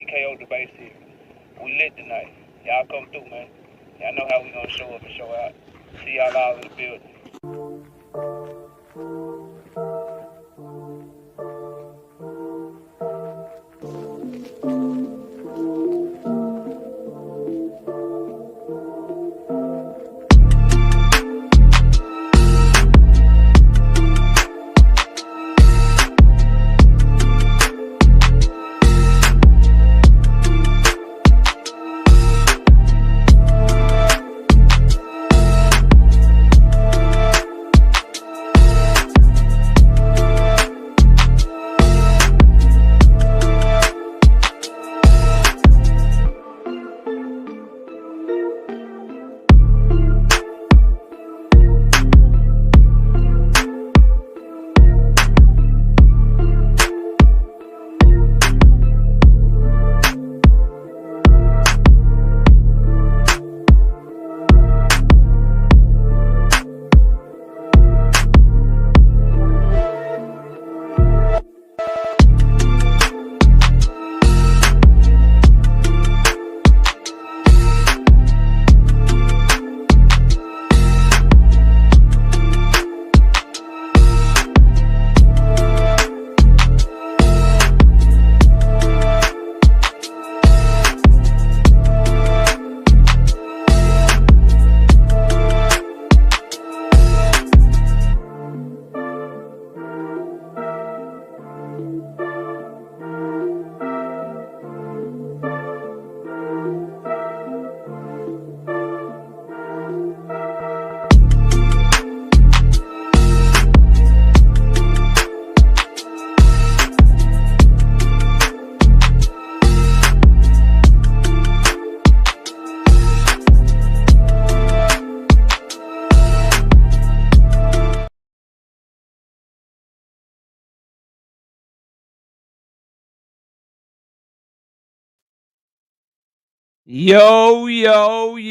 KO debate series. We lit tonight. Y'all come through, man. Y'all know how we gonna show up and show out. See y'all all in the building.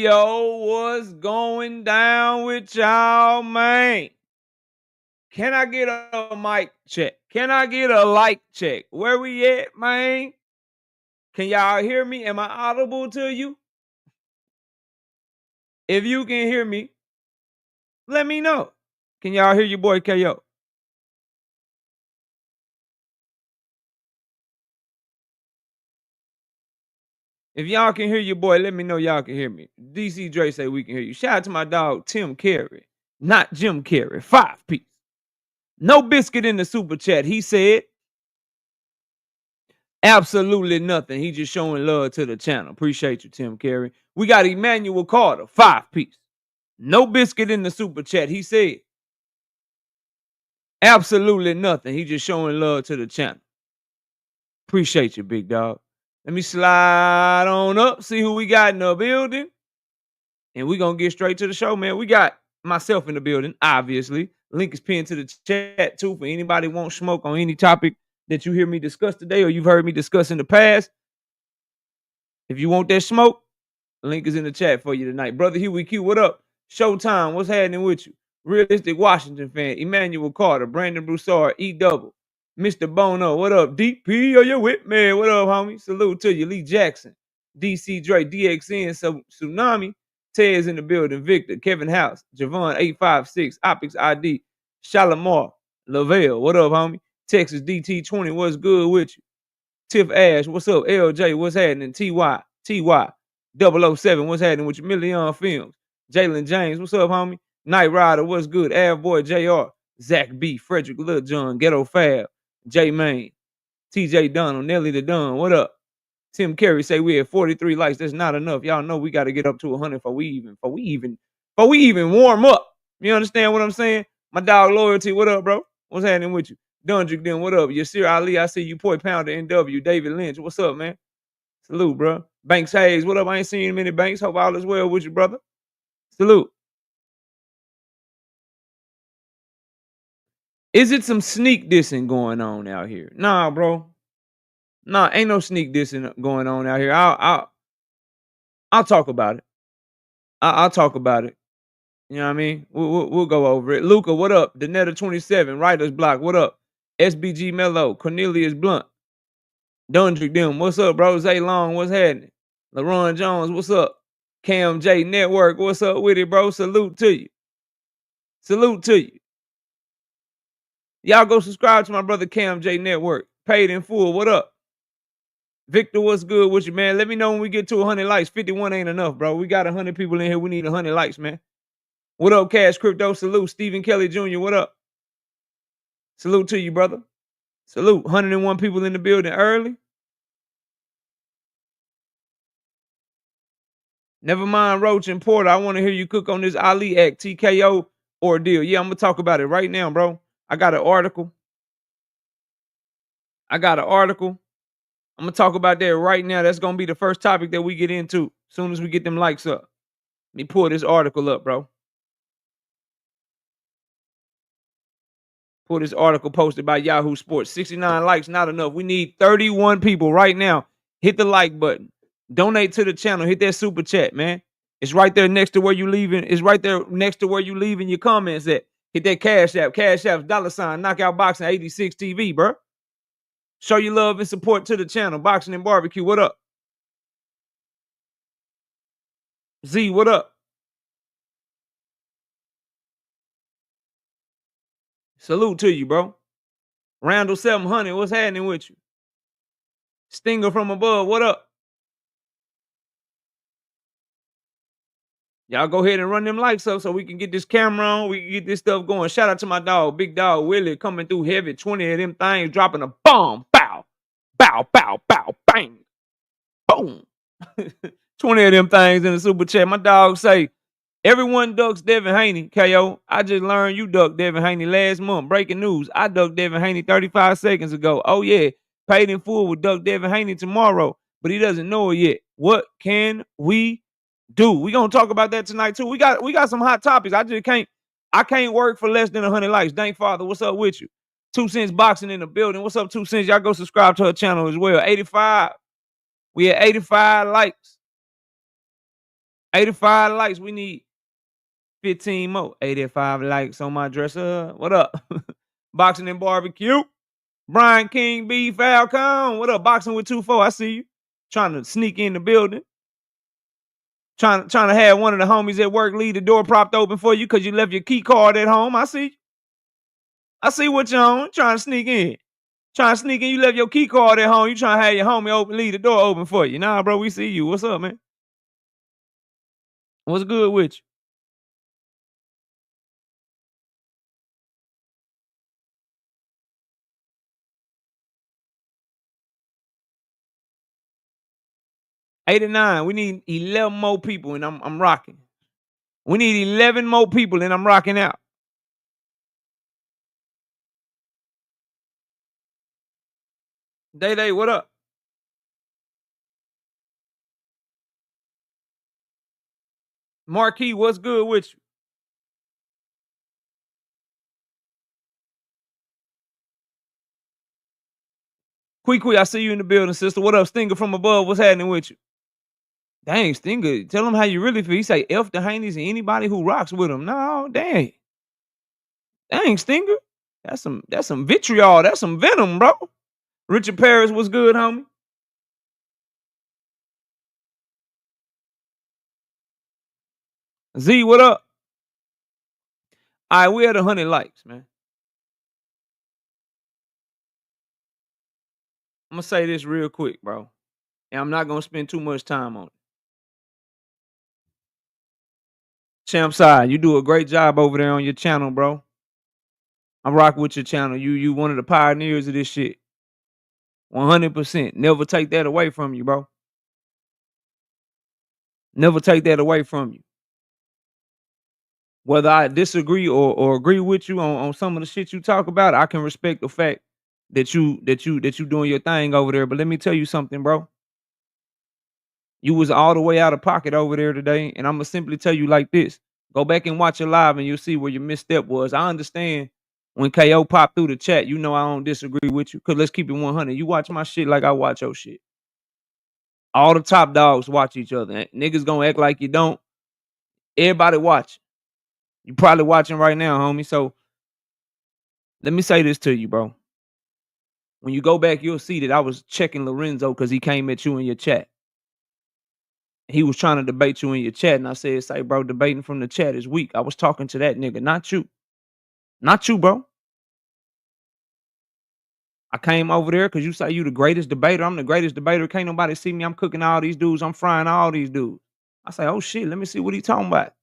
Yo, what's going down with y'all, man? Can I get a mic check? Can I get a like check? Where we at, man? Can y'all hear me? Am I audible to you? If you can hear me, let me know. Can y'all hear your boy KO? If y'all can hear your boy, let me know y'all can hear me. DC Dre say we can hear you. Shout out to my dog, Tim Carey. Not Jim Carey. 5-piece. No biscuit in the super chat. He said, absolutely nothing. He just showing love to the channel. Appreciate you, Tim Carey. We got Emmanuel Carter, 5-piece. No biscuit in the super chat. He said, absolutely nothing. He just showing love to the channel. Appreciate you, big dog. Let me slide on up, see who we got in the building. And we're going to get straight to the show, man. We got myself in the building, obviously. Link is pinned to the chat, too, for anybody who wants smoke on any topic that you hear me discuss today or you've heard me discuss in the past. If you want that smoke, link is in the chat for you tonight. Brother Huey Q, what up? Showtime, what's happening with you? Realistic Washington fan, Emmanuel Carter, Brandon Broussard, E-Double, Mr. Bono, what up? DP, are you with me? What up, homie? Salute to you. Lee Jackson, DC Dre, DXN, Tsunami, Tez in the building, Victor, Kevin House, Javon 856, Optics ID, Shalimar, Lavelle, what up, homie? Texas DT20, what's good with you? Tiff Ash, what's up? LJ, what's happening? TY, 007, what's happening with your Million Films? Jalen James, what's up, homie? Night Rider, what's good? Av Boy JR, Zach B, Frederick Lil John, Ghetto Fab, J Main, TJ Donald, Nelly the Dunn, what up? Tim Carey say we had 43 likes. That's not enough. Y'all know we got to get up to 100 before we even warm up. You understand what I'm saying? My dog Loyalty, what up, bro? What's happening with you? Dundrick, then what up? Yasir Ali, I see you. Poi Pounder, NW, David Lynch, what's up, man? Salute, bro. Banks Hayes, what up? I ain't seen you many Banks. Hope all is well with you, brother. Salute. Is it some sneak dissing going on out here? Nah, bro. Nah, ain't no sneak dissing going on out here. I'll talk about it. I'll talk about it. You know what I mean? We'll go over it. Luca, what up? Danetta 27, Writer's Block, what up? SBG Mello, Cornelius Blunt. Dundrick them, what's up, bro? Zay Long, what's happening? LaRon Jones, what's up? Cam J Network, what's up with it, bro? Salute to you. Salute to you. Y'all go subscribe to my brother Cam J Network. Paid in full. What up? Victor, what's good with you, man? Let me know when we get to 100 likes. 51 ain't enough, bro. We got 100 people in here. We need 100 likes, man. What up, Cash Crypto? Salute. Stephen Kelly Jr., what up? Salute to you, brother. Salute. 101 people in the building early. Never mind Roach and Porter. I want to hear you cook on this Ali Act TKO ordeal. Yeah, I'm going to talk about it right now, bro. I got an article. I'm going to talk about that right now. That's going to be the first topic that we get into as soon as we get them likes up. Let me pull this article up, bro. Pull this article posted by Yahoo Sports. 69 likes, not enough. We need 31 people right now. Hit the like button. Donate to the channel. Hit that super chat, man. It's right there next to where you leaving. It's right there next to where you leaving your comments at. Hit that Cash App. Cash App, $ Knockout Boxing 86 TV, bro. Show your love and support to the channel. Boxing and Barbecue, what up? Z, what up? Salute to you, bro. Randall 700, what's happening with you? Stinger from above, what up? Y'all go ahead and run them likes up so we can get this camera on. We can get this stuff going. Shout out to my dog, big dog Willie, coming through heavy. 20 of them things dropping a bomb. Bow, bow, bow, bow, bang, boom. 20 of them things in the super chat. My dog say, everyone ducks Devin Haney, KO. I just learned you ducked Devin Haney last month. Breaking news. I ducked Devin Haney 35 seconds ago. Oh, yeah. Paid in full with duck Devin Haney tomorrow, but he doesn't know it yet. What can we do? We gonna talk about that tonight too. We got some hot topics. I can't work for less than 100 likes. Thank Father, what's up with you? 2 Cents Boxing in the building. What's up, 2 Cents? Y'all go subscribe to her channel as well. 85. We at 85 likes. 85 likes. We need 15 more. 85 likes on my dresser. What up? Boxing and Barbecue. Brian King B. Falcon. What up? Boxing with 2-4. I see you. Trying to sneak in the building. Trying to have one of the homies at work leave the door propped open for you because you left your key card at home. I see what you're on. Trying to sneak in. You left your key card at home. You trying to have your homie leave the door open for you. Nah, bro, we see you. What's up, man? What's good with you? $89. We need 11 more people, and I'm rocking. We need 11 more people, and I'm rocking out. Day, what up? Marquis, what's good with you? Quick, I see you in the building, sister. What up, Stinger from above? What's happening with you? Dang, Stinger, tell him how you really feel. He say F the Haneys and anybody who rocks with him. No, dang. Dang, Stinger. That's some vitriol. That's some venom, bro. Richard Paris, what's good, homie? Z, what up? All right, we at 100 likes, man. I'm going to say this real quick, bro. And I'm not going to spend too much time on it. Champ Side, you do a great job over there on your channel, bro. I rock with your channel. You one of the pioneers of this shit. 100%. Never take that away from you, bro. Never take that away from you. Whether I disagree or agree with you on some of the shit you talk about, I can respect the fact that you doing your thing over there. But let me tell you something, bro. You was all the way out of pocket over there today, and I'm gonna simply tell you like this: go back and watch it live, and you'll see where your misstep was. I understand when KO popped through the chat. You know I don't disagree with you, cause let's keep it 100. You watch my shit like I watch your shit. All the top dogs watch each other. Niggas gonna act like you don't. Everybody watch. You probably watching right now, homie. So let me say this to you, bro. When you go back, you'll see that I was checking Lorenzo because he came at you in your chat. He was trying to debate you in your chat, and I said, "Say, bro, debating from the chat is weak." I was talking to that nigga, not you, not you, bro. I came over there because you say you the greatest debater. I'm the greatest debater. Can't nobody see me. I'm cooking all these dudes. I'm frying all these dudes. I say, oh shit, let me see what he talking about.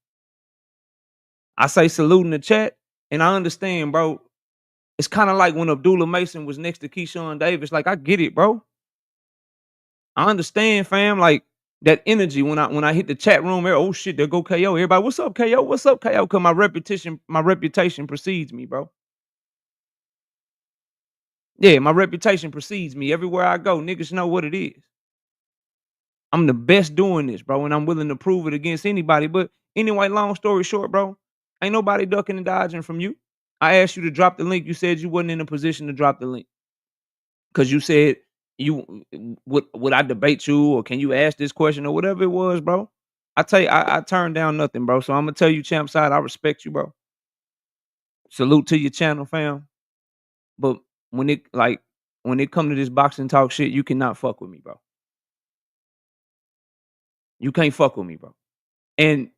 I say salute in the chat, and I understand, bro. It's kind of like when Abdullah Mason was next to Keyshawn Davis. Like, I get it, bro. I understand, fam. Like that energy when I hit the chat room there. Oh shit, there go KO. Everybody, what's up, KO? What's up, KO? Cause my reputation precedes me, bro. Yeah, my reputation precedes me everywhere I go. Niggas know what it is. I'm the best doing this, bro, and I'm willing to prove it against anybody. But anyway, long story short, bro, ain't nobody ducking and dodging from you. I asked you to drop the link. You said you wasn't in a position to drop the link because you said you would I debate you or can you ask this question or whatever it was, bro. I tell you, I turned down nothing, bro. So I'm gonna tell you, champ side, I respect you, bro. Salute to your channel, fam. But when it come to this boxing talk shit, you cannot fuck with me, bro. You can't fuck with me, bro. And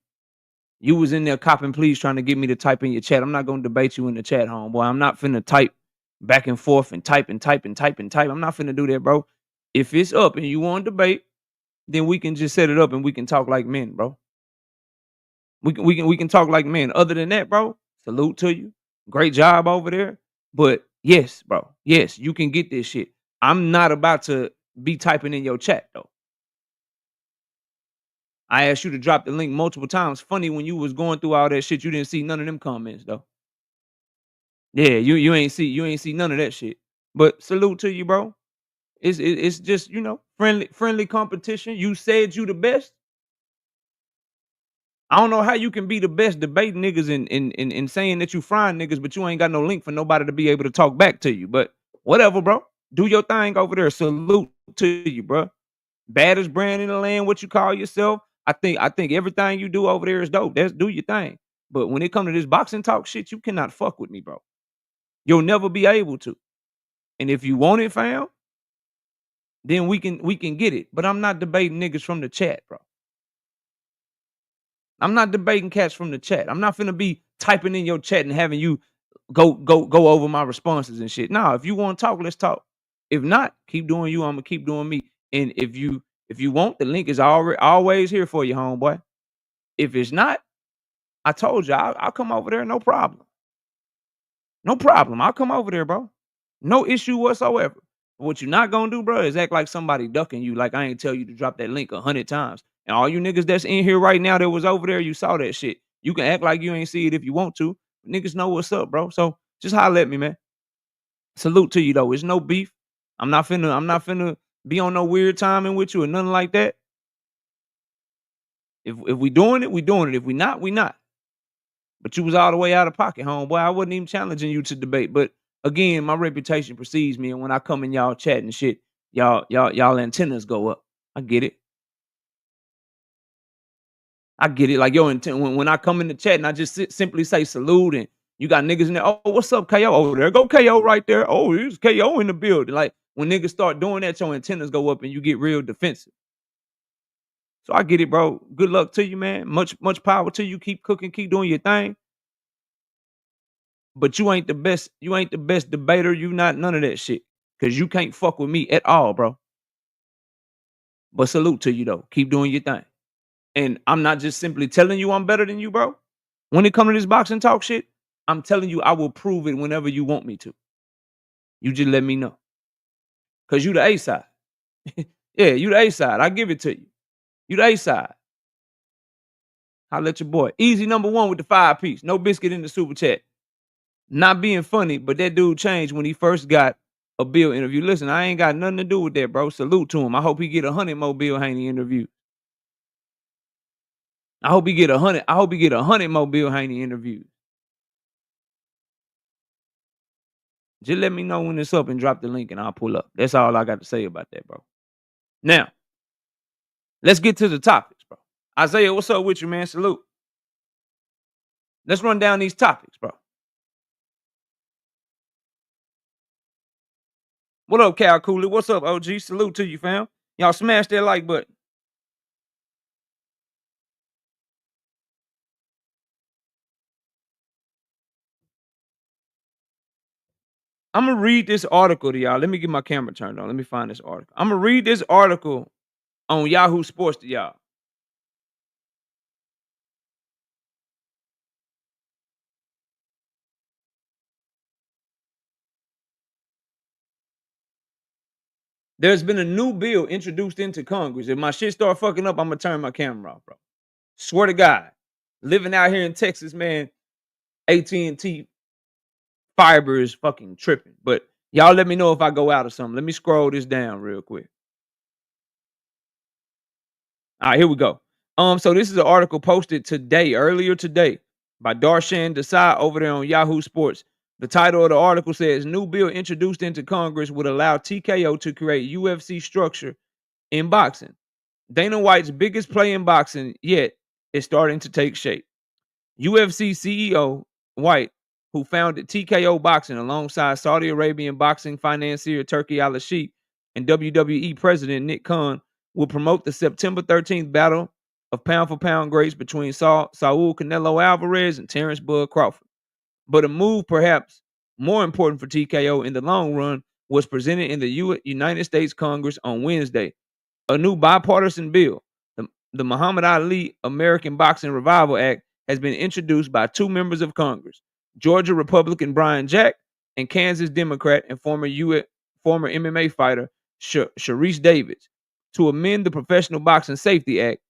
you was in there copping please trying to get me to type in your chat. I'm not gonna debate you in the chat, homeboy. I'm not finna type back and forth and type and type and type and type. I'm not finna do that, bro. If it's up and you want to debate, then we can just set it up and we can talk like men, bro. We can talk like men. Other than that, bro, salute to you. Great job over there. But yes, bro. Yes, you can get this shit. I'm not about to be typing in your chat though. I asked you to drop the link multiple times. Funny when you was going through all that shit, you didn't see none of them comments though. Yeah, you ain't see none of that shit. But salute to you, bro. It's just friendly competition. You said you the best. I don't know how you can be the best debating niggas and saying that you frying niggas, but you ain't got no link for nobody to be able to talk back to you. But whatever, bro. Do your thing over there. Salute to you, bro. Baddest brand in the land, what you call yourself. I think everything you do over there is dope. That's do your thing. But when it comes to this boxing talk shit, you cannot fuck with me, bro. You'll never be able to. And if you want it, fam, then we can get it. But I'm not debating niggas from the chat, bro. I'm not debating cats from the chat. I'm not finna be typing in your chat and having you go over my responses and shit. Nah, if you want to talk, let's talk. If not, keep doing you. I'm gonna keep doing me. And if you want, the link is always here for you, homeboy. If it's not, I told you I'll come over there. No problem. No problem. I'll come over there, bro. No issue whatsoever. What you not gonna do, bro, is act like somebody ducking you. Like I ain't tell you to drop that link 100 times. And all you niggas that's in here right now that was over there, you saw that shit. You can act like you ain't see it if you want to. Niggas know what's up, bro. So just holler at me, man. Salute to you though. It's no beef. I'm not finna be on no weird timing with you or nothing like that. If we doing it, we doing it. If we not, we not. But you was all the way out of pocket, homeboy. I wasn't even challenging you to debate. But again, my reputation precedes me. And when I come in y'all chat and shit, y'all antennas go up. I get it. I get it. Like your intent when I come in the chat and I just simply say salute and you got niggas in there. Oh, what's up, KO? Oh, there go KO right there. Oh, here's KO in the building. Like when niggas start doing that, your antennas go up and you get real defensive. So I get it, bro. Good luck to you, man. Much power to you. Keep cooking, keep doing your thing. But you ain't the best. You ain't the best debater. You not none of that shit. Cause you can't fuck with me at all, bro. But salute to you though. Keep doing your thing. And I'm not just simply telling you I'm better than you, bro. When it comes to this boxing talk shit, I'm telling you I will prove it whenever you want me to. You just let me know. Cause you the A side. Yeah, you the A side. I give it to you. You the A side. I'll let your boy. Easy number one with the 5-piece. No biscuit in the super chat. Not being funny, but that dude changed when he first got a Bill interview. Listen, I ain't got nothing to do with that, bro. Salute to him. I hope he get 100 more Bill Haney interviews. I hope he get 100. I hope he get 100 more Bill Haney interviews. Just let me know when it's up and drop the link and I'll pull up. That's all I got to say about that, bro. Now, let's get to the topics, bro. Isaiah, what's up with you, man? Salute. Let's run down these topics, bro. What up, Cal Cooley? What's up, OG? Salute to you, fam. Y'all smash that like button. I'm gonna read this article to y'all. Let me get my camera turned on. Let me find this article. I'm gonna read this article on Yahoo Sports to y'all. There's been a new bill introduced into Congress. If my shit start fucking up, I'm gonna turn my camera off, bro. Swear to God. Living out here in Texas, man, AT&T fiber is fucking tripping. But y'all let me know if I go out or something. Let me scroll this down real quick. All right, here we go. So this is an article posted today, earlier today, by Darshan Desai over there on Yahoo Sports. The title of the article says, "New bill introduced into Congress would allow TKO to create UFC structure in boxing. Dana White's biggest play in boxing yet is starting to take shape." UFC CEO White, who founded TKO Boxing alongside Saudi Arabian boxing financier Turki Al-Sheikh and WWE President Nick Khan, will promote the September 13th battle of pound-for-pound greats between Saul Canelo Alvarez and Terrence Bud Crawford. But a move perhaps more important for TKO in the long run was presented in the United States Congress on Wednesday. A new bipartisan bill, the Muhammad Ali American Boxing Revival Act, has been introduced by two members of Congress, Georgia Republican Brian Jack and Kansas Democrat and former MMA fighter Sharice Davids, to amend the Professional Boxing Safety Act.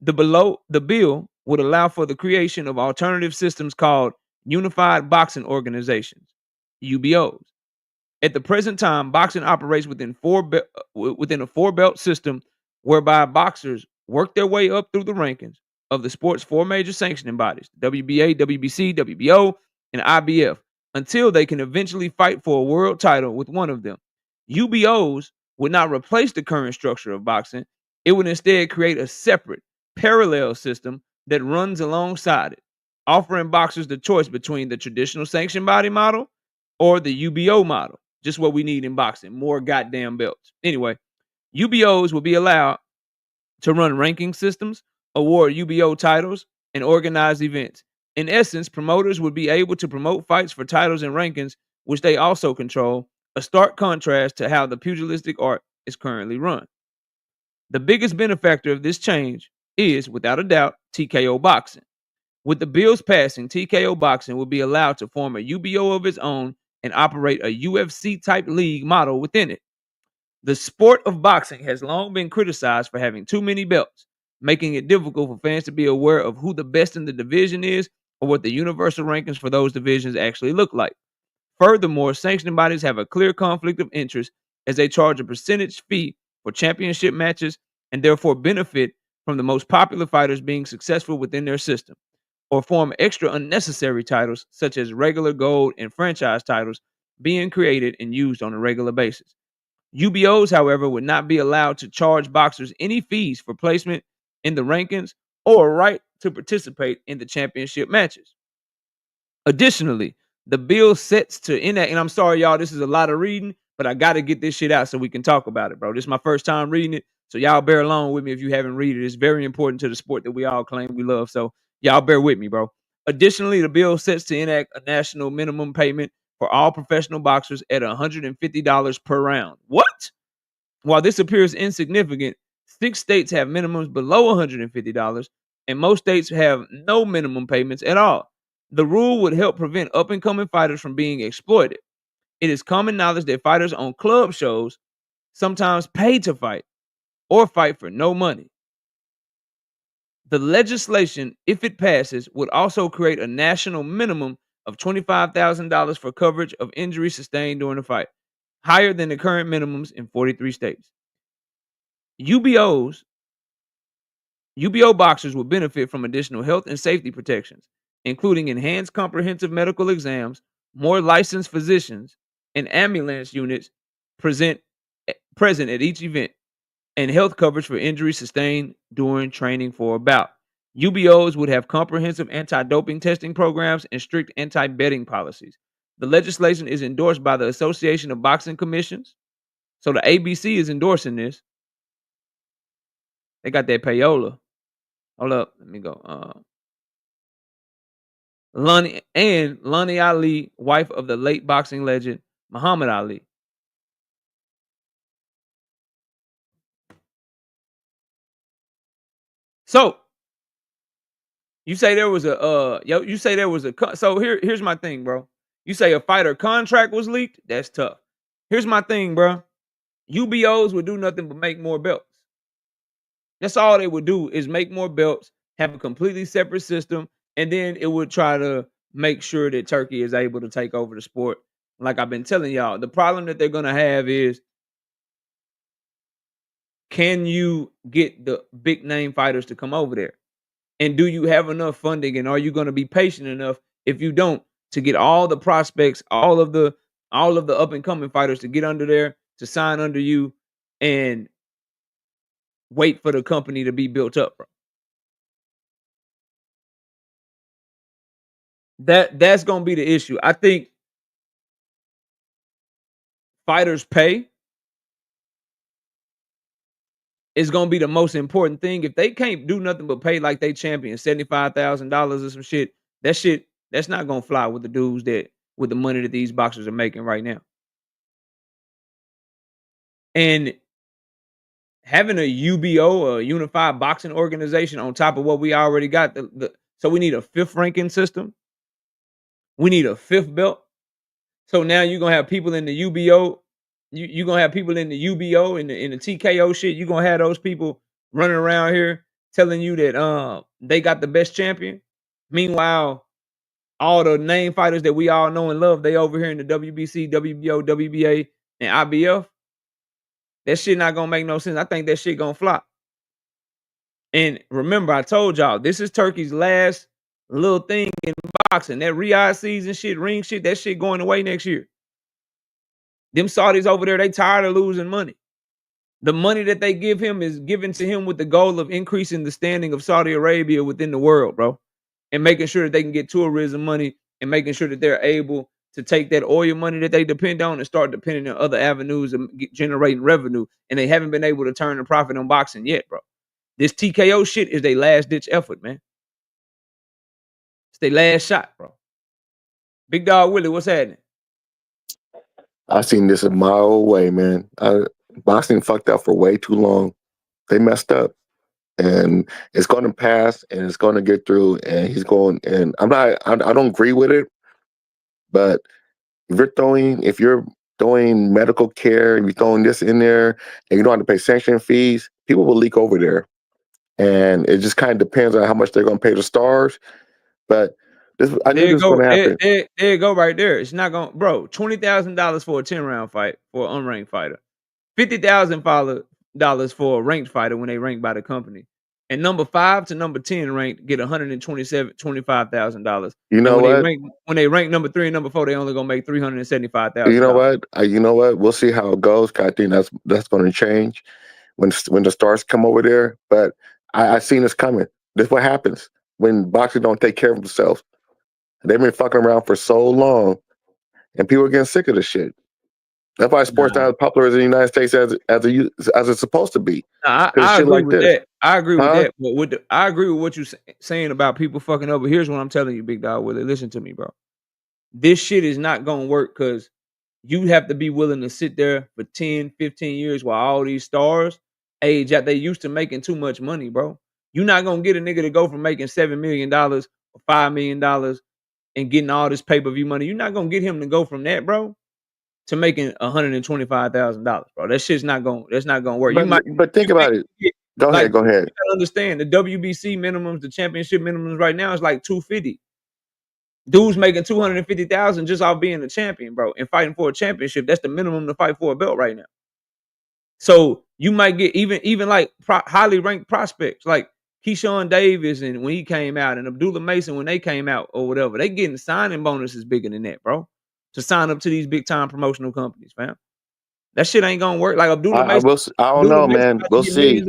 The bill would allow for the creation of alternative systems called Unified Boxing Organizations, UBOs. At the present time, boxing operates within a four-belt system whereby boxers work their way up through the rankings of the sport's four major sanctioning bodies: WBA, WBC, WBO, and IBF, until they can eventually fight for a world title with one of them. UBOs would not replace the current structure of boxing. It would instead create a separate, parallel system that runs alongside it, offering boxers the choice between the traditional sanction body model or the UBO model. Just what we need in boxing, more goddamn belts. Anyway, UBOs will be allowed to run ranking systems, award UBO titles, and organize events. In essence, promoters would be able to promote fights for titles and rankings, which they also control, a stark contrast to how the pugilistic art is currently run. The biggest benefactor of this change is, without a doubt, TKO Boxing. With the bills passing, TKO Boxing will be allowed to form a UBO of its own and operate a UFC-type league model within it. The sport of boxing has long been criticized for having too many belts, making it difficult for fans to be aware of who the best in the division is or what the universal rankings for those divisions actually look like. Furthermore, sanctioning bodies have a clear conflict of interest as they charge a percentage fee for championship matches and therefore benefit from the most popular fighters being successful within their system, or form extra unnecessary titles such as regular gold and franchise titles being created and used on a regular basis. UBOs, however, would not be allowed to charge boxers any fees for placement in the rankings or a right to participate in the championship matches. Additionally, the bill sets to enact, and I'm sorry, y'all, this is a lot of reading, but I got to get this shit out so we can talk about it, bro. This is my first time reading it, so y'all bear along with me if you haven't read it. It's very important to the sport that we all claim we love, so y'all bear with me, bro. Additionally, the bill sets to enact a national minimum payment for all professional boxers at $150 per round. What? While this appears insignificant, 6 states have minimums below $150, and most states have no minimum payments at all. The rule would help prevent up-and-coming fighters from being exploited. It is common knowledge that fighters on club shows sometimes pay to fight or fight for no money. The legislation, if it passes, would also create a national minimum of $25,000 for coverage of injuries sustained during a fight, higher than the current minimums in 43 states. UBO boxers will benefit from additional health and safety protections, including enhanced comprehensive medical exams, more licensed physicians, and ambulance units present at each event, and health coverage for injuries sustained during training for a bout. UBOs would have comprehensive anti-doping testing programs and strict anti-betting policies. The legislation is endorsed by the Association of Boxing Commissions. So the ABC is endorsing this. They got that payola. Hold up, let me go. Lonnie Ali, wife of the late boxing legend Muhammad Ali. So you say there was so here's my thing, bro. You say a fighter contract was leaked? That's tough. Here's my thing, bro. UBOs would do nothing but make more belts. That's all they would do is make more belts, have a completely separate system, and then it would try to make sure that Turkey is able to take over the sport. Like I've been telling y'all, the problem that they're gonna have is, can you get the big name fighters to come over there? And do you have enough funding? And are you going to be patient enough if you don't to get all the prospects, all of the up and coming fighters to get under there, to sign under you, and wait for the company to be built up, bro? That's going to be the issue. I think fighters pay is going to be the most important thing. If they can't do nothing but pay like they champion $75,000 or some shit, that's not going to fly with the dudes with the money that these boxers are making right now. And having a UBO, or a Unified Boxing Organization, on top of what we already got, so we need a 5th ranking system. We need a 5th belt. So now you're gonna have people in the UBO. You're gonna have people in the UBO and in the TKO shit. You're gonna have those people running around here telling you that they got the best champion. Meanwhile, all the name fighters that we all know and love, they over here in the WBC, WBO, WBA, and IBF. That shit not gonna make no sense. I think that shit gonna flop. And remember, I told y'all, this is Turkey's last little thing in boxing. That Riyadh season shit, ring shit, that shit going away next year. Them Saudis over there, they tired of losing money. The money that they give him is given to him with the goal of increasing the standing of Saudi Arabia within the world, bro. And making sure that they can get tourism money, and making sure that they're able to take that oil money that they depend on and start depending on other avenues of generating revenue. And they haven't been able to turn the profit on boxing yet, bro. This TKO shit is their last ditch effort, man. It's their last shot, bro. Big Dog Willie, what's happening? I seen this a mile away, man. Boxing fucked up for way too long. They messed up, and it's going to pass, and it's going to get through. And he's going. And I don't agree with it, but if you're throwing medical care, if you're throwing this in there, and you don't have to pay sanction fees, people will leak over there. And it just kind of depends on how much they're going to pay the stars. But I knew this was going to happen. There you go, right there. It's not going, bro. $20,000 for a 10-round fight for an unranked fighter. $50,000 for a ranked fighter when they ranked by the company. And number 5 to number 10 ranked get $125,000. You know what? When they rank number 3 and number 4, they only gonna make $375,000. You know what? You know what? We'll see how it goes. I think that's going to change when the stars come over there. But I seen this coming. This is what happens when boxers don't take care of themselves. They've been fucking around for so long, and people are getting sick of this shit. That's why sports not as popular as in the United States as it's supposed to be. I agree with that. I agree with that. But I agree with what you're saying about people fucking over. Here's what I'm telling you, Big Dog Willie. Listen to me, bro. This shit is not going to work because you have to be willing to sit there for 10, 15 years while all these stars age out. They used to making too much money, bro. You're not going to get a nigga to go from making $7 million or $5 million and getting all this pay-per-view money. You're not going to get him to go from that, bro, to making $125,000, bro. That's not going to work. But think about it. Go ahead. You gotta understand the WBC minimums, the championship minimums right now is like $250. Dudes making $250,000 just off being a champion, bro, and fighting for a championship. That's the minimum to fight for a belt right now. So you might get even like highly ranked prospects like Keyshawn Davis, and when he came out, and Abdullah Mason when they came out or whatever, they getting signing bonuses bigger than that, bro, to sign up to these big time promotional companies, fam. That shit ain't gonna work. Like Abdullah Mason. I don't know, man. We'll see.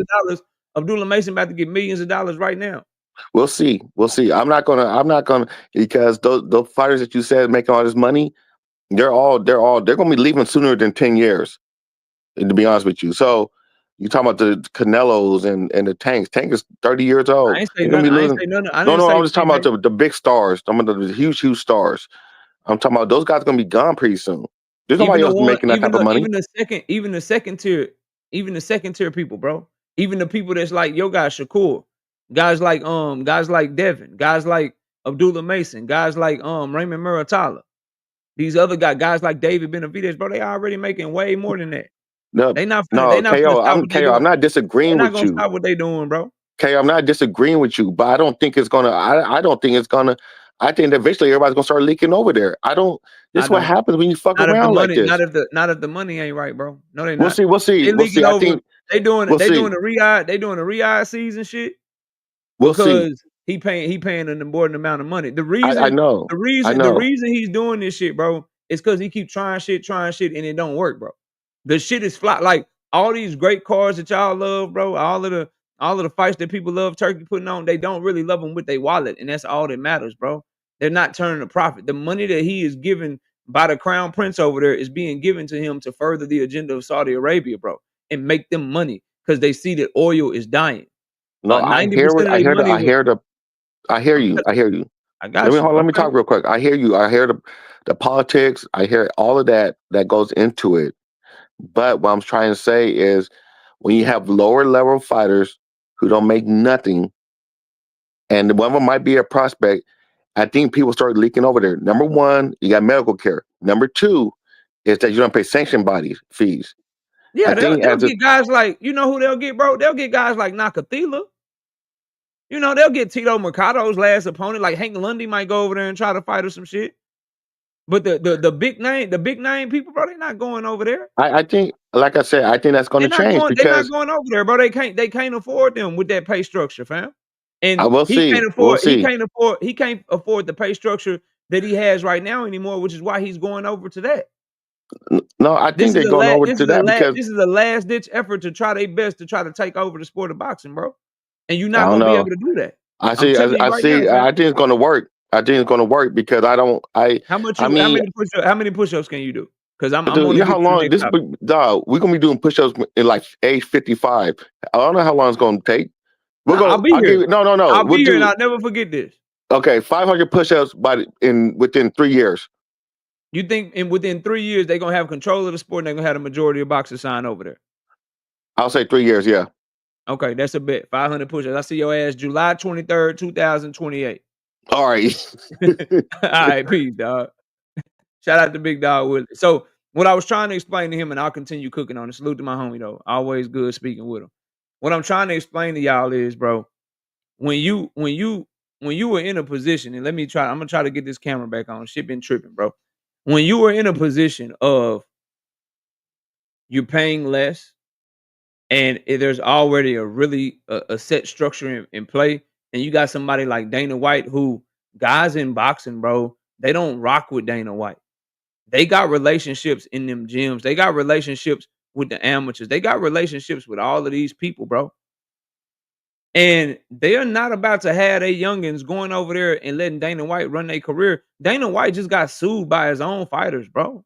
Abdullah Mason about to get millions of dollars right now. We'll see. I'm not gonna because those fighters that you said making all this money, They're gonna be leaving sooner than 10 years, to be honest with you. So you talking about the Canelos and the Tanks. Tank is 30 years I old. ain't say They're gonna nothing. be I ain't losing. say nothing. I No, didn't no, say I'm just talking about the big stars. I'm about the huge stars. I'm talking about those guys are gonna be gone pretty soon. There's even nobody the else one, making that type of money. even the second tier people, bro. Even the people that's like yo guys, Shakur, guys like Devin, guys like Abdullah Mason, guys like Raymond Muratala. These other guys like David Benavidez, bro, they already making way more than that. No, They not no, finna KO. stop what they KO. I'm doing. not They're disagreeing not with gonna you. stop what they doing, bro. Okay, I'm not disagreeing with you, but I don't think it's gonna. I don't think it's gonna. I think that eventually everybody's gonna start leaking over there. I don't. This I is what don't. happens when you fuck Not if the around like money, this. not if the money ain't right, bro. No, they We'll not. see. We'll see. They We'll see. leaking I over. think we'll They see. doing the Riyadh. They doing the Riyadh season shit We'll see. because he paying an important amount of money. I know. I The know. reason he's doing this shit, bro, is because he keep trying shit, and it don't work, bro. The shit is flat. Like all these great cars that y'all love, bro. All of the fights that people love Turkey putting on, they don't really love them with their wallet, and that's all that matters, bro. They're not turning a profit. The money that he is given by the crown prince over there is being given to him to further the agenda of Saudi Arabia, bro, and make them money because they see that oil is dying. No, I hear 90% what of I their hear. money was. I hear you. I hear you. I got you. Let me Okay. talk real quick. I hear you. I hear the politics. I hear all of that goes into it. But what I'm trying to say is, when you have lower level fighters who don't make nothing, and one of them might be a prospect, I think people start leaking over there. Number one, you got medical care. Number two is that you don't pay sanction bodies fees. I Yeah, think they'll as a get guys like who they'll get, bro. They'll get guys like Nakathila. They'll get Tito Mercado's last opponent. Like Hank Lundy might go over there and try to fight or some shit. But the big name people, bro, they're not going over there. I think, like I said, I think that's going to change They're not because going over there, bro. They can't afford them with that pay structure, fam. I And will see. We'll see. he can't afford the pay structure that he has right now anymore, which is why he's going over to that. No, I think they're going over to that because This is a last ditch effort to try their best to try to take over the sport of boxing, bro. And you're I not don't gonna be able know. to do that. I I'm see. telling you I right now, see. fam. I think it's going to work. I think it's going to work because I don't. I mean, How many push-ups can you do? Because I'm dude, gonna you know get how to the long next this topic. dog? We're gonna be doing push-ups in like age 55. I don't know how long it's gonna take. No, I'll be I'll give here. you. No, no, no. I'll We'll be here and do I'll never forget this. okay. 500 push-ups within 3 years. You think within 3 years they're gonna have control of the sport and they're gonna have the majority of boxers sign over there? I'll say 3 years. Yeah. Okay, that's a bet. 500 push-ups. I see your ass July 23rd, 2028. All right. All right, peace, dog. Shout out to Big Dog Willie. So what I was trying to explain to him, and I'll continue cooking on it. Salute to my homie though. Always good speaking with him. What I'm trying to explain to y'all is, bro, when you were in a position, and I'm gonna try to get this camera back on. Shit been tripping, bro. When you were in a position of you're paying less and there's already a set structure in play, and you got somebody like Dana White who guys in boxing, bro, they don't rock with Dana White. They got relationships in them gyms. They got relationships with the amateurs. They got relationships with all of these people, bro. And they are not about to have their youngins going over there and letting Dana White run their career. Dana White just got sued by his own fighters, bro.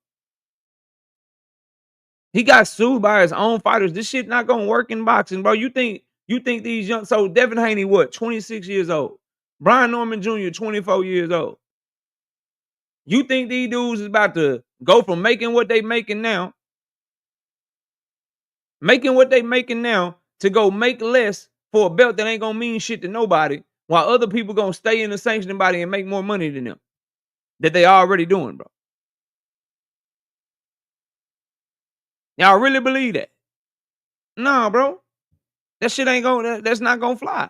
He got sued by his own fighters. This shit not gonna work in boxing, bro. You think these young Devin Haney, what, 26 years old? Brian Norman Jr., 24 years old. You think these dudes is about to go from making what they making now to go make less for a belt that ain't gonna mean shit to nobody, while other people gonna stay in the sanctioning body and make more money than them that they already doing, bro. Y'all really believe that? Nah, bro. That shit ain't gonna. That's not gonna fly.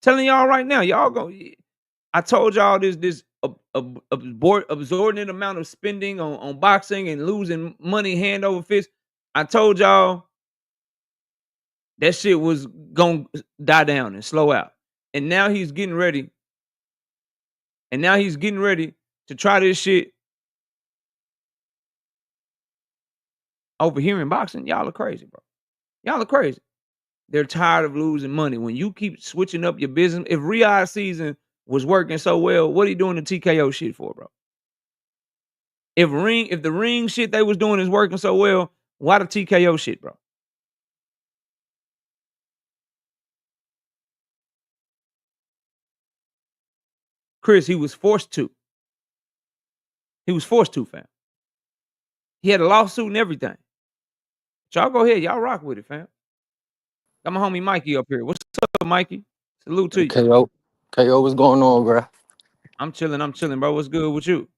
Telling y'all right now, y'all go. I told y'all this absorbent amount of spending on boxing and losing money hand over fist. I told y'all that shit was gonna die down and slow out. And now he's getting ready. And now he's getting ready to try this shit over here in boxing. Y'all are crazy, bro. Y'all are crazy. They're tired of losing money. When you keep switching up your business, if Riyadh season was working so well, what are you doing the TKO shit for, bro? If the ring shit they was doing is working so well, why the TKO shit, bro? Chris, he was forced to. He was forced to, fam. He had a lawsuit and everything. Y'all go ahead, y'all rock with it, fam. Got my homie Mikey up here. What's up, Mikey? Salute to Hey, you. KO, what's going on, bro? I'm chilling, bro. What's good with you?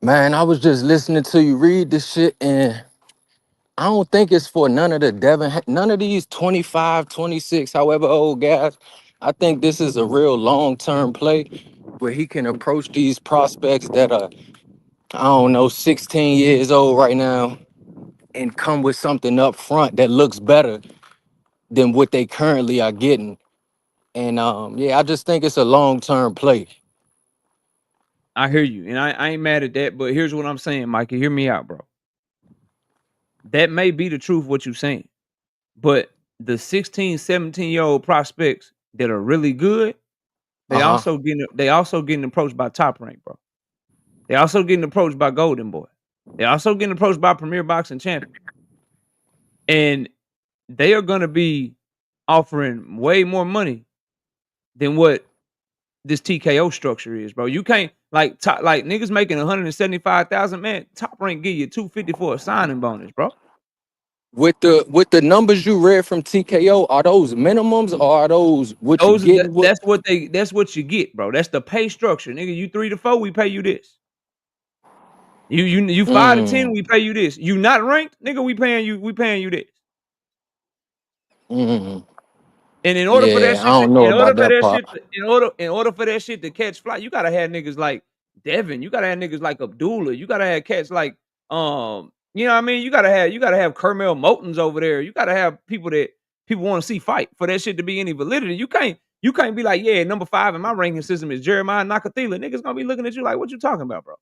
Man, I was just listening to you read this shit, and I don't think it's for none of none of these 25, 26, however old guys. I think this is a real long-term play where he can approach these prospects that are, I don't know, 16 years old right now and come with something up front that looks better than what they currently are getting. And yeah, I just think it's a long-term play. I hear you, and I ain't mad at that, but here's what I'm saying, Mikey. Hear me out, bro. That may be the truth what you're saying, but the 16, 17-year-old prospects that are really good, Uh-huh. they also getting approached by Top Rank, bro. They also getting approached by Golden Boy. They also getting approached by Premier Boxing Champion. And they are gonna be offering way more money than what this TKO structure is, bro. You can't like niggas making 175,000, man. Top Rank give you 250 for a signing bonus, bro. With the numbers you read from TKO, are those minimums or are those what you Those getting? that's what you get, bro. That's the pay structure, nigga. You 3 to 4, we pay you this. You 5 to 10, Mm, we pay you this. You not ranked, nigga, we paying you this. mm. And in order for that Yeah, I shit to don't know about that part. in order for that shit to catch fly, you gotta have niggas like Devin, you gotta have niggas like Abdullah, you gotta have cats like you know what I mean? You gotta have Kermel Motons over there. You gotta have people that people want to see fight for that shit to be any validity. You can't be like, yeah, number 5 in my ranking system is Jeremiah Nakathila. Niggas gonna be looking at you like, what you talking about, bro?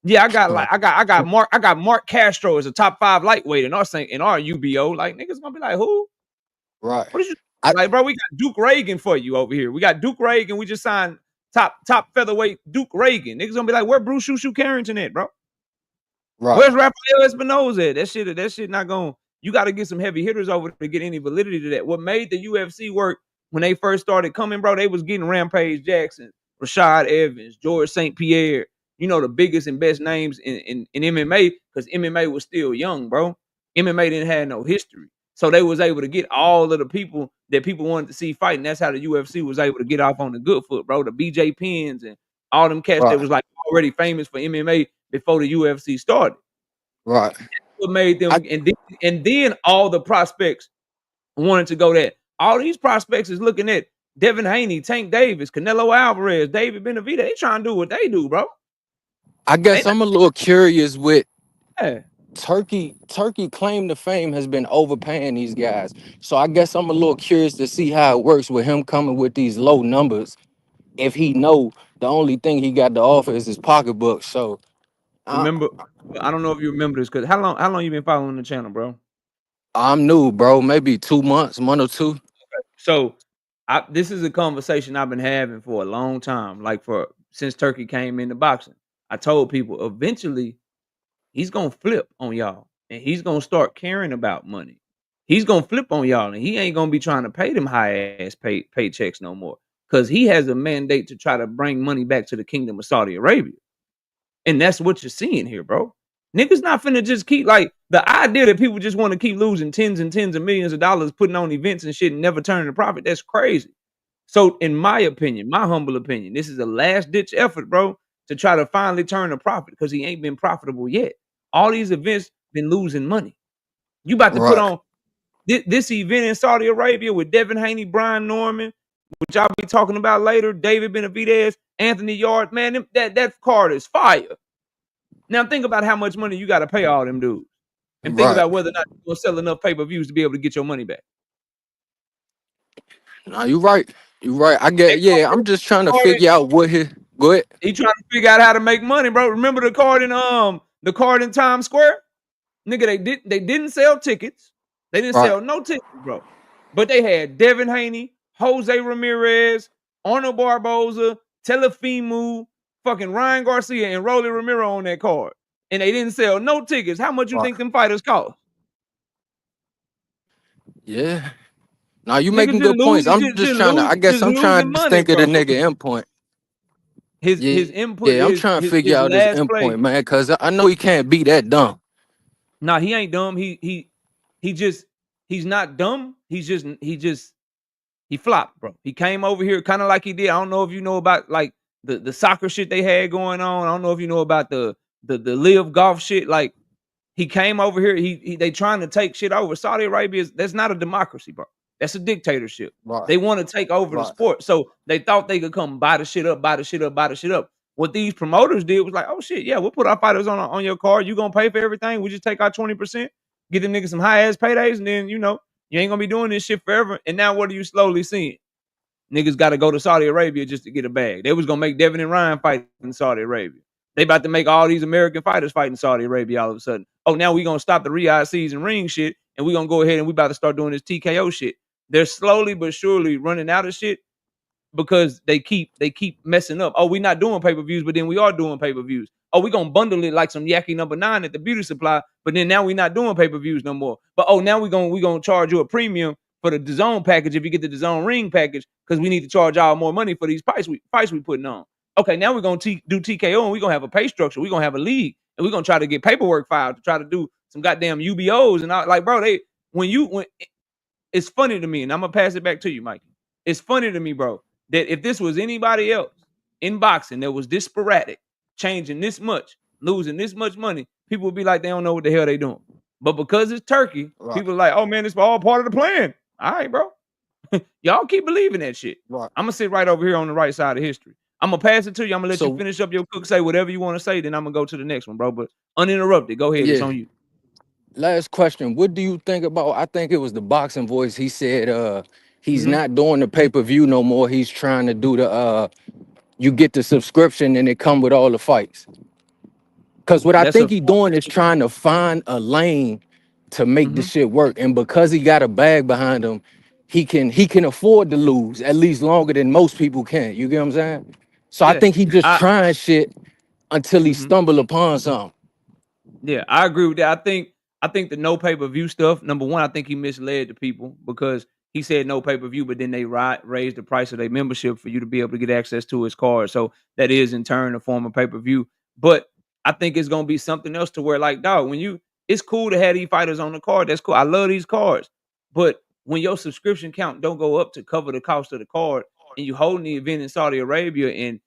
Yeah, I got Mark Castro as a top 5 lightweight in our UBO. Like niggas gonna be like, who? Right. What is you I, like, bro? We got Duke Reagan for you over here. We got Duke Reagan. We just signed top featherweight Duke Reagan. Niggas gonna be like, where Bruce Shushu Carrington at, bro? right. Where's Rafael Espinoza at? That shit not going. You got to get some heavy hitters over to get any validity to that. What made the UFC work when they first started coming, bro? They was getting Rampage Jackson, Rashad Evans, George St. Pierre. You know the biggest and best names in MMA because MMA was still young, bro. MMA didn't have no history. So they was able to get all of the people that people wanted to see fighting. That's how the UFC was able to get off on the good foot, bro. The BJ Penns and all them cats that Right. was like already famous for MMA before the UFC started. Right. What made I them and then all the prospects wanted to go there. All these prospects is looking at Devin Haney, Tank Davis, Canelo Alvarez, David Benavidez. They trying to do what they do, bro. I They guess not I'm a little curious with yeah. Turkey. Turkey claim to fame has been overpaying these guys. So I guess I'm a little curious to see how it works with him coming with these low numbers. If he know the only thing he got to offer is his pocketbook. So I, Remember, I don't know if you remember this because how long you been following the channel, bro? I'm new, bro. Maybe 2 months, one or two. So this is a conversation I've been having for a long time, like for since Turkey came into boxing. I told people eventually he's gonna flip on y'all and he's gonna start caring about money. He's gonna flip on y'all and he ain't gonna be trying to pay them high ass paychecks no more. Cause he has a mandate to try to bring money back to the kingdom of Saudi Arabia. And that's what you're seeing here, bro. Niggas not finna just keep like the idea that people just want to keep losing tens and tens of millions of dollars putting on events and shit and never turning a profit. That's crazy. So, in my opinion, my humble opinion, this is a last ditch effort, bro, to try to finally turn a profit because he ain't been profitable yet. All these events been losing money. You about to put Right. on this event in Saudi Arabia with Devin Haney, Brian Norman, which I'll be talking about later, David Benavidez, Anthony Yard. Man, that card is fire. Now think about how much money you got to pay all them dudes, and think Right. about whether or not you're gonna sell enough pay-per-views to be able to get your money back. No, you right. You right. I They get. Yeah. I'm just trying to card figure out what his. Go ahead. he trying to figure out how to make money, bro. Remember the card in Times Square? Nigga, they didn't sell tickets. They didn't Right. sell no tickets, bro. But they had Devin Haney, Jose Ramirez, Arnold Barboza, Telefimu, fucking Ryan Garcia, and Rolly Ramiro on that card. and they didn't sell no tickets. How much you think them fighters cost? Yeah. Now you Niggas making just good points. losing, I'm just trying to. I guess just I'm losing trying to money, think of the bro. nigga endpoint. His input Yeah, I'm is trying to figure his out his last play. endpoint, man, because I know he can't be that dumb. Nah, he ain't dumb. He's not dumb. He flopped, bro. He came over here kind of like he did. I don't know if you know about like the soccer shit they had going on. I don't know if you know about the live golf shit. Like he came over here. They trying to take shit over. Saudi Arabia that's not a democracy, bro. That's a dictatorship. Right. They want to take over the sport. So they thought they could come buy the shit up. What these promoters did was like, oh shit, yeah, we'll put our fighters on your card. You gonna pay for everything. We just take our 20%, get the niggas some high ass paydays, and then you ain't gonna be doing this shit forever. And now what are you slowly seeing? Niggas got to go to Saudi Arabia just to get a bag. They was gonna make Devin and Ryan fight in Saudi Arabia. They about to make all these American fighters fight in Saudi Arabia all of a sudden. Oh, now we gonna stop the Riyadh season ring shit, and we gonna go ahead and we about to start doing this TKO shit. They're slowly but surely running out of shit because they keep messing up. Oh, we not doing pay-per-views, but then we are doing pay-per-views. Oh, we gonna bundle it like some Yaki number 9 at the beauty supply, but then now we not doing pay-per-views no more. But oh, now we gonna charge you a premium for the DAZN package if you get the DAZN ring package, because we need to charge y'all more money for these fights we putting on. Okay, now we're gonna do TKO and we're gonna have a pay structure, we're gonna have a league, and we're gonna try to get paperwork filed to try to do some goddamn UBOs and all. Like, bro, when it's funny to me, and I'm gonna pass it back to you, Mikey. It's funny to me, bro, that if this was anybody else in boxing that was this sporadic, changing this much, losing this much money, people would be like, they don't know what the hell they doing. But because it's Turkey, people are like, oh man, it's all part of the plan. All right, bro. Y'all keep believing that shit. Right. I'm gonna sit right over here on the right side of history. I'm gonna pass it to you. I'm gonna let you So finish up your cook, say whatever you want to say, then I'm gonna go to the next one, bro. But uninterrupted. Go ahead. It's yeah, on you. last question. What do you think about? I think it was the boxing voice. He said he's Mhm. not doing the pay-per-view no more. He's trying to do the you get the subscription and it come with all the fights. Cause what I That's think a he doing is trying to find a lane to make the mhm. shit work. And because he got a bag behind him, he can afford to lose at least longer than most people can. You get what I'm saying? So I Yeah. think he just I trying shit until he mhm. stumble upon something. Yeah, I agree with that. I think the no pay-per-view stuff, number one, I think he misled the people because he said no pay-per-view, but then they raised the price of their membership for you to be able to get access to his card. So that is in turn a form of pay-per-view. But I think it's gonna be something else to where, like, dog, it's cool to have these fighters on the card. That's cool. I love these cards. But when your subscription count don't go up to cover the cost of the card, and you holding the event in Saudi Arabia and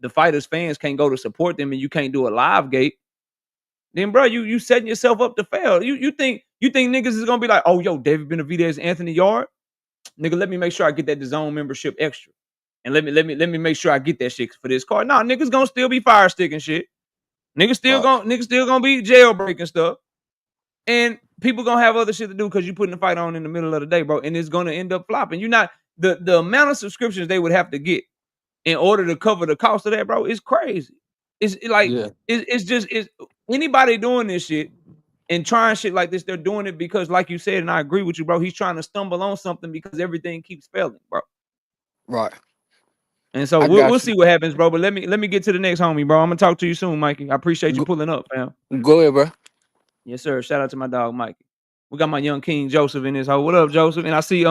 the fighters' fans can't go to support them and you can't do a live gate, then bro, you setting yourself up to fail. You think niggas is gonna be like, oh yo, David Benavidez, Anthony Yard, nigga, let me make sure I get that DAZN membership extra, and let me make sure I get that shit for this card. Nah, niggas gonna still be fire sticking shit. Right. Niggas still gonna be jailbreaking stuff, and people gonna have other shit to do because you putting the fight on in the middle of the day, bro, and it's gonna end up flopping. You're not the amount of subscriptions they would have to get in order to cover the cost of that, bro, is crazy. Yeah. It's just anybody doing this shit and trying shit like this, they're doing it because, like you said, and I agree with you, bro. He's trying to stumble on something because everything keeps failing, bro. Right. And so I we'll got you. see what happens, bro. But let me get to the next homie, bro. I'm gonna talk to you soon, Mikey. I appreciate you Go, pulling up, fam. go ahead, bro. Yes, sir. Shout out to my dog, Mikey. We got my young king Joseph in this hoe. What up, Joseph? And I see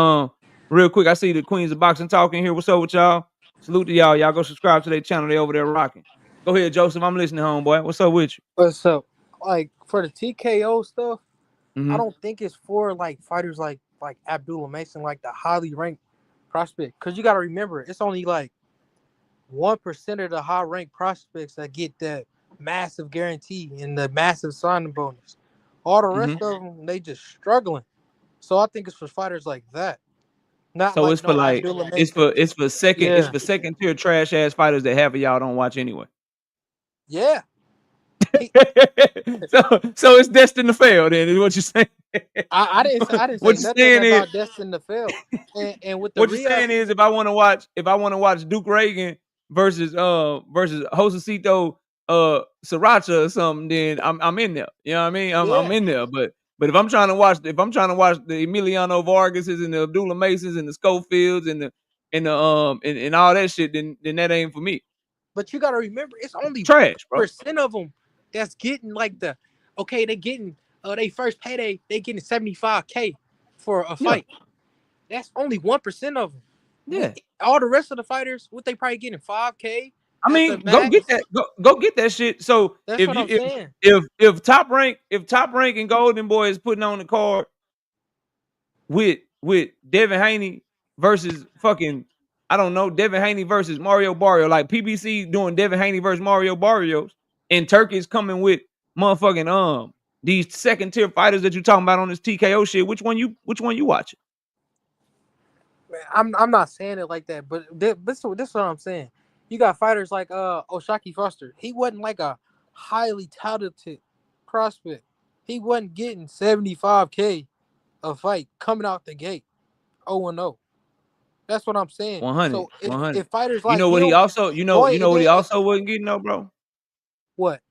real quick, I see the Queens of Boxing talking here. What's up with y'all? Salute to y'all. Y'all go subscribe to their channel. They over there rocking. Go ahead, Joseph. I'm listening, homeboy. What's up with you? But so, like for the TKO stuff, I Mm-hmm. don't think it's for like fighters like Abdullah Mason, like the highly ranked prospect. Because you got to remember, it's only like 1% of the high ranked prospects that get that massive guarantee and the massive signing bonus. All the rest Mm-hmm. of them, they just struggling. So I think it's for fighters like that, not So like it's for no like Abdullah it's Mason. for it's for second it's Yeah, for second tier trash ass fighters that half of y'all don't watch anyway. yeah. He, so it's destined to fail. Then is what you're saying. I didn't What say you're nothing saying is about destined to fail. And with the what you're Riyadh, saying is if I want to watch Duke Reagan versus Josecito Sriracha or something, then I'm in there. You know what I mean? I'm yeah. in there. But if I'm trying to watch the Emiliano Vargases and the Abdullah Masons and the Schofields and all that shit, then that ain't for me. But you got to remember, it's only Trash, bro. 1% of them that's getting like they getting they first payday, they getting $75K for a Yeah. fight. That's only 1% of them. Yeah. All the rest of the fighters, what they probably getting $5K I at the mean, go get max. that. Go get that shit. So That's if what you I'm saying. if top rank and Golden Boy is putting on the card with Devin Haney versus fucking I don't know Devin Haney versus Mario Barrio, like PBC doing Devin Haney versus Mario Barrios, and Turkey's coming with motherfucking these second tier fighters that you talking about on this TKO shit. Which one you watching? I'm not saying it like that, but this is what I'm saying. You got fighters like O'Shaquie Foster. He wasn't like a highly talented prospect. He wasn't getting $75K a fight coming out the gate. 0-0. That's what I'm saying. 100, So 100. if fighters You like know what he him also going and what he then also wasn't getting though, bro? what?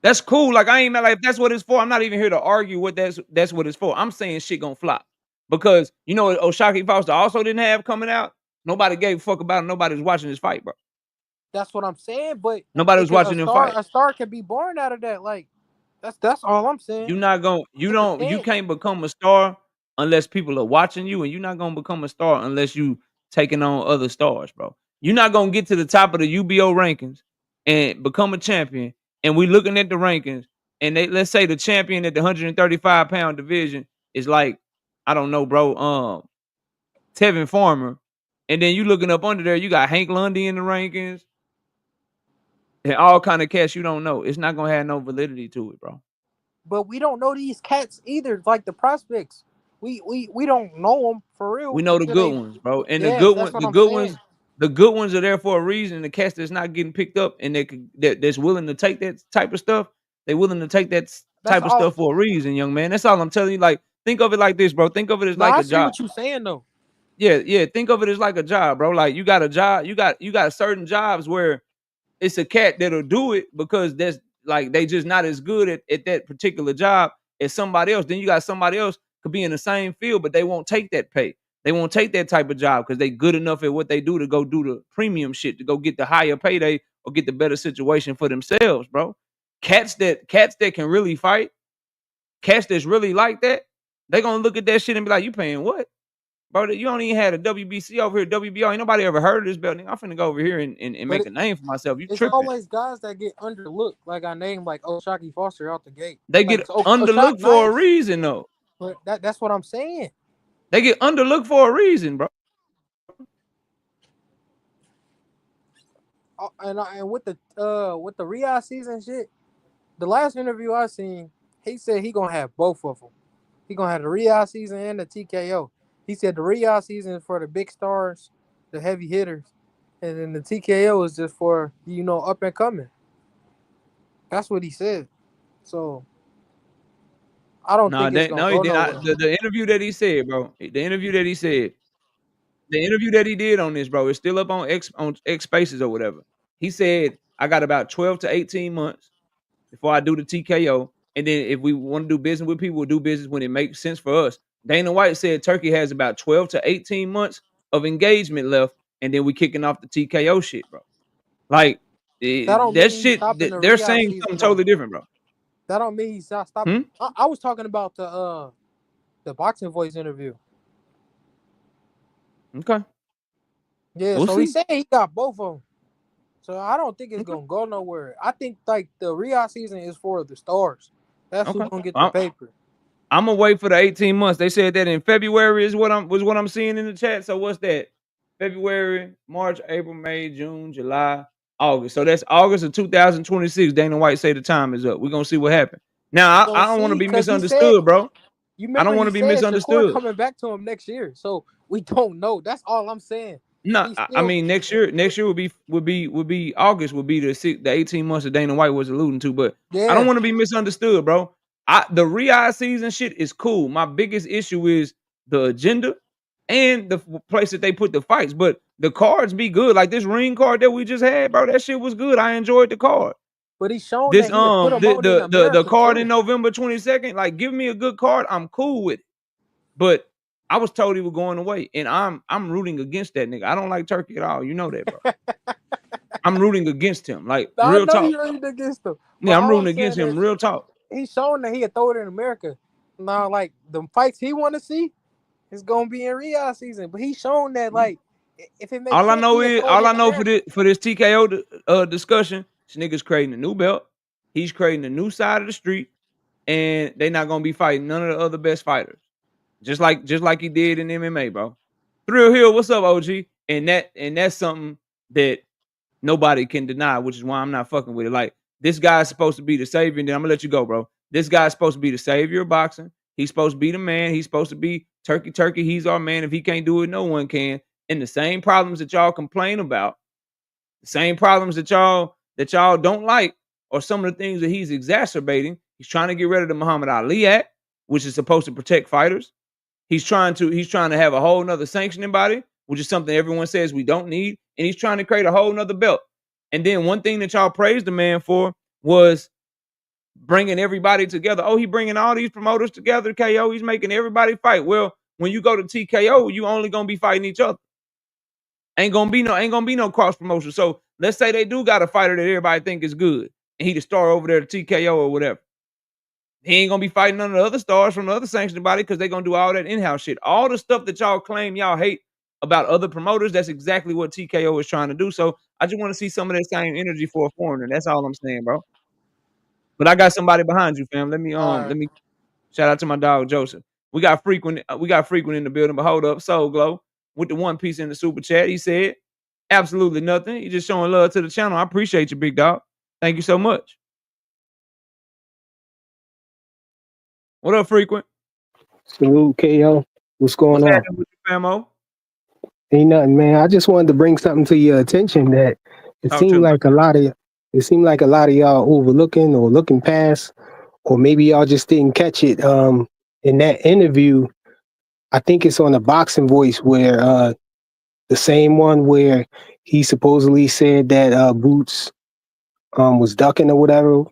That's cool. Like I ain't mad. Like if that's what it's for. I'm not even here to argue what that's what it's for. I'm saying shit gonna flop because you know what O'Shaquie Foster also didn't have coming out. Nobody gave a fuck about him. Nobody was watching this fight, bro. That's what I'm saying. But Nobody it was could, watching him fight. a star can be born out of that. Like that's all I'm saying. You're not gonna you can't become a star unless people are watching you, and you're not gonna become a star unless you taking on other stars, bro. You're not gonna get to the top of the UBO rankings and become a champion. And we looking at the rankings, and let's say the champion at the 135-pound division is like, I don't know, bro, Tevin Farmer. And then you looking up under there, you got Hank Lundy in the rankings and all kind of cats you don't know. It's not gonna have no validity to it, bro. But we don't know these cats either. Like the prospects, we don't know them for real. We know the good ones, bro. And Yes, that's what I'm saying. the good ones are there for a reason. The cats that's not getting picked up and that's willing to take that type of stuff, they willing to take that That's type of all. stuff for a reason, young man. That's all I'm telling you. Like, think of it like this, bro. Think of it as No, like I a see job. what you're saying though. Yeah. Think of it as like a job, bro. Like you got a job, you got certain jobs where it's a cat that'll do it because that's like they just not as good at that particular job as somebody else. Then you got somebody else could be in the same field, but they won't take that pay. They won't take that type of job because they good enough at what they do to go do the premium shit, to go get the higher payday or get the better situation for themselves, bro. Cats that can really fight, cats that's really like that, they gonna look at that shit and be like, you paying what? Bro, you don't even had a WBC over here, WBO. Ain't nobody ever heard of this belt. I'm finna go over here and make a name for myself. You It's tripping. always guys that get underlooked. Like I named like O'Shaquie Foster out the gate. They Like get O'Shaquie underlooked for a nice, reason, though. but that's what I'm saying. They get underlooked for a reason, bro. And with the Riyadh season shit, the last interview I seen, he said he gonna have both of them. He gonna have the Riyadh season and the TKO. He said the Riyadh season is for the big stars, the heavy hitters, and then the TKO is just for up and coming. That's what he said. So I don't think it's gonna He go did nowhere. not. The interview that he said, bro. The interview that he did on this, bro, is still up on X Spaces or whatever. He said, I got about 12 to 18 months before I do the TKO. And then if we want to do business with people, we'll do business when it makes sense for us. Dana White said Turkey has about 12 to 18 months of engagement left, and then we kicking off the TKO shit, bro. Like That don't mean that he's shit, stopping the they're Riyadh saying season something though. totally different, bro. That don't mean he's not stopping. I was talking about the Boxing Voice interview. Okay. Yeah, We'll so see. he said he got both of them. So I don't think it's gonna go nowhere. I think like the Riyadh season is for the stars. That's who's gonna get the paper. I'm gonna wait for the 18 months. They said that in February is what I'm seeing in the chat. So what's that? February, March, April, May, June, July, August. So that's August of 2026. Dana White say the time is up. We're gonna see what happens. Now I don't want to be misunderstood, bro. I don't want to be misunderstood. Shakur coming back to him next year, so we don't know. That's all I'm saying. No, I mean next year would be August would be the 18 months that Dana White was alluding to, but yeah. I don't want to be misunderstood, bro. The Riyadh season shit is cool. My biggest issue is the agenda and the place that they put the fights, but the cards be good. Like this ring card that we just had, bro, that shit was good. I enjoyed the card. But he's shown This that he put them on in America the card too. in November 22nd, like give me a good card, I'm cool with it. But I was told he was going away, and I'm rooting against that nigga. I don't like Turkey at all. You know that, bro. I'm rooting against him. Like I real know talk. you're rooting against him. But Yeah, I'm all rooting I'm against saying him. is Real talk. he's showing that he'll throw it in America. Now, like the fights he want to see is gonna be in Riyadh season. But he's shown that like if it makes All I sense, know he'll is throw it all I in know America. for this TKO discussion, this nigga's creating a new belt. He's creating a new side of the street, and they're not gonna be fighting none of the other best fighters. Just like he did in MMA, bro. Thrill Hill, what's up, OG? And that's something that nobody can deny, which is why I'm not fucking with it. Like, this guy's supposed to be the savior, and then I'm gonna let you go, bro. This guy's supposed to be the savior of boxing. He's supposed to be the man. He's supposed to be turkey. He's our man. If he can't do it, no one can. And the same problems that y'all complain about, the same problems that y'all don't like, or some of the things that he's exacerbating. He's trying to get rid of the Muhammad Ali Act, which is supposed to protect fighters. He's trying to have a whole nother sanctioning body, which is something everyone says we don't need. And he's trying to create a whole nother belt. And then one thing that y'all praised the man for was bringing everybody together. Oh, he bringing all these promoters together, KO. He's making everybody fight. Well, when you go to TKO, you only gonna be fighting each other. Ain't gonna be no cross promotion. So let's say they do got a fighter that everybody think is good, and he the star over there at TKO or whatever. He ain't gonna be fighting none of the other stars from the other sanctioning body because they're gonna do all that in-house shit. All the stuff that y'all claim y'all hate about other promoters, that's exactly what TKO is trying to do. So I just want to see some of that same energy for a foreigner. That's all I'm saying, bro. But I got somebody behind you, fam. Let All right. me shout out to my dog Joseph. We got frequent in the building, but hold up, Soul Glow with the one piece in the super chat. He said absolutely nothing. He just showing love to the channel. I appreciate you, big dog. Thank you so much. What up, frequent? Salute, KO. What's going What's on? happening with you, famo? Ain't nothing, man. I just wanted to bring something to your attention that it Talk to seemed me. like a lot of y'all overlooking or looking past, or maybe y'all just didn't catch it. In that interview, I think it's on the Boxing Voice where the same one where he supposedly said that Boots was ducking or whatever.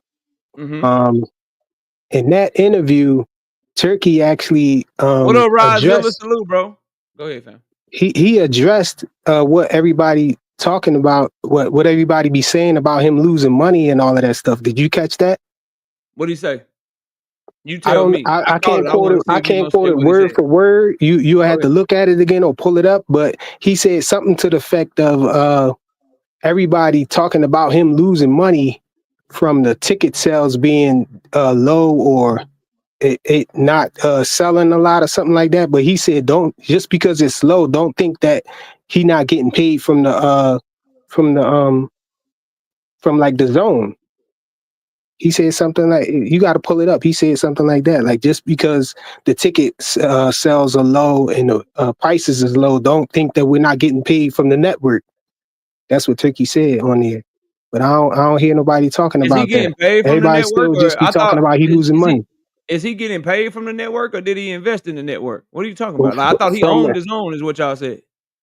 Mm-hmm. In that interview, Turkey actually What up, Rozilla? addressed Salute, bro. Go ahead, fam. he addressed what everybody talking about, what everybody be saying about him losing money and all of that stuff. Did you catch that? What'd he say? You I tell don't. me. I I caught can't it. I quote want it. to see I if you can't gonna say quote it what he word said. for word. You Go had to ahead. look at it again or pull it up. But he said something to the effect of everybody talking about him losing money from the ticket sales being low or it not selling a lot or something like that. But he said, don't, just because it's low, don't think that he not getting paid from the from the from like the zone. He said something like, you got to pull it up. He said something like that, like just because the ticket sales are low and the prices is low, don't think that we're not getting paid from the network. That's what Turkey said on there. But I don't hear nobody talking Is he about that. getting paid from the Everybody network, still or just be I talking thought about he losing money. is he getting paid from the network, or did he invest in the network? What are you talking about? Like, I thought he From owned his own, is what y'all said.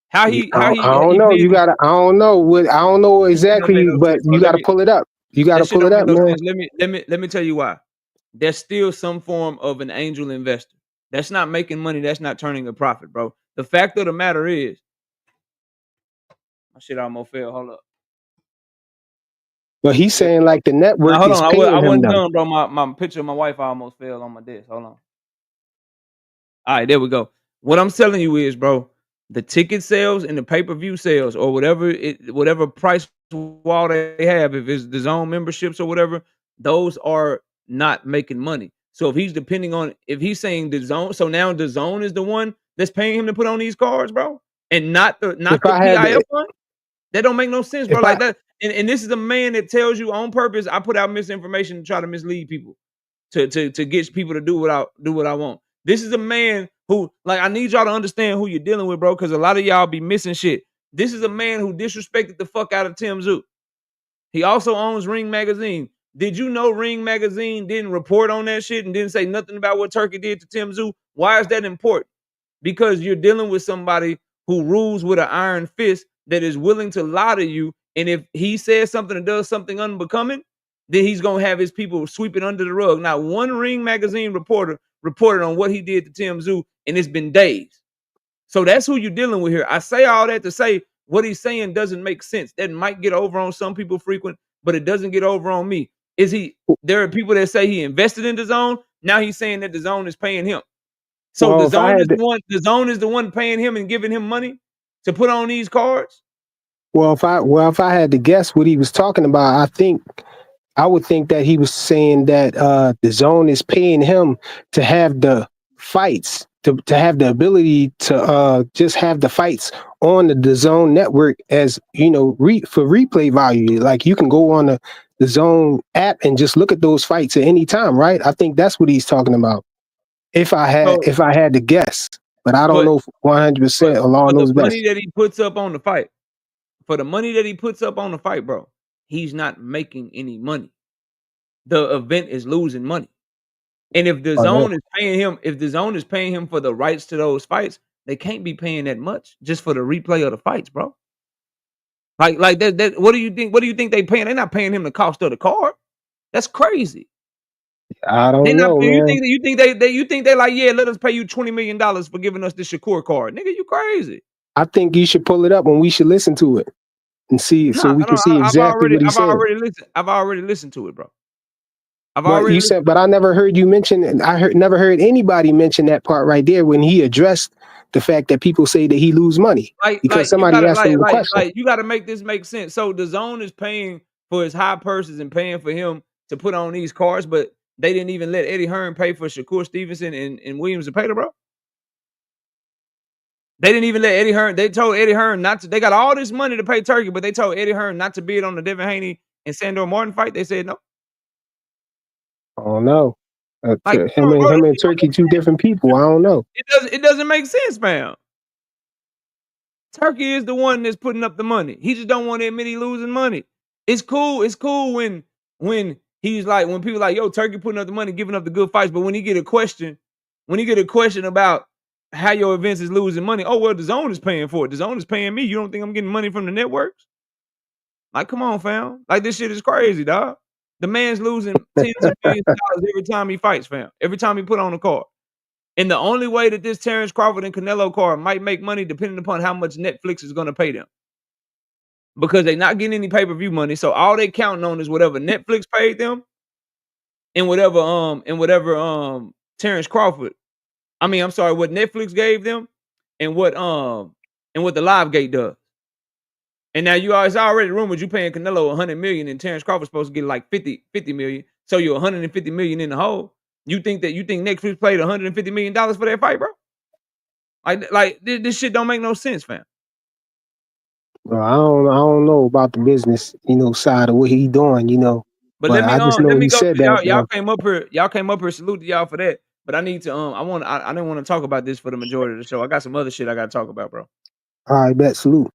How he I don't know. bid? You gotta. I don't know what. I don't know That shit don't make exactly, no but sense, bro. you got to pull it up. You got That to shit pull it don't make up, no man. sense. Let me tell you why. There's still some form of an angel investor. That's not making money. That's not turning a profit, bro. The fact of the matter is, my shit almost fell. Hold up. But he's saying like the Now network hold is on. I paying him wasn't though. done, bro. My picture of my wife almost fell on my desk. Hold on. All right, there we go. What I'm telling you is, bro, the ticket sales and the pay-per-view sales, or whatever price wall they have, if it's the zone memberships or whatever, those are not making money. So if he's depending on, if he's saying the zone, so now the zone is the one that's paying him to put on these cards, bro, and not the If I had, PIF one, that don't make no sense, bro. if I Like that, and this is a man that tells you on purpose, I put out misinformation to try to mislead people, to get people to do what I want. This is a man who, like, I need y'all to understand who you're dealing with, bro, because a lot of y'all be missing shit. This is a man who disrespected the fuck out of Tim Zoo. He also owns Ring Magazine. Did you know Ring Magazine didn't report on that shit and didn't say nothing about what Turkey did to Tim Zoo? Why is that important? Because you're dealing with somebody who rules with an iron fist that is willing to lie to you. And if he says something or does something unbecoming, then he's gonna have his people sweep it under the rug. Not one Ring Magazine reporter reported on what he did to Tim Zoo, and it's been days. So that's who you're dealing with here. I say all that to say what he's saying doesn't make sense. That might get over on some people frequent, but it doesn't get over on me. There are people that say he invested in the zone. Now he's saying that the zone is paying him. So Well, the if I zone had the zone is the one paying him and giving him money to put on these cards. if I had to guess what he was talking about, I would think that he was saying that the zone is paying him to have the fights, to have the ability to just have the fights on the zone network, as you know, for replay value. Like you can go on the zone app and just look at those fights at any time, right? I think that's what he's talking about. If I So, had to guess, but I don't but know 100%. but Allah for the knows money best. that he puts up on the fight, bro, he's not making any money. The event is losing money. And if the I know. zone is paying him for the rights to those fights, they can't be paying that much just for the replay of the fights, bro. Like that what do you think they paying? They're not paying him the cost of the card. That's crazy. I They don't not know, you man. think they like, yeah, let us pay you $20 million for giving us the Shakur card. Nigga, you crazy. I think you should pull it up and we should listen to it and see, so Nah, we I can don't see exactly what he said. I've already listened to it, bro. But you said, but I never heard you mention, and never heard anybody mention that part right there when he addressed the fact that people say that he lose money because Like you somebody gotta asked him the question. you gotta make this make sense. So the zone is paying for his high purses and paying for him to put on these cards, but they didn't even let Eddie Hearn pay for Shakur Stevenson and Williams and Pater, bro. They didn't even let Eddie Hearn. They told Eddie Hearn not to. They got all this money to pay Turkey, but they told Eddie Hearn not to bid on the Devin Haney and Sandor Martin fight. They said no. I don't know. Like, come Him on, bro. him and Turkey, two different people. I don't know. It doesn't make sense, man. Turkey is the one that's putting up the money. He just don't want to admit he losing money. It's cool. It's cool when he's like, when people like, yo, Turkey putting up the money, giving up the good fights. But when he get a question about how your events is losing money, oh well, the zone is paying for it. The zone is paying me. You don't think I'm getting money from the networks? Like, come on, fam. Like, this shit is crazy, dog. The man's losing tens of millions of dollars every time he fights, fam. Every time he put on a card. And the only way that this Terrence Crawford and Canelo card might make money depending upon how much Netflix is going to pay them. Because they're not getting any pay-per-view money. So all they counting on is whatever Netflix paid them and whatever Terrence Crawford. I'm sorry, what Netflix gave them and what the Live Gate does. And now it's already rumored you paying Canelo $100 million and Terrence Crawford's supposed to get like 50 million. So you're $150 million in the hole. You think Netflix paid $150 million for that fight, bro? Like this shit don't make no sense, fam. Well, I don't know about the business, side of what he doing, But But I just know let me he go. said that. Y'all came up here. Salute to y'all for that. But I need to I didn't want to talk about this for the majority of the show. I got some other shit I got to talk about, bro. All right, bet. Salute.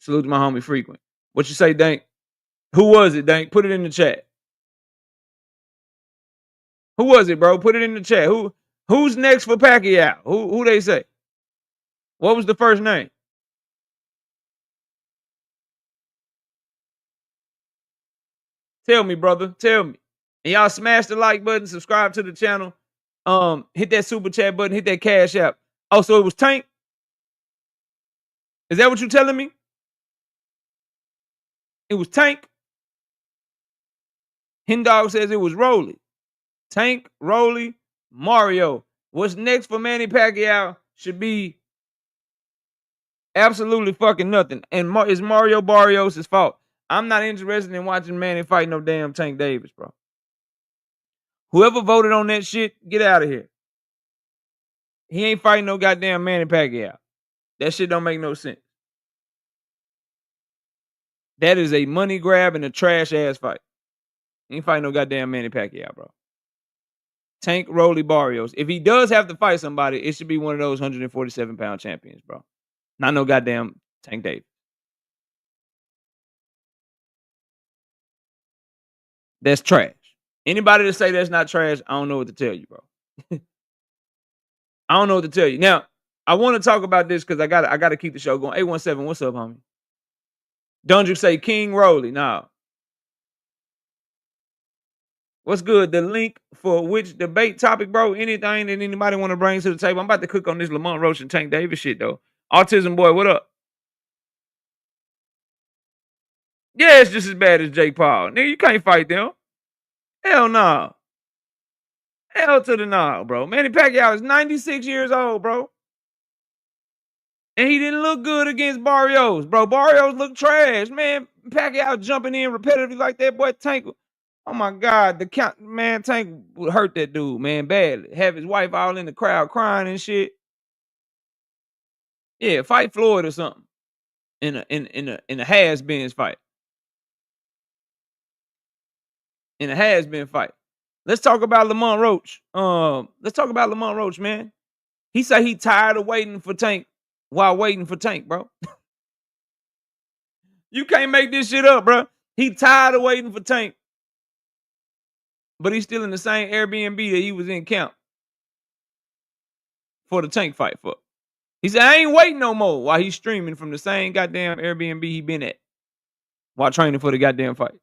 Salute to my homie Frequent. What you say, Dank? Who was it, Dank? Put it in the chat. Who was it, bro? Put it in the chat. Who's next for Pacquiao? Who they say? What was the first name? Tell me, brother. Tell me. And y'all smash the like button, subscribe to the channel. Hit that super chat button, hit that cash app. Oh, so it was Tank? Is that what you're telling me? It was Tank? Hendog says it was Rolly. Tank, Rolly, Mario. What's next for Manny Pacquiao should be absolutely fucking nothing. And it's Mario Barrios' fault. I'm not interested in watching Manny fight no damn Tank Davis, bro. Whoever voted on that shit, get out of here. He ain't fighting no goddamn Manny Pacquiao. That shit don't make no sense. That is a money grab and a trash ass fight. He ain't fighting no goddamn Manny Pacquiao, bro. Tank Rolly Barrios. If he does have to fight somebody, it should be one of those 147-pound champions, bro. Not no goddamn Tank Davis. That's trash. Anybody that say that's not trash, I don't know what to tell you, bro. I don't know what to tell you. Now, I want to talk about this because I gotta keep the show going. 817, what's up, homie? Don't you say King Rolly? Nah. What's good? The link for which debate topic, bro? Anything that anybody want to bring to the table? I'm about to cook on this Lamont Roach and Tank Davis shit, though. Autism boy, what up? Yeah, it's just as bad as Jake Paul. Nigga, you can't fight them. Hell no. Hell to the no, bro. Manny Pacquiao is 96 years old, bro. And he didn't look good against Barrios, bro. Barrios looked trash, man. Pacquiao jumping in repetitively like that, boy. Tank, oh my God, Tank would hurt that dude, man, badly. Have his wife all in the crowd crying and shit. Yeah, fight Floyd or something in a has-beens fight. In a has-been fight. Let's talk about Lamont Roach. Man. He said he tired of waiting for Tank while waiting for Tank, bro. You can't make this shit up, bro. He tired of waiting for Tank. But he's still in the same Airbnb that he was in camp for the Tank fight for. He said, I ain't waiting no more while he's streaming from the same goddamn Airbnb he been at while training for the goddamn fight.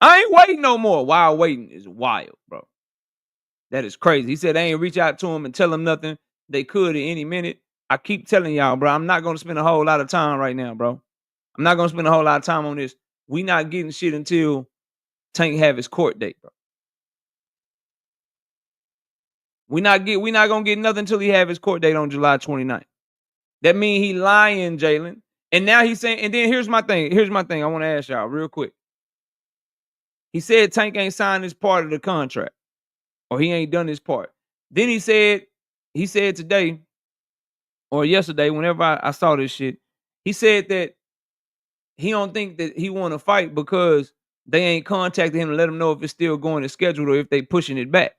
I ain't waiting no more. While waiting is wild, bro. That is crazy. He said they ain't reach out to him and tell him nothing. They could at any minute. I keep telling y'all, bro, I'm not going to spend a whole lot of time right now, bro. I'm not going to spend a whole lot of time on this. We not getting shit until Tank have his court date, bro. We not gonna get nothing until he have his court date on July 29th. That mean he lying, Jalen. And now he's saying, and then here's my thing. I want to ask y'all real quick. He said Tank ain't signed his part of the contract, or he ain't done his part. Then he said today or yesterday, whenever I saw this shit, he said that he don't think that he want to fight because they ain't contacted him to let him know if it's still going as scheduled or if they pushing it back.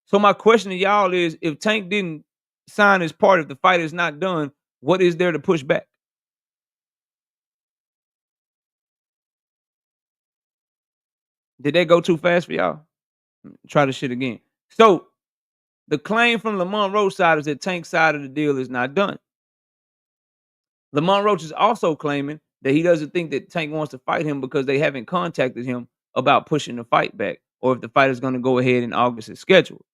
So my question to y'all is, if Tank didn't sign his part, if the fight is not done, what is there to push back? Did that go too fast for y'all? Try the shit again. So the claim from Lamont Roach side is that Tank's side of the deal is not done. Lamont Roach is also claiming that he doesn't think that Tank wants to fight him because they haven't contacted him about pushing the fight back, or if the fight is going to go ahead in August as scheduled.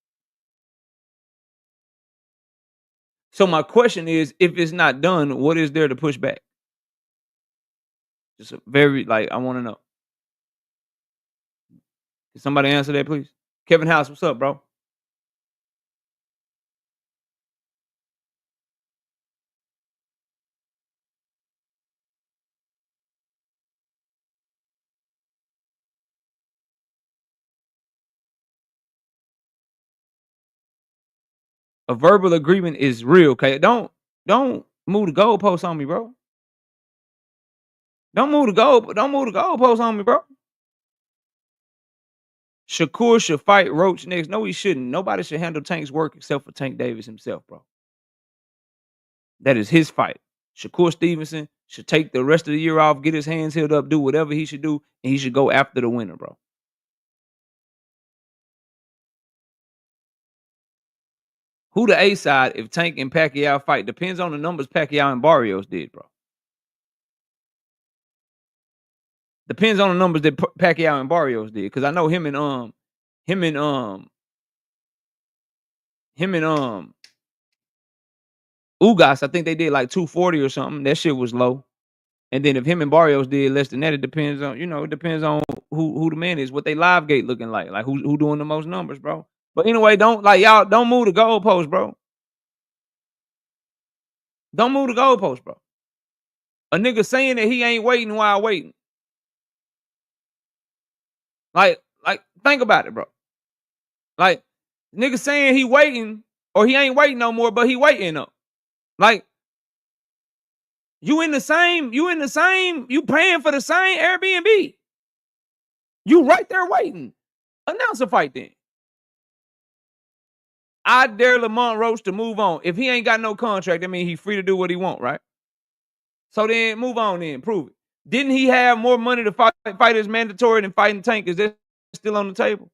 So my question is, if it's not done, what is there to push back? Just a very, I want to know. Can somebody answer that, please? Kevin House, what's up, bro? A verbal agreement is real, okay? Don't move the goalposts on me, bro. Don't move the goalposts on me, bro. Shakur should fight Roach next. No, he shouldn't. Nobody should handle Tank's work except for Tank Davis himself, bro. That is his fight. Shakur Stevenson should take the rest of the year off, get his hands healed up, do whatever he should do, and he should go after the winner, bro. Who the A side if Tank and Pacquiao fight? Depends on the numbers Pacquiao and Barrios did, bro. Depends on the numbers that Pacquiao and Barrios did, because I know him and Ugas, I think they did like 240 or something. That shit was low. And then if him and Barrios did less than that, it depends on, it depends on who the man is, what they live gate looking like who doing the most numbers, bro. But anyway, don't move the goalpost, bro. Don't move the goalpost, bro. A nigga saying that he ain't waiting while waiting. Like, think about it, bro. Like, nigga saying he waiting or he ain't waiting no more, but he waiting up. Like, you paying for the same Airbnb. You right there waiting. Announce a fight then. I dare Lamont Roach to move on. If he ain't got no contract, that means he's free to do what he want, right? So then move on then. Prove it. Didn't he have more money to fight his mandatory than fighting Tank? Is that still on the table?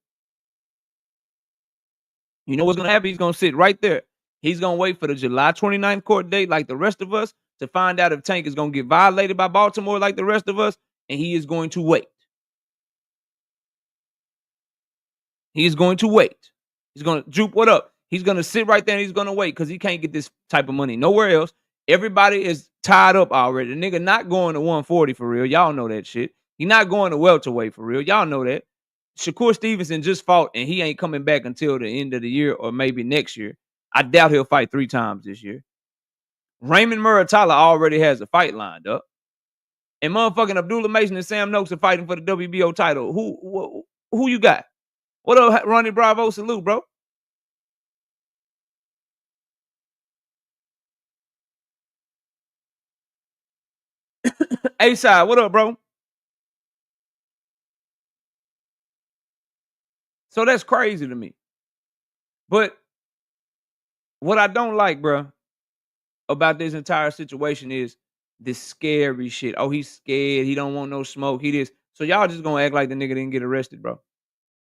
You know what's going to happen? He's going to sit right there. He's going to wait for the July 29th court date like the rest of us to find out if Tank is going to get violated by Baltimore like the rest of us, and he is going to wait. He's going to wait. He's going to Jupe, what up? He's going to sit right there and he's going to wait because he can't get this type of money nowhere else. Everybody is tied up already. The nigga not going to 140 for real. Y'all know that shit. He's not going to welterweight for real. Y'all know that. Shakur Stevenson just fought, and he ain't coming back until the end of the year or maybe next year. I doubt he'll fight 3 times this year. Raymond Muratalla already has a fight lined up. And motherfucking Abdullah Mason and Sam Noakes are fighting for the WBO title. Who you got? What up, Ronnie Bravo? Salute, bro. A-Side, what up, bro? So that's crazy to me. But what I don't like, bro, about this entire situation is this scary shit. Oh, he's scared. He don't want no smoke. He this. So y'all just gonna act like the nigga didn't get arrested, bro.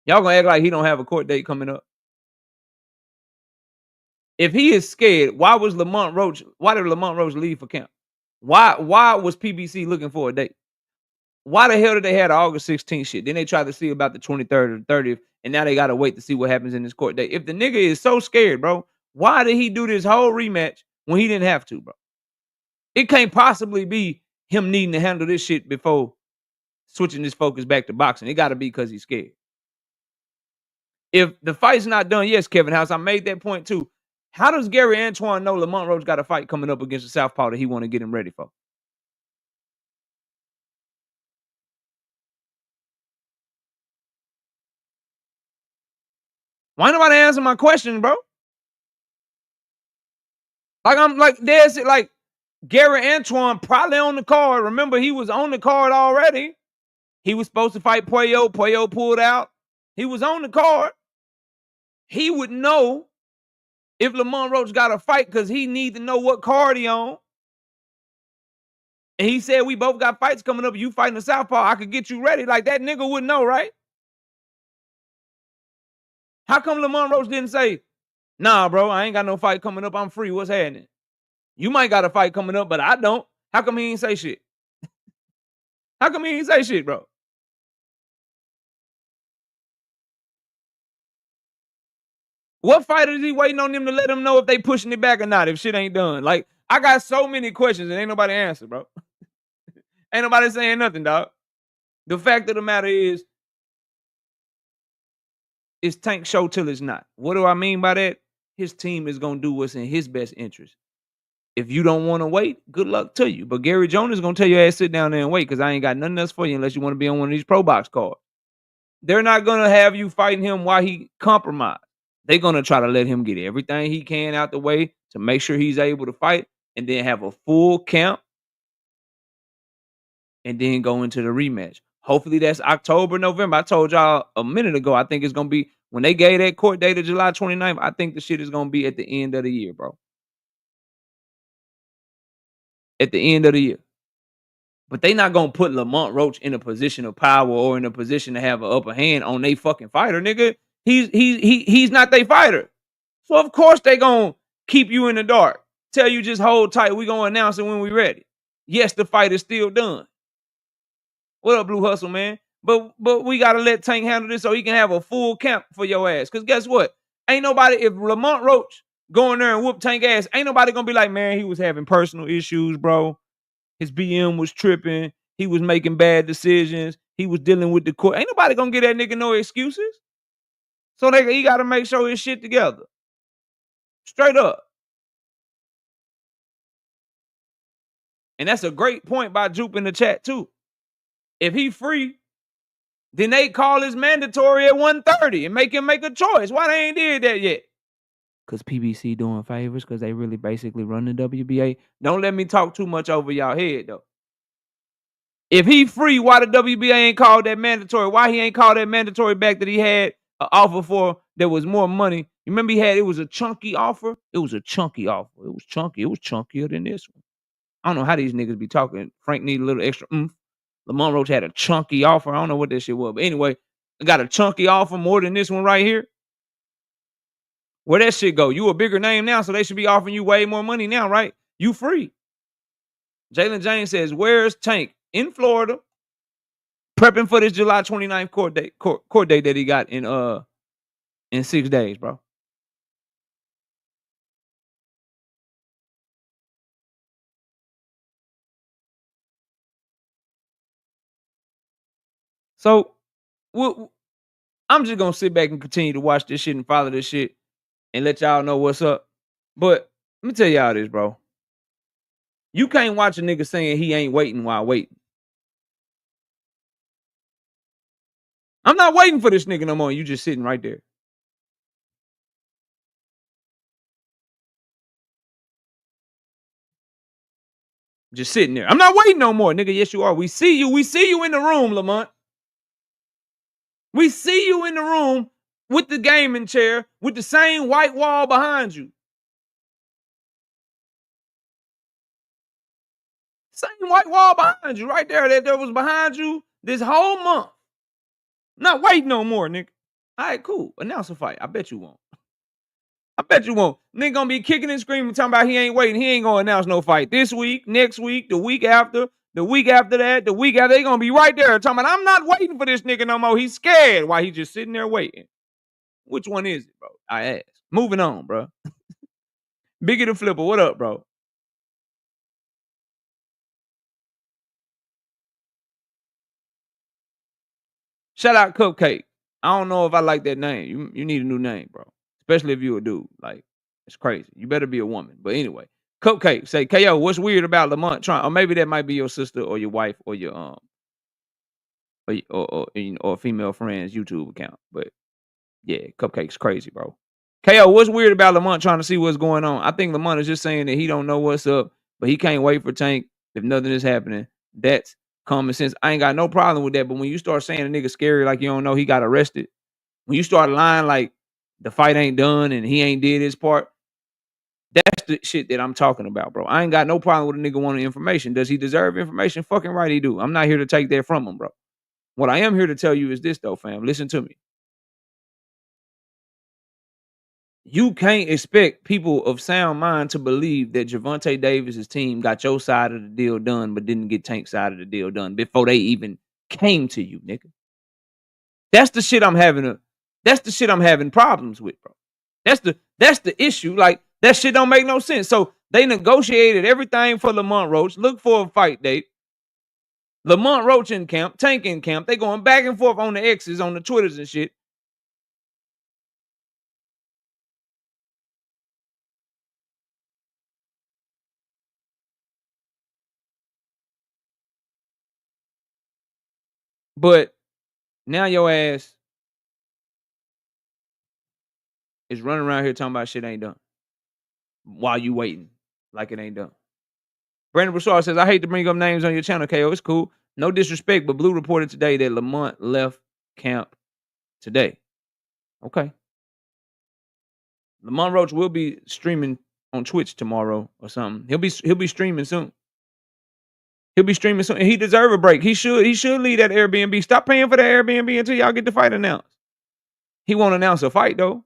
Y'all gonna act like he don't have a court date coming up. If he is scared, why did Lamont Roach leave for camp? Why was PBC looking for a date? Why the hell did they have the August 16th shit? Then they tried to see about the 23rd or the 30th, and now they gotta wait to see what happens in this court date. If the nigga is so scared, bro, why did he do this whole rematch when he didn't have to, bro? It can't possibly be him needing to handle this shit before switching his focus back to boxing. It gotta be because he's scared. If the fight's not done, yes, Kevin House, I made that point too. How does Gary Antoine know Lamont Roach got a fight coming up against the Southpaw that he want to get him ready for? Why nobody answer my question, bro? Like I'm like there's like Gary Antoine probably on the card. Remember, he was on the card already. He was supposed to fight Pacquiao. Pacquiao pulled out. He was on the card. He would know if Lamont Roach got a fight because he need to know what card he on. And he said, we both got fights coming up. You fighting the Southpaw. I could get you ready. Like that nigga would know, right? How come Lamont Roach didn't say, nah, bro, I ain't got no fight coming up. I'm free. What's happening? You might got a fight coming up, but I don't. How come he ain't say shit? How come he ain't say shit, bro? What fighter is he waiting on them to let him know if they pushing it back or not, if shit ain't done? Like, I got so many questions and ain't nobody answer, bro. Ain't nobody saying nothing, dog. The fact of the matter is, it's tank show till it's not. What do I mean by that? His team is going to do what's in his best interest. If you don't want to wait, good luck to you. But Gary Jones is going to tell your ass sit down there and wait because I ain't got nothing else for you unless you want to be on one of these pro box cards. They're not going to have you fighting him while he compromised. They're going to try to let him get everything he can out the way to make sure he's able to fight and then have a full camp and then go into the rematch. Hopefully that's October, November. I told y'all a minute ago, I think it's going to be, when they gave that court date of July 29th, I think the shit is going to be at the end of the year, bro. At the end of the year. But they not going to put Lamont Roach in a position of power or in a position to have an upper hand on they fucking fighter, nigga. He's not their fighter. So of course they going to keep you in the dark. Tell you just hold tight. We going to announce it when we ready. Yes, the fight is still done. What up, Blue Hustle, man? But we got to let Tank handle this so he can have a full camp for your ass. Because guess what? Ain't nobody, if Lamont Roach go in there and whoop Tank ass, ain't nobody going to be like, man, he was having personal issues, bro. His BM was tripping. He was making bad decisions. He was dealing with the court. Ain't nobody going to give that nigga no excuses. So he got to make sure his shit together. Straight up. And that's a great point by Jupe in the chat, too. If he free, then they call his mandatory at 1:30 and make him make a choice. Why they ain't did that yet? Because PBC doing favors because they really basically run the WBA. Don't let me talk too much over y'all head, though. If he free, why the WBA ain't called that mandatory? Why he ain't called that mandatory back that he had an offer for that was more money? You remember it was a chunky offer? It was a chunky offer. It was chunky. It was chunkier than this one. I don't know how these niggas be talking. Frank need a little extra oomph. Lamont Roach had a chunky offer. I don't know what that shit was. But anyway, I got a chunky offer more than this one right here. Where that shit go? You a bigger name now, so they should be offering you way more money now, right? You free. Jalen James says, where's Tank? In Florida. Prepping for this July 29th court date that he got in 6 days, bro. So I'm just gonna sit back and continue to watch this shit and follow this shit and let y'all know what's up. But let me tell y'all this, bro. You can't watch a nigga saying he ain't waiting while waiting. I'm not waiting for this nigga no more. You just sitting right there. Just sitting there. I'm not waiting no more, nigga. Yes, you are. We see you. We see you in the room, Lamont. We see you in the room with the gaming chair with the same white wall behind you. Same white wall behind you right there that was behind you this whole month. Not waiting no more, nigga. All right, cool. Announce a fight. I bet you won't. I bet you won't. Nigga gonna be kicking and screaming, talking about he ain't waiting. He ain't gonna announce no fight this week, next week, the week after that, the week after. They gonna be right there talking about, I'm not waiting for this nigga no more. He's scared. Why he just sitting there waiting? Which one is it, bro? I asked. Moving on, bro. Biggie the Flipper, what up, bro? Shout out Cupcake. I don't know if I like that name. You need a new name, bro. Especially if you a dude. Like, it's crazy. You better be a woman. But anyway, Cupcake say, KO, what's weird about Lamont trying? Or maybe that might be your sister or your wife or your or female friend's YouTube account. But yeah, Cupcake's crazy, bro. KO, what's weird about Lamont trying to see what's going on? I think Lamont is just saying that he don't know what's up, but he can't wait for Tank if nothing is happening. That's common sense. I ain't got no problem with that. But when you start saying a nigga scary like you don't know he got arrested, when you start lying like the fight ain't done and he ain't did his part, that's the shit that I'm talking about, bro. I ain't got no problem with a nigga wanting information. Does he deserve information? Fucking right he do. I'm not here to take that from him, bro. What I am here to tell you is this, though, fam. Listen to me. You can't expect people of sound mind to believe that Gervonta Davis's team got your side of the deal done, but didn't get Tank's side of the deal done before they even came to you, nigga. That's the shit I'm having problems with, bro. That's the issue. Like, that shit don't make no sense. So they negotiated everything for Lamont Roach. Look for a fight date. Lamont Roach in camp, Tank in camp. They going back and forth on the X's, on the Twitters and shit. But now your ass is running around here talking about shit ain't done while you waiting like it ain't done. Brandon Broussard says, I hate to bring up names on your channel, KO. It's cool. No disrespect, but Blue reported today that Lamont left camp today. Okay. Lamont Roach will be streaming on Twitch tomorrow or something. He'll be streaming soon. He'll be streaming soon. And he deserve a break. He should leave that Airbnb. Stop paying for that Airbnb until y'all get the fight announced. He won't announce a fight though.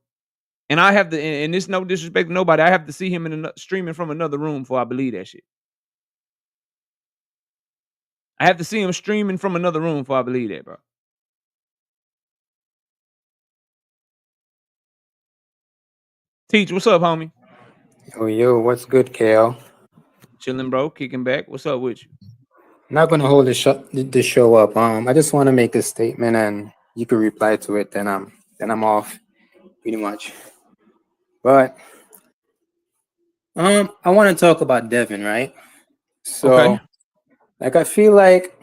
And I have to, and this no disrespect to nobody, I have to see him streaming from another room before I believe that shit. I have to see him streaming from another room before I believe that, bro. Teach, what's up, homie? Yo, what's good, KL? Chilling, bro. Kicking back. What's up with you? Not gonna hold the show up. I just want to make a statement, and you can reply to it. Then I'm off, pretty much. But I want to talk about Devin, right? So, Okay. like, I feel like.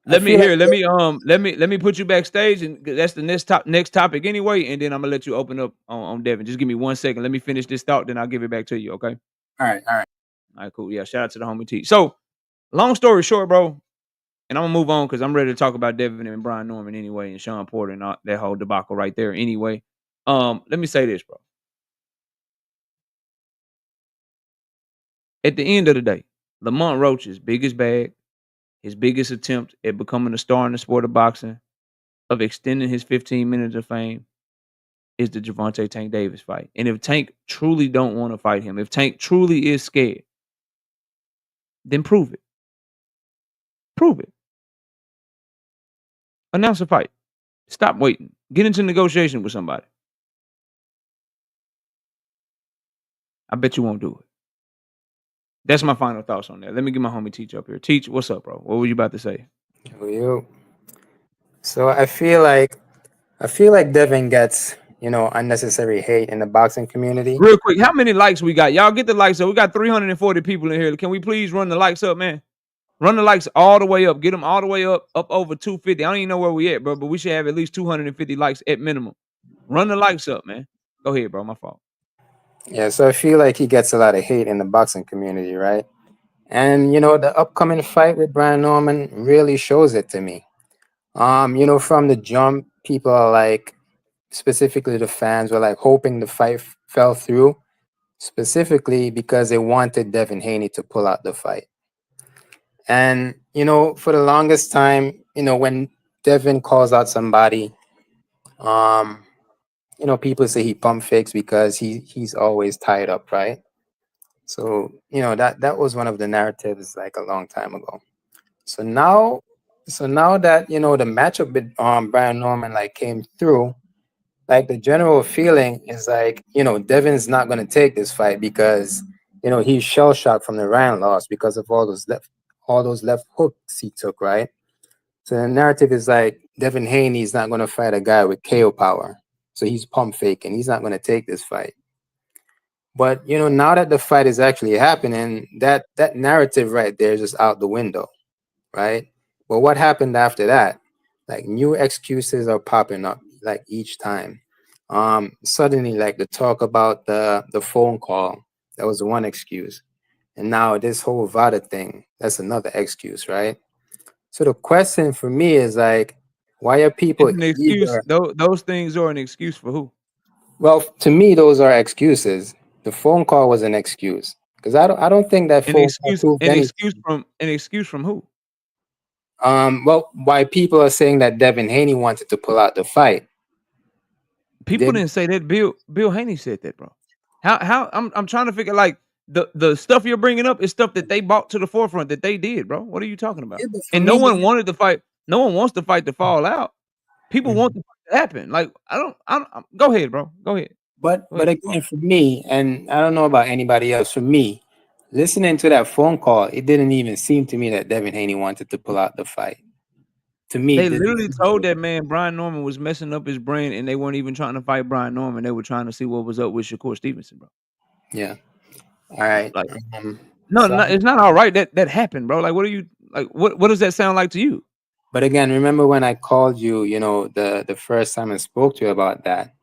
Let me put you backstage, and that's the next topic anyway. And then I'm gonna let you open up on Devin. Just give me 1 second. Let me finish this thought, then I'll give it back to you. Okay. All right. All right, cool. Yeah, shout out to the homie T. So, long story short, bro, and I'm gonna move on because I'm ready to talk about Devin and Brian Norman anyway, and Shawn Porter and all, that whole debacle right there anyway. Let me say this, bro. At the end of the day, Lamont Roach's biggest bag, his biggest attempt at becoming a star in the sport of boxing, of extending his 15 minutes of fame, is the Gervonta Tank Davis fight. And if Tank truly don't want to fight him, if Tank truly is scared, then prove it. Prove it. Announce a fight. Stop waiting. Get into negotiation with somebody. I bet you won't do it. That's my final thoughts on that. Let me get my homie Teach up here. Teach, what's up, bro? What were you about to say? Yo. So I feel like Devin gets, unnecessary hate in the boxing community. Real quick, how many likes we got? Y'all get the likes up. We got 340 people in here. Can we please run the likes up, man? Run the likes all the way up. Get them all the way up over 250. I don't even know where we at, bro, but we should have at least 250 likes at minimum. Run the likes up, man. Go ahead, bro. My fault. Yeah, so I feel like he gets a lot of hate in the boxing community, right? And the upcoming fight with Brian Norman really shows it to me. From the jump, people are like, specifically the fans were like hoping the fight fell through, specifically because they wanted Devin Haney to pull out the fight. And for the longest time, when Devin calls out somebody, um, people say he pump fakes because he's always tied up, right? So that was one of the narratives like a long time ago. So now that the matchup with Brian Norman like came through, like the general feeling is like Devin's not going to take this fight because he's shell shocked from the Ryan loss because of all those left hooks he took, right? So the narrative is like Devin Haney is not going to fight a guy with KO power, so he's pump faking. He's not going to take this fight. But now that the fight is actually happening, that narrative right there is just out the window, right? But what happened after that? Like new excuses are popping up like each time. Suddenly, like the talk about the phone call, that was one excuse, and now this whole VADA thing, that's another excuse, right? So the question for me is like, why are people It's an excuse. eager? Those things are an excuse for who? Well, to me, those are excuses. The phone call was an excuse because I don't think that An phone call excuse. proved anything. An excuse from who? Well, why people are saying that Devin Haney wanted to pull out the fight? People They, didn't say that. Bill Haney said that, bro. How I'm trying to figure like the stuff you're bringing up is stuff that they brought to the forefront that they did, bro. What are you talking about? yeah, but for And no me, one wanted to fight. No one wants the fight to fall out. People want the fight to happen. Like I don't. Go ahead, bro. Go ahead. but Go but ahead. again, for me, and I don't know about anybody else. For me, listening to that phone call, it didn't even seem to me that Devin Haney wanted to pull out the fight. To me, it They didn't literally seem told like that man Brian Norman was messing up his brain, and they weren't even trying to fight Brian Norman. They were trying to see what was up with Shakur Stevenson, bro. yeah. All right. Like, Um, no, so, no, it's not all right that happened, bro. Like, what are you like? What does that sound like to you? but again, remember when I called you? The first time I spoke to you about that,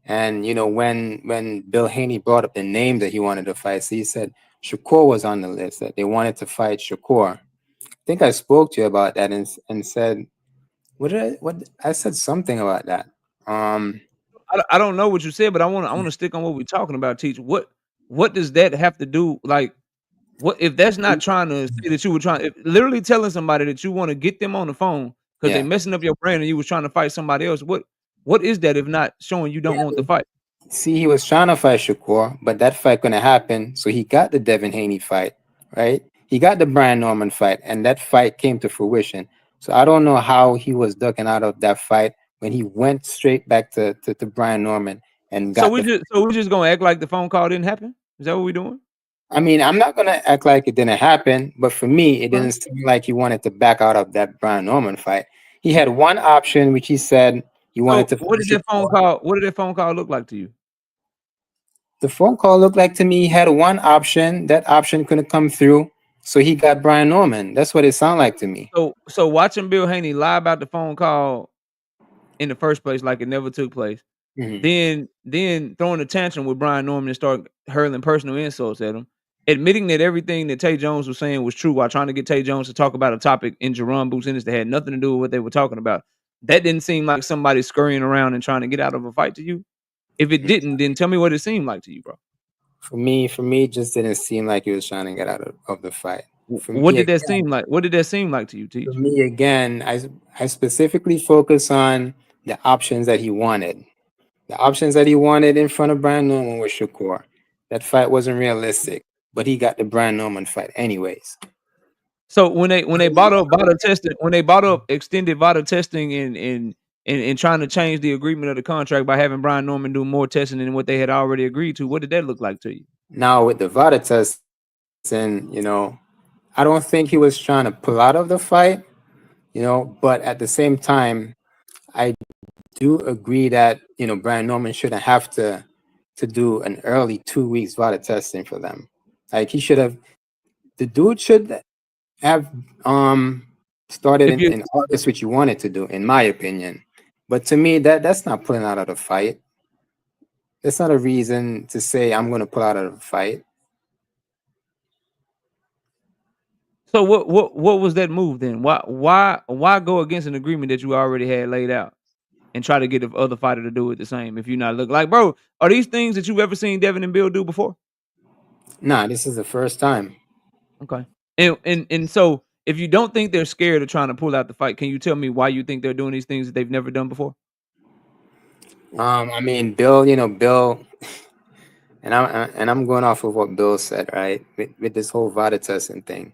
and when Bill Haney brought up the name that he wanted to fight, so he said Shakur was on the list that they wanted to fight Shakur. I think I spoke to you about that and said what I said something about that. Um, I don't know what you said, but I want to stick on what we're talking about, teacher. What does that have to do? Like, what if that's not trying to say that you were trying, literally telling somebody that you want to get them on the phone because they yeah. messing up your brain and you was trying to fight somebody else? What is that if not showing you don't want the fight? See, he was trying to fight Shakur, but that fight couldn't happen. So he got the Devin Haney fight, right? He got the Brian Norman fight, and that fight came to fruition. So I don't know how he was ducking out of that fight when he went straight back to Brian Norman and So got we the. just gonna act like the phone call didn't happen? Is that what we're doing? I mean, I'm not gonna act like it didn't happen, but for me, it didn't seem like he wanted to back out of that Brian Norman fight. He had one option, which he said he wanted So to fight Shakur. what did that phone call look like to you? The phone call looked like to me he had one option. That option couldn't come through, so he got Brian Norman. That's what it sounded like to me. So watching Bill Haney lie about the phone call in the first place, like it never took place. Mhm. Then throwing a tantrum with Brian Norman and start hurling personal insults at him, admitting that everything that Tay Jones was saying was true while trying to get Tay Jones to talk about a topic in Jerome Boots Ennis that had nothing to do with what they were talking about. That didn't seem like somebody scurrying around and trying to get out of a fight to you. If it didn't, then tell me what it seemed like to you, bro. For me, it just didn't seem like he was trying to get out of the fight. For What me did that again, seem like? What did that seem like to you, for Teach? me again, I specifically focus on the options that he wanted. The options that he wanted in front of Brian Norman was Shakur. That fight wasn't realistic, but he got the Brian Norman fight anyways. So when they brought up VADA testing, when they brought up extended VADA testing and trying to change the agreement of the contract by having Brian Norman do more testing than what they had already agreed to, what did that look like to you? Now with the VADA test, and I don't think he was trying to pull out of the fight, but at the same time, I do agree that Brian Norman shouldn't have to do an early 2 weeks VADA testing for them. Like he should have. The dude should have started If you in August, which you wanted to do, in my opinion. But to me, that's not pulling out of the fight. That's not a reason to say I'm going to pull out of the fight. so what was that move then? Why go against an agreement that you already had laid out and try to get the other fighter to do it the same if you're not look like, bro, are these things that you've ever seen Devin and Bill do before? Nah, this is the first time. Okay. And so if you don't think they're scared of trying to pull out the fight, can you tell me why you think they're doing these things that they've never done before? I mean, Bill, Bill, and I'm going off of what Bill said, right? With this whole VADA testing thing.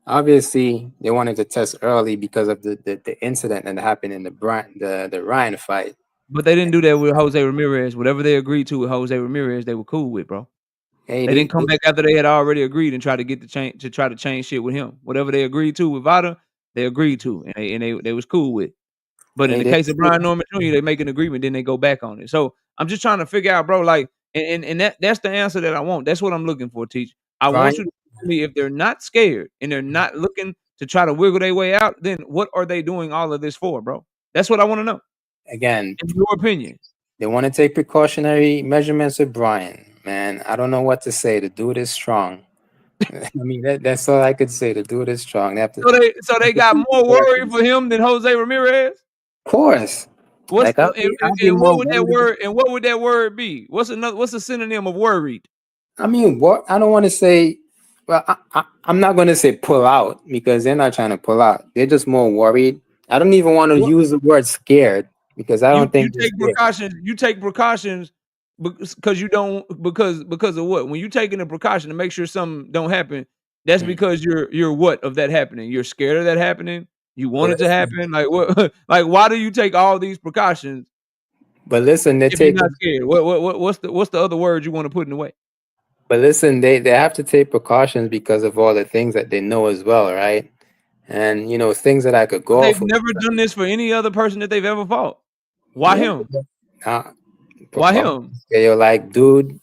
Obviously, they wanted to test early because of the incident that happened in the Ryan fight. But they didn't do that with Jose Ramirez. Whatever they agreed to with Jose Ramirez, they were cool with, bro. Hey, They didn't come back after they had already agreed and try to get the change to try to change shit with him. Whatever they agreed to with VADA, they agreed to, and they was cool with. But in hey, the case of Brian Norman Jr., they make an agreement, then they go back on it. So I'm just trying to figure out, bro, like, and that's the answer that I want. That's what I'm looking for, Teach. I want you to tell me if they're not scared and they're not looking to try to wiggle their way out, then what are they doing all of this for, bro? That's what I want to know. Again, In your opinion. They want to take precautionary measurements with Brian. Man, I don't know what to say. The dude is strong. I mean, that's all I could say. The dude is strong. They have to, So they got more worry for him than Jose Ramirez? Of course. What's Like I'll be and more what would that worried. word and what would that word be? What's a synonym of worried? I mean, what I don't want to say. Well, I'm not going to say pull out because they're not trying to pull out. They're just more worried. I don't even want to What use the word scared because I you don't think they're take scared. precautions. You take precautions because you don't because of what? When you taking a precaution to make sure something don't happen, that's Mm. because you're what of that happening? You're scared of that happening. You But want it to listen, happen. Like what? Like why do you take all these precautions but listen, they if you're take. not scared? What's the other word you want to put in the way? But listen, they have to take precautions because of all the things that they know as well, right? And things that I could But go they've off of. never done this for any other person that they've ever fought. Why Yeah. him? Uh, Why him? okay, you're like, dude,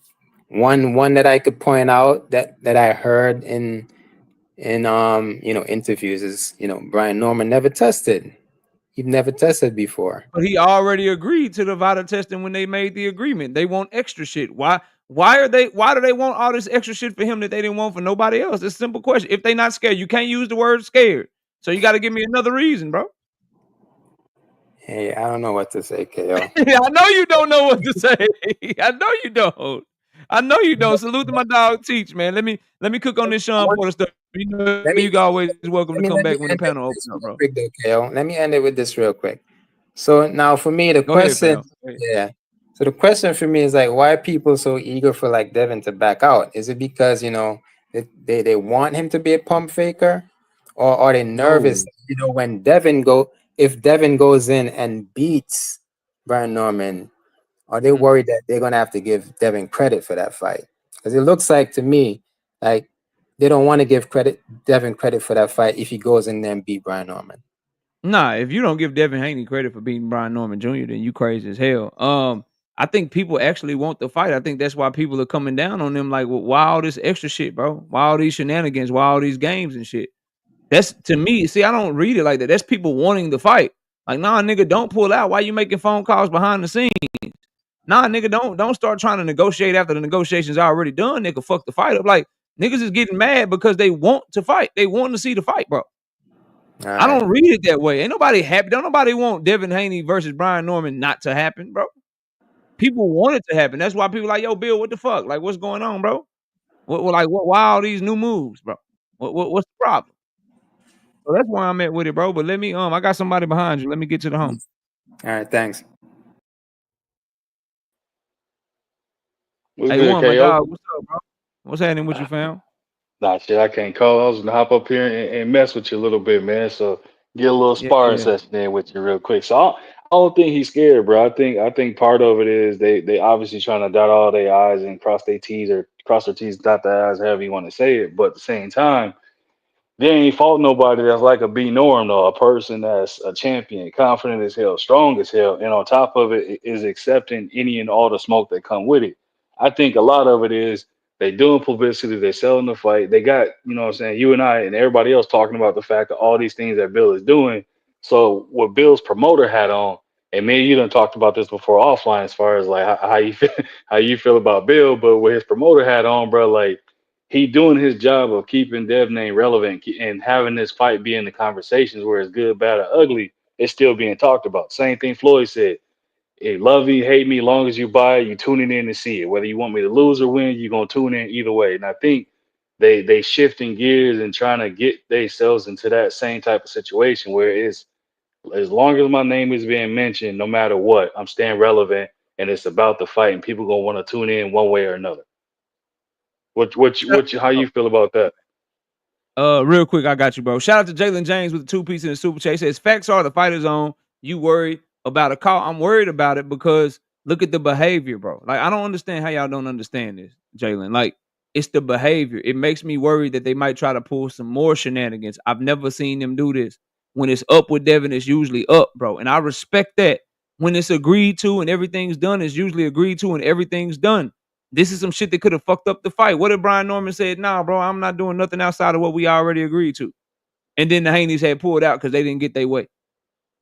one that I could point out that I heard in interviews is Brian Norman never tested. He'd never tested before. But he already agreed to the VADA testing when they made the agreement. They want extra shit. Why do they want all this extra shit for him that they didn't want for nobody else? It's a simple question. If they not scared, you can't use the word scared. So you got to give me another reason, bro. Hey, I don't know what to say, KO. I know you don't know what to say. I know you don't. I know you don't. Salute to my dog Teach, man. Let me cook on this Shawn Porter stuff. You know Let me you always welcome to come let me back when the end it panel with opens this up, real bro. quick, though, KO. Let me end it with this real quick. So now for me, the Go ahead, question, fam. Go ahead. yeah. So the question for me is like, why are people so eager for like Devin to back out? Is it because they want him to be a pump faker, or are they nervous? No. When if Devin goes in and beats Brian Norman, are they worried that they're gonna have to give Devin credit for that fight? Because it looks like to me like they don't want to give Devin credit for that fight if he goes in there and beat Brian Norman. Nah, if you don't give Devin Haney credit for beating Brian Norman Jr., then you crazy as hell. I think people actually want the fight. I think that's why people are coming down on them. Like, well, why all this extra shit, bro? Why all these shenanigans? Why all these games and shit? That's to me. See, I don't read it like that. That's people wanting the fight. Like, nah, nigga, don't pull out. Why you making phone calls behind the scenes? Nah, nigga, don't start trying to negotiate after the negotiation's already done. Nigga, fuck the fight up. Like, niggas is getting mad because they want to fight. They want to see the fight, bro. All I right. don't read it that way. Ain't nobody happy. Don't nobody want Devin Haney versus Brian Norman not to happen, bro. People want it to happen. That's why people like, yo, Bill, what the fuck? Like, what's going on, bro? Why all these new moves, bro? What's the problem? So that's why I'm at with it, bro. But let me, I got somebody behind you. Let me get to the home. All right, thanks. What's Hey, good, one, my KO? dog, what's up, bro? What's happening with you, fam? Nah, shit, I can't call. I was gonna hop up here and mess with you a little bit, man. So get a little Yeah, sparring yeah. session in with you real quick. So I don't think he's scared, bro. I think part of it is they obviously trying to dot all their I's and cross their T's or cross their T's, dot their I's, however you want to say it. But at the same time, they ain't fought nobody that's like a B Norm though, a person that's a champion, confident as hell, strong as hell, and on top of it is accepting any and all the smoke that come with it. I think a lot of it is they doing publicity, they selling the fight. They got, you know what I'm saying, you and I and everybody else talking about the fact that all these things that Bill is doing. So what Bill's promoter had on, and me and you done talked about this before offline as far as like how you feel how you feel about Bill, but what his promoter had on, bro, like he doing his job of keeping Dev name relevant and having this fight be in the conversations where it's good, bad, or ugly, it's still being talked about. Same thing Floyd said. Hey, love me, hate me, long as you buy it, you tuning in to see it. Whether you want me to lose or win, you're gonna tune in either way. And I think they shifting gears and trying to get themselves into that same type of situation where it's as long as my name is being mentioned, no matter what, I'm staying relevant and it's about the fight and people gonna want to tune in one way or another. How you feel about that? Real quick, I got you, bro. Shout out to Jalen James with the 2 piece in the super chat. He says, facts are the fight is on. You worried about a call. I'm worried about it because look at the behavior, bro. Like, I don't understand how y'all don't understand this, Jalen. Like, it's the behavior. It makes me worried that they might try to pull some more shenanigans. I've never seen them do this. When it's up with Devin, it's usually up, bro. And I respect that. When it's agreed to and everything's done, it's usually agreed to and everything's done. This is some shit that could have fucked up the fight. What if Brian Norman said, nah, bro, I'm not doing nothing outside of what we already agreed to? And then the Haneys had pulled out because they didn't get their way.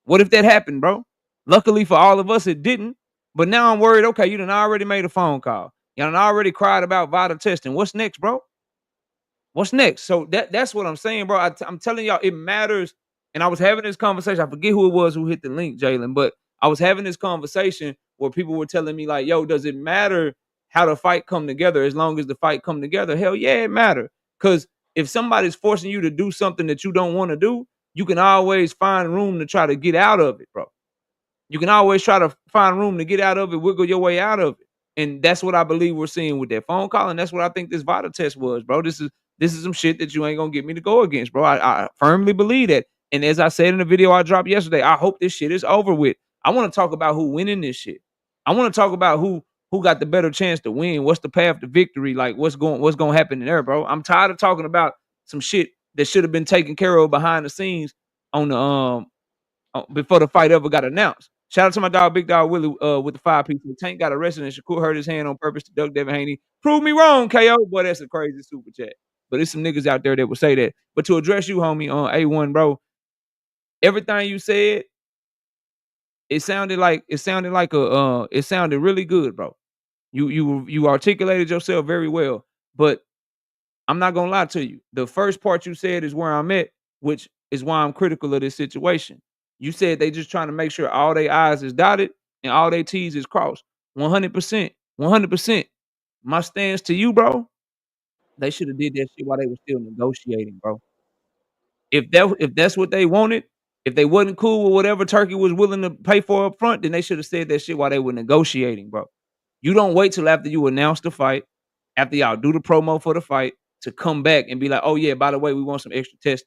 What if that happened, bro? Luckily for all of us, it didn't. But now I'm worried, okay, you done already made a phone call. You done already cried about VADA testing. What's next, bro? What's next? So that's what I'm saying, bro. I'm telling y'all, it matters. And I was having this conversation. I forget who it was who hit the link, Jalen, but I was having this conversation where people were telling me, like, yo, does it matter how the fight come together as long as the fight come together? Hell yeah, it matter. Because if somebody's forcing you to do something that you don't want to do, you can always find room to try to get out of it, bro. You can always try to find room to get out of it, wiggle your way out of it. And that's what I believe we're seeing with that phone call. And that's what I think this VADA test was, bro. This is some shit that you ain't gonna get me to go against, bro. I firmly believe that. And as I said in the video I dropped yesterday, I hope this shit is over with. I want to talk about who winning this shit. I want to talk about who got the better chance to win. What's the path to victory? Like what's going happen in there, bro? I'm tired of talking about some shit that should have been taken care of behind the scenes on the before the fight ever got announced. Shout out to my dog, Big Dog Willie, with the 5 piece. Tank got arrested and Shakur hurt his hand on purpose to duck Devin Haney. Prove me wrong, KO. Boy, that's a crazy super chat. But there's some niggas out there that would say that. But to address you, homie, on A1, bro, everything you said, it sounded like it sounded really good, bro. You articulated yourself very well. But I'm not gonna lie to you. The first part you said is where I'm at, which is why I'm critical of this situation. You said they just trying to make sure all their I's is dotted and all their T's is crossed. 100%. 100%. My stance to you, bro, they should have did that shit while they were still negotiating, bro. If that's what they wanted, if they wasn't cool with whatever Turkey was willing to pay for up front, then they should have said that shit while they were negotiating, bro. You don't wait till after you announce the fight, after y'all do the promo for the fight, to come back and be like, oh yeah, by the way, we want some extra tests.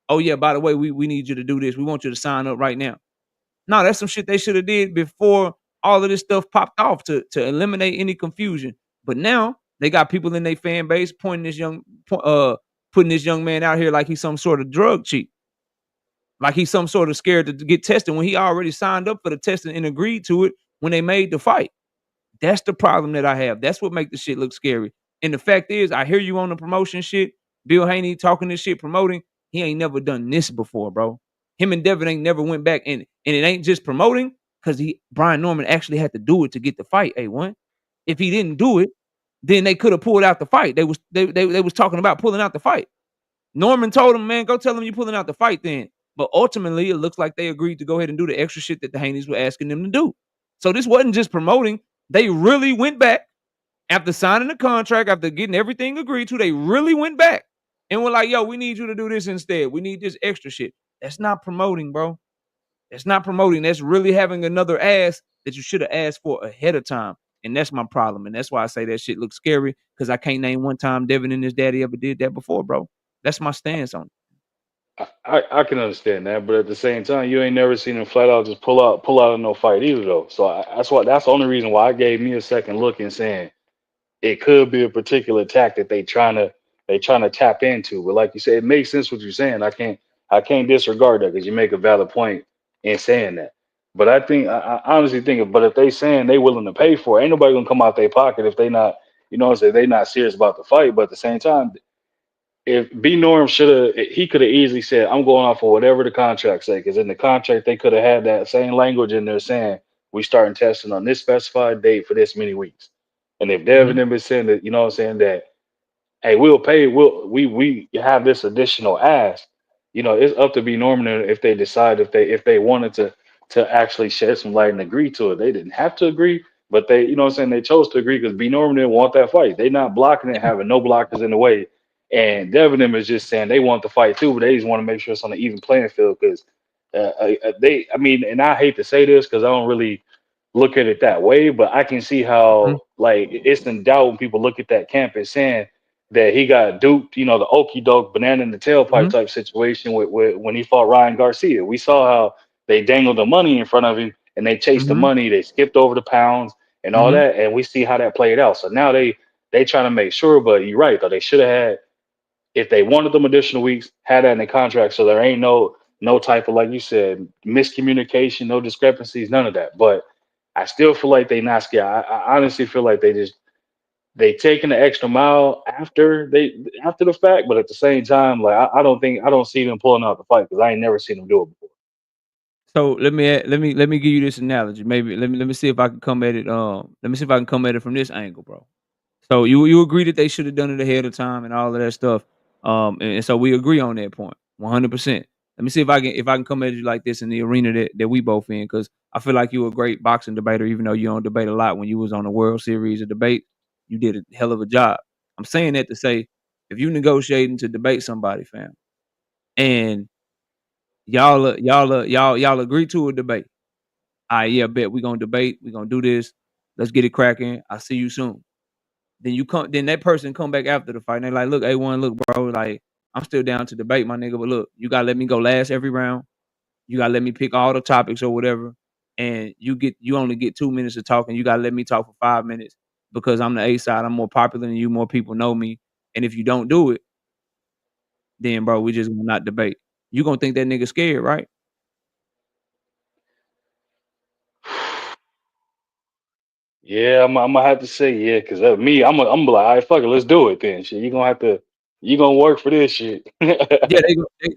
Oh yeah, by the way, we need you to do this. We want you to sign up right now. No, that's some shit they should have did before all of this stuff popped off to eliminate any confusion. But now they got people in their fan base pointing putting this young man out here like he's some sort of drug cheat, like he's some sort of scared to get tested when he already signed up for the testing and agreed to it when they made the fight. That's the problem that I have. That's what makes the shit look scary. And the fact is, I hear you on the promotion shit. Bill Haney talking this shit, promoting. He ain't never done this before, bro. Him and Devin ain't never went back, and it ain't just promoting because Brian Norman actually had to do it to get the fight. A1. If he didn't do it, then they could have pulled out the fight. They was talking about pulling out the fight. Norman told him, man, go tell him you're pulling out the fight then. But ultimately, it looks like they agreed to go ahead and do the extra shit that the Haneys were asking them to do. So this wasn't just promoting. They really went back after signing the contract, after getting everything agreed to. They really went back and were like, yo, we need you to do this instead. We need this extra shit. That's not promoting, bro. That's not promoting. That's really having another ask that you should have asked for ahead of time. And that's my problem. And that's why I say that shit looks scary, because I can't name one time Devin and his daddy ever did that before, bro. That's my stance on it. I can understand that, but at the same time, you ain't never seen him flat out just pull out of no fight either though. So that's the only reason why I gave me a second look and saying it could be a particular tack that they trying to they trying to tap into. But like you said, it makes sense what you're saying. I can't disregard that because you make a valid point in saying that. But I honestly think, but if they saying they willing to pay for it, ain't nobody gonna come out their pocket if they not, you know, say they not serious about the fight. But at the same time, if B Norm should have, he could have easily said, "I'm going off for whatever the contract say," because in the contract they could have had that same language in there saying we starting testing on this specified date for this many weeks. And if Devin Mhm. had been saying that, you know what I'm saying, that hey, we'll pay, we have this additional ask. You know, it's up to be Norman if they decide if they wanted to actually shed some light and agree to it. They didn't have to agree, but they, you know what I'm saying, they chose to agree because B Norman didn't want that fight. They not blocking it, having no blockers in the way. And Devin them is just saying they want the fight too, but they just want to make sure it's on an even playing field because they, I mean, and I hate to say this because I don't really look at it that way, but I can see Mhm. how like it's in doubt when people look at that camp and saying that he got duped, you know, the okey doke banana in the tailpipe Mhm. type situation with when he fought Ryan Garcia. We saw how they dangled the money in front of him and they chased the Mhm. money, they skipped over the pounds and all Mhm. that, and we see how that played out. So now they trying to make sure, but you're right though, they should have had if they wanted them additional weeks, had that in the contract so there ain't no type of like you said, miscommunication, no discrepancies, none of that. But I still feel like they not scared. I honestly feel like they taking the extra mile after the fact, but at the same time, like I don't see them pulling out the fight because I ain't never seen them do it before. So let me give you this analogy. Maybe let me see if I can come at it. Let me see if I can come at it from this angle, bro. So you agree that they should have done it ahead of time and all of that stuff. And so we agree on that point, 100%. Let me see if I can come at you like this in the arena that we both in, because I feel like you a great boxing debater, even though you don't debate a lot. When you was on the World Series of debate, you did a hell of a job. I'm saying that to say, if you negotiating to debate somebody, fam, and y'all agree to a debate. All right, yeah, bet we gonna debate. We gonna do this. Let's get it cracking. I'll see you soon. Then that person come back after the fight and they like, look, A1, look, bro, like I'm still down to debate, my nigga, but look, you gotta let me go last every round. You gotta let me pick all the topics or whatever. And you only get 2 minutes of talking. You gotta let me talk for 5 minutes because I'm the A side. I'm more popular than you, more people know me. And if you don't do it, then bro, we just gonna not debate. You gonna think that nigga scared, right? Yeah, I'm gonna have to say yeah, because me, I'm like, all right, fuck it, let's do it then. Shit, you gonna work for this shit. Yeah,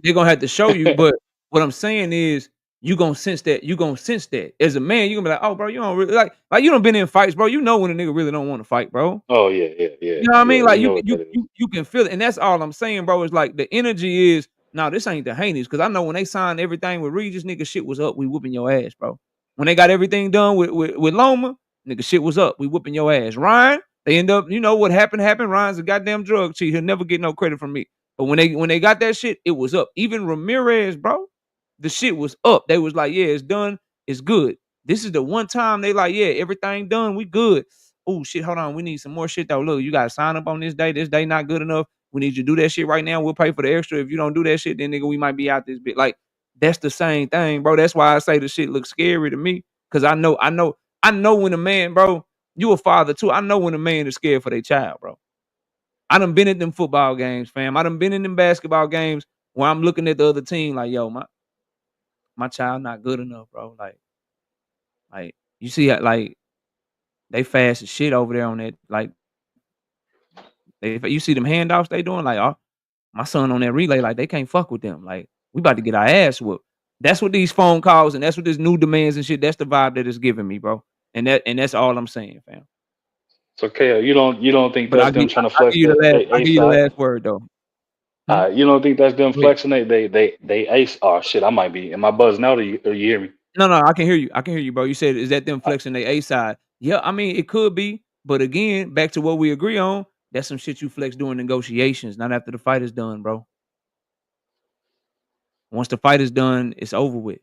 they gonna have to show you, but what I'm saying is you gonna sense that. As a man, you gonna be like, "Oh, bro, you don't really like you done been in fights, bro. You know when a nigga really don't wanna fight, bro." Oh yeah, yeah, yeah, You know what I yeah. mean? We Like know what that is. you can feel it, and that's all I'm saying, bro. Is like the energy is no, this ain't the Haneys because I know when they signed everything with Regis, nigga, shit was up. We whooping your ass, bro. When they got everything done with Loma, nigga, shit was up. We whooping your ass. Ryan, they end up, you know what happened. Ryan's a goddamn drug cheat. He'll never get no credit from me. But when they got that shit, it was up. Even Ramirez, bro, the shit was up. They was like, yeah, it's done. It's good. This is the one time they like, yeah, everything done. We good. Oh shit, hold on. We need some more shit though. Look, you gotta sign up on this day. This day not good enough. We need you to do that shit right now. We'll pay for the extra. If you don't do that shit, then nigga, we might be out this bit. Like, that's the same thing, bro. That's why I say the shit looks scary to me. Cause I know when a man, bro, you a father too. I know when a man is scared for their child, bro. I done been at them football games, fam. I done been in them basketball games where I'm looking at the other team like, yo, my child not good enough, bro. Like you see how like they fast as shit over there on that. Like you see them handoffs they doing, like, oh, my son on that relay, like they can't fuck with them. Like we about to get our ass whooped. That's what these phone calls and that's what this new demands and shit. That's the vibe that it's giving me, bro. And that's all I'm saying, fam. So Kale, you don't think But that's them trying to I flex give you the last they I A give you the side? last word though. Hmm? You don't think that's them Wait. flexing they ace? Oh shit, I might be. Am I buzzing out or you hear me? No, I can hear you. I can hear you, bro. You said is that them flexing their A side? Yeah, I mean it could be, but again, back to what we agree on. That's some shit you flex during negotiations, not after the fight is done, bro. Once the fight is done, it's over with.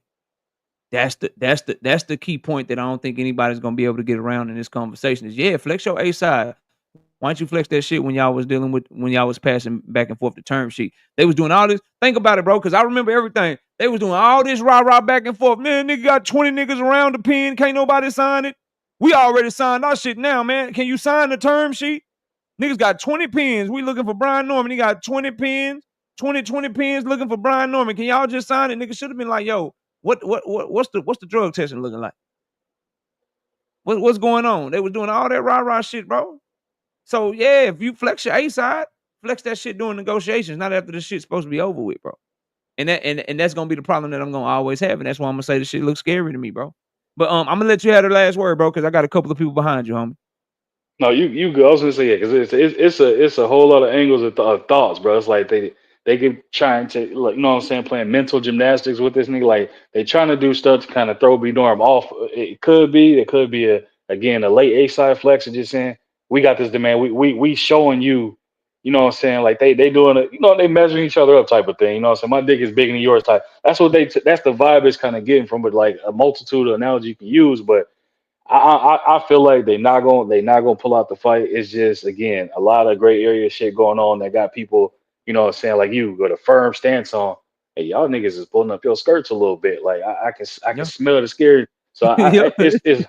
That's the key point that I don't think anybody's gonna be able to get around in this conversation is yeah, flex your A side. Why don't you flex that shit when y'all was passing back and forth the term sheet? They was doing all this. Think about it, bro, because I remember everything. They was doing all this rah-rah back and forth. Man, nigga got 20 niggas around the pen. Can't nobody sign it. We already signed our shit now, man. Can you sign the term sheet? Niggas got 20 pins. We looking for Brian Norman. He got 20 pins, 20 pins looking for Brian Norman. Can y'all just sign it? Niggas should have been like, yo, what's the drug testing looking like? What's going on? They was doing all that rah-rah shit, bro. So yeah, if you flex your A side, flex that shit during negotiations, not after the shit's supposed to be over with, bro. And that's gonna be the problem that I'm gonna always have, and that's why I'm gonna say the shit looks scary to me, bro. But I'm gonna let you have the last word, bro, because I got a couple of people behind you, homie. No, you go. I was gonna say yeah, because it's a whole lot of angles of thoughts, bro. It's like they keep trying to, like, you know what I'm saying, playing mental gymnastics with this nigga. Like, they trying to do stuff to kind of throw B Norm off. It could be a late A side flex and just saying we got this demand. We showing you, you know what I'm saying, like they doing it, you know, they measuring each other up type of thing. You know what I'm saying? My dick is bigger than yours type. That's what that's the vibe it's kind of getting from it, like a multitude of analogy you can use, but I feel like they not gonna pull out the fight. It's just, again, a lot of gray area shit going on that got people, you know what I'm saying, like you got a firm stance on, hey, y'all niggas is pulling up your skirts a little bit. Like I can Yeah. smell the scary. So Yeah. it's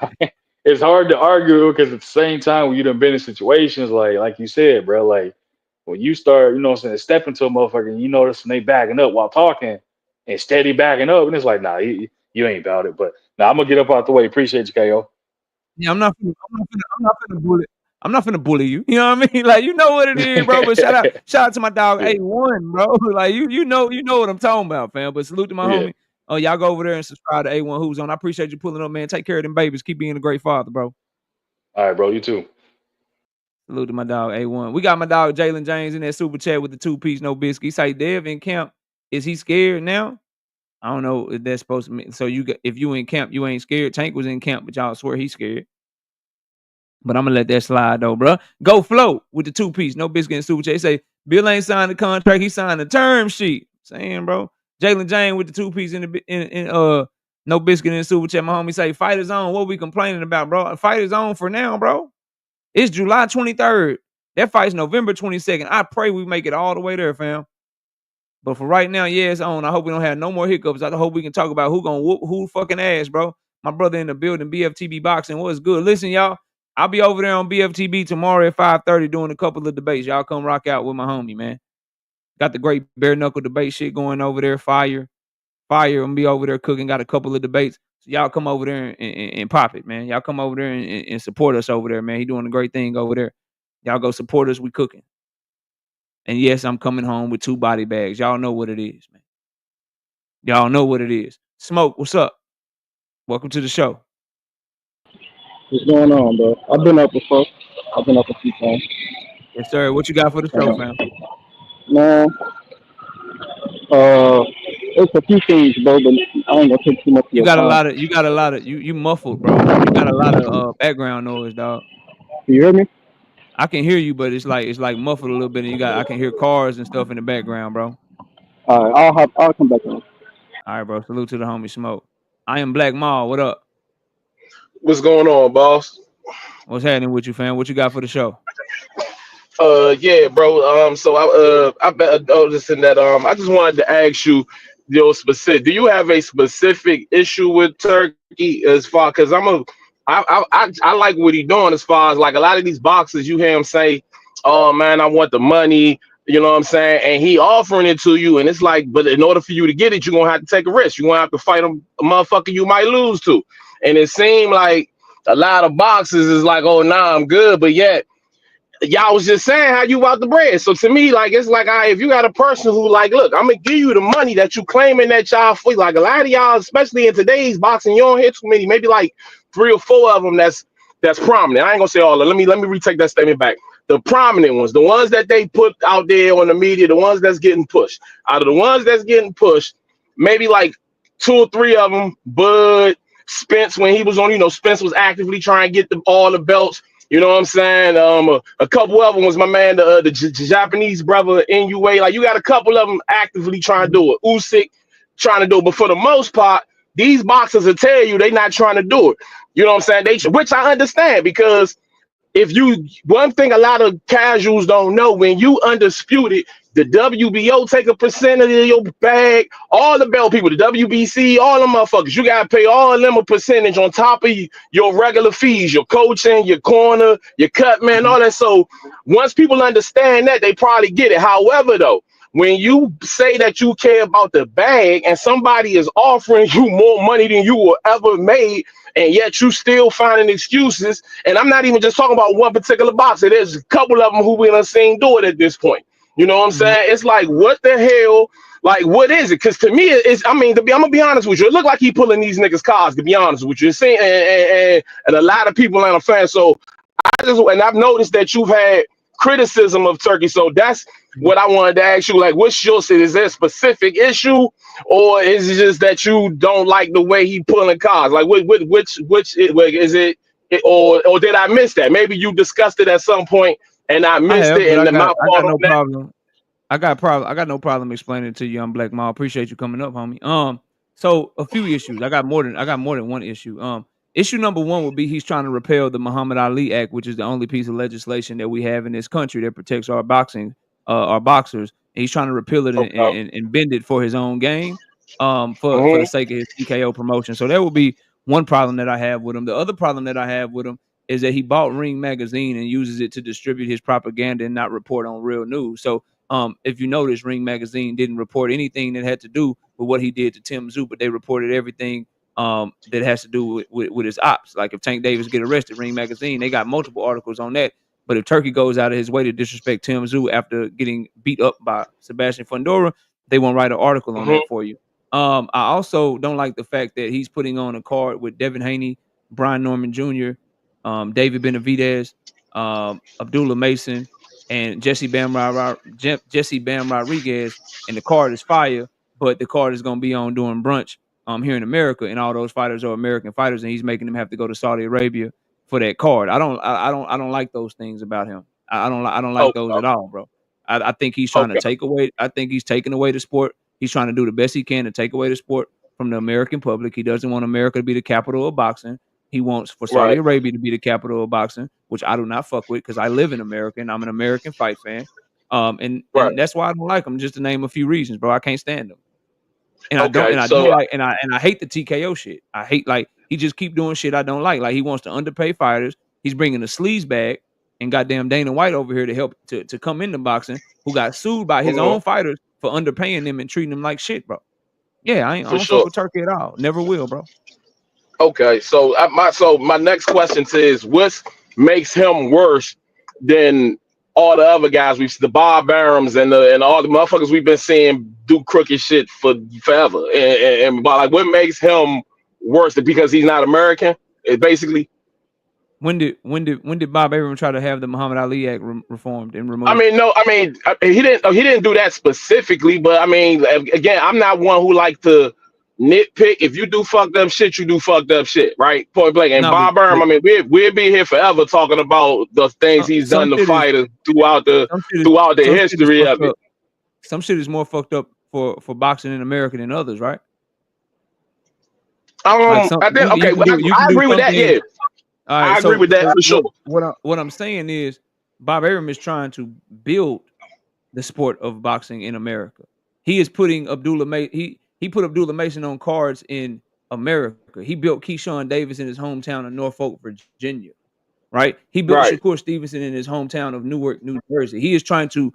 it's hard to argue, because at the same time, when you done been in situations like you said, bro, like when you start, you know what I'm saying, step into a motherfucker and you notice they backing up while talking and steady backing up, and it's like, nah, you ain't about it. But nah, I'm gonna get up out the way. Appreciate you, KO. Yeah, I'm not finna bully you. You know what I mean? Like, you know what it is, bro. But shout out to my dog Yeah, A1, bro. Like, you know what I'm talking about, fam. But salute to my yeah. homie. Oh, y'all go over there and subscribe to A1 Who's On. I appreciate you pulling up, man. Take care of them babies. Keep being a great father, bro. All right, bro. You too. Salute to my dog A1. We got my dog Jalen James in that super chat with the 2-piece, no biscuit. He say, Dev in camp, is he scared now? I don't know if that's supposed to mean. So if you in camp, you ain't scared. Tank was in camp, but y'all swear he's scared. But I'm gonna let that slide though, bro. Go float with the 2-piece, no biscuit and super chat. He say Bill ain't signed the contract, he signed the term sheet. Saying, bro. Jalen James with the 2-piece in no biscuit and super chat. My homie say fight is on. What we complaining about, bro? Fight is on for now, bro. It's July 23rd. That fight's November 22nd. I pray we make it all the way there, fam. But for right now, yeah, it's on. I hope we don't have no more hiccups. I hope we can talk about who gonna whoop who fucking ass, bro. My brother in the building, BFTB Boxing. What's good? Listen, y'all, I'll be over there on BFTB tomorrow at 5:30 doing a couple of debates. Y'all come rock out with my homie, man. Got the great bare knuckle debate shit going over there. Fire. I'm gonna be over there cooking. Got a couple of debates. So y'all come over there and pop it, man. Y'all come over there and support us over there, man. He doing a great thing over there. Y'all go support us. We cooking. And yes, I'm coming home with 2 body bags. Y'all know what it is, man. Y'all know what it is. Smoke, what's up? Welcome to the show. What's going on, bro? I've been up before. I've been up a few times. Yes, sir. What you got for the show, fam? Man, it's a few things, bro, but I ain't gonna take too much of You your got a time. lot of you muffled, bro. You got a lot of background noise, dog. You hear me? I can hear you, but it's like muffled a little bit, and I can hear cars and stuff in the background, bro. All right, I'll come back on. All right, bro. Salute to the homie Smoke. I am Black Maul. What up? What's going on, boss? What's happening with you, fam? What you got for the show? Yeah, bro. So I've been noticing that. I just wanted to ask you, specific. Do you have a specific issue with Turkey as far? Because I like what he doing as far as, like, a lot of these boxers. You hear him say, "Oh man, I want the money." You know what I'm saying? And he offering it to you, and it's like, but in order for you to get it, you're gonna have to take a risk. You're gonna have to fight a motherfucker you might lose to. And it seemed like a lot of boxers is like, "Oh, nah, I'm good," but yet y'all was just saying how you about the bread. So to me, like, it's like, if you got a person who, like, look, I'm gonna give you the money that you claiming that y'all free. Like, a lot of y'all, especially in today's boxing, you don't hear too many, maybe like 3 or 4 of them that's prominent. I ain't gonna say all of them. Let me retake that statement back. The prominent ones, the ones that they put out there on the media, the ones that's getting pushed. Out of the ones that's getting pushed, maybe like 2 or 3 of them, Bud, Spence, when he was on, Spence was actively trying to get all the belts. You know what I'm saying? A couple of them was my man, the Japanese brother NUA. Like, you got a couple of them actively trying to do it. Usyk trying to do it, but for the most part, these boxers will tell you they not trying to do it. You know what I'm saying? Which I understand, because one thing a lot of casuals don't know, when you undisputed, the WBO take a percentage of your bag. All the belt people, the WBC, all them motherfuckers, you gotta pay all of them a percentage on top of your regular fees, your coaching, your corner, your cut man, all that. So once people understand that, they probably get it. However, though, when you say that you care about the bag and somebody is offering you more money than you will ever made, and yet you still finding excuses, and I'm not even just talking about one particular boxer. There's a couple of them who we done seen do it at this point. You know what I'm saying? It's like, what the hell? Like, what is it? Because to me, I'm gonna be honest with you. It look like he pulling these niggas' cars. To be honest with you, saying and a lot of people ain't a fan. So I've noticed that you've had criticism of Turkey. So that's what I wanted to ask you. Like, what's your shit? Is there a specific issue, or is it just that you don't like the way he pulling cars? Like, which is it? Or did I miss that? Maybe you discussed it at some point and I missed have, it, but and my I fault got on no that. problem. I got no problem explaining it to you. I'm Black Mall. Appreciate you coming up, homie. So a few issues. I got more than one issue. Issue number one would be he's trying to repeal the Muhammad Ali Act, which is the only piece of legislation that we have in this country that protects our boxers. And he's trying to repeal it Okay. and bend it for his own gain, for the Mm-hmm. sake of his TKO promotion. So that would be one problem that I have with him. The other problem that I have with him is that he bought Ring Magazine and uses it to distribute his propaganda and not report on real news. So if you notice, Ring Magazine didn't report anything that had to do with what he did to Tim Tszyu, but they reported everything that has to do with his ops. Like if Tank Davis get arrested, Ring Magazine, they got multiple articles on that. But if Turkey goes out of his way to disrespect Tim Tszyu after getting beat up by Sebastian Fundora, they won't write an article on Mm-hmm. that for you. I also don't like the fact that he's putting on a card with Devin Haney, Brian Norman Jr., David Benavidez, Abdullah Mason, and Jesse Bam Rodriguez, and the card is fire, but the card is gonna be on during brunch here in America, and all those fighters are American fighters, and he's making them have to go to Saudi Arabia for that card. I don't like those things about him. I don't like those Okay. at all, bro. I think he's trying to Okay. take away. I think he's taking away the sport. He's trying to do the best he can to take away the sport from the American public. He doesn't want America to be the capital of boxing. He wants for Saudi Right. Arabia to be the capital of boxing, which I do not fuck with because I live in America and I'm an American fight fan. Right. And that's why I don't like him. Just to name a few reasons, bro. I can't stand him. And I Okay. don't So like and I hate the TKO shit. I hate like he just keep doing shit I don't like. Like he wants to underpay fighters. He's bringing the sleaze bag and goddamn Dana White over here to help to come into boxing, who got sued by his mhm, own fighters for underpaying them and treating them like shit, bro. Yeah, I for don't fuck sure. with Turkey at all. Never will, bro. Okay. So my next question is, what makes him worse than all the other guys the Bob Barams and all the motherfuckers we've been seeing do crooked shit for forever, and but like, what makes him worse? Because he's not American. It basically. When did Bob Arum try to have the Muhammad Ali Act reformed and I removed? mean, no, I mean, he didn't do that specifically, but I mean, again, I'm not one who like to nitpick. If you do fucked up shit, you do fucked up shit, right? Point blank. And No, Bob Burnham, I mean, we'll be here forever talking about the things he's some done to shit is fighters throughout the some shit is history fucked of it. up. Some shit is more fucked up for boxing in America than others, right? Like I think okay, well, you I can do agree with that. something. Yeah, All I right, agree with that so for sure. what I'm saying is Bob Arum is trying to build the sport of boxing in America. He is putting he put Abdullah Mason on cards in America. He built Keyshawn Davis in his hometown of Norfolk, Virginia. Right? He built Right, Shakur Stevenson in his hometown of Newark, New Jersey. He is trying to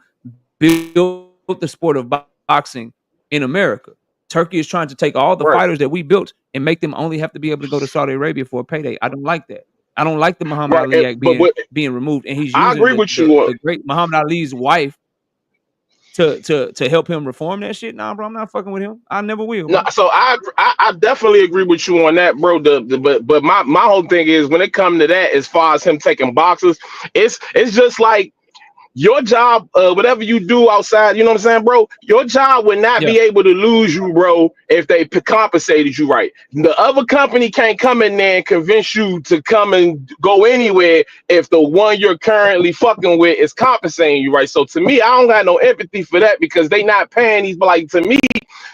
build the sport of boxing in America. Turkey is trying to take all the right. fighters that we built and make them only have to be able to go to Saudi Arabia for a payday. I don't like that. I don't like the Muhammad Right. Ali Act But being removed, and he's I using agree with you. the great Muhammad Ali's wife to help him reform that shit. Nah, bro, I'm not fucking with him. I never will, No, bro. so I definitely agree with you on that, bro. But my whole thing is, when it comes to that, as far as him taking boxes, it's just like your job, whatever you do outside, you know what I'm saying, bro? Your job would not Yeah. be able to lose you, bro, if they compensated you right. The other company can't come in there and convince you to come and go anywhere if the one you're currently fucking with is compensating you right. So to me, I don't got no empathy for that, because they not paying these. But like, to me,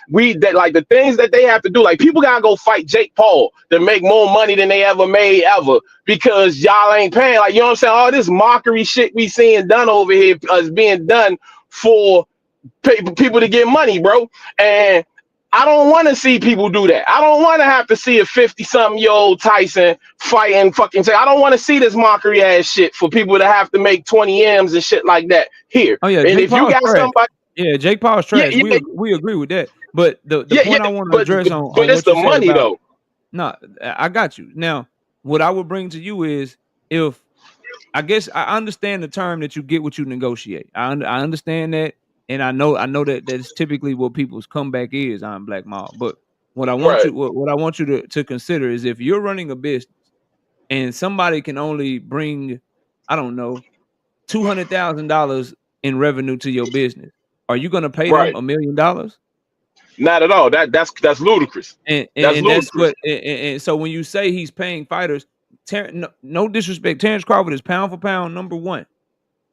like the things that they have to do, like people gotta go fight Jake Paul to make more money than they ever made ever, because y'all ain't paying. Like, you know what I'm saying? All this mockery shit we seeing done over here is being done for people to get money, bro. And I don't want to see people do that. I don't want to have to see a 50-something-year-old Tyson fighting fucking. I don't want to see this mockery ass shit for people to have to make 20 M's and shit like that here. Oh yeah, And Jake if you Paul's got trash. somebody, Yeah, Jake Paul's yeah, trash. yeah, We agree with that. But the yeah, point I want to but address on it's what the you said money about though. no, I got you. Now, what I would bring to you is if I guess I understand the term that you get what you negotiate. I understand that, and I know that that's typically what people's comeback is on Black Mall. But what I want Right, you what I want you to consider is if you're running a business and somebody can only bring, I don't know, $200,000 in revenue to your business, are you going to pay them right. $1,000,000? Not at all. That's ludicrous. That's And that's ludicrous. what and so when you say he's paying fighters, no disrespect, Terrence Crawford is pound for pound number one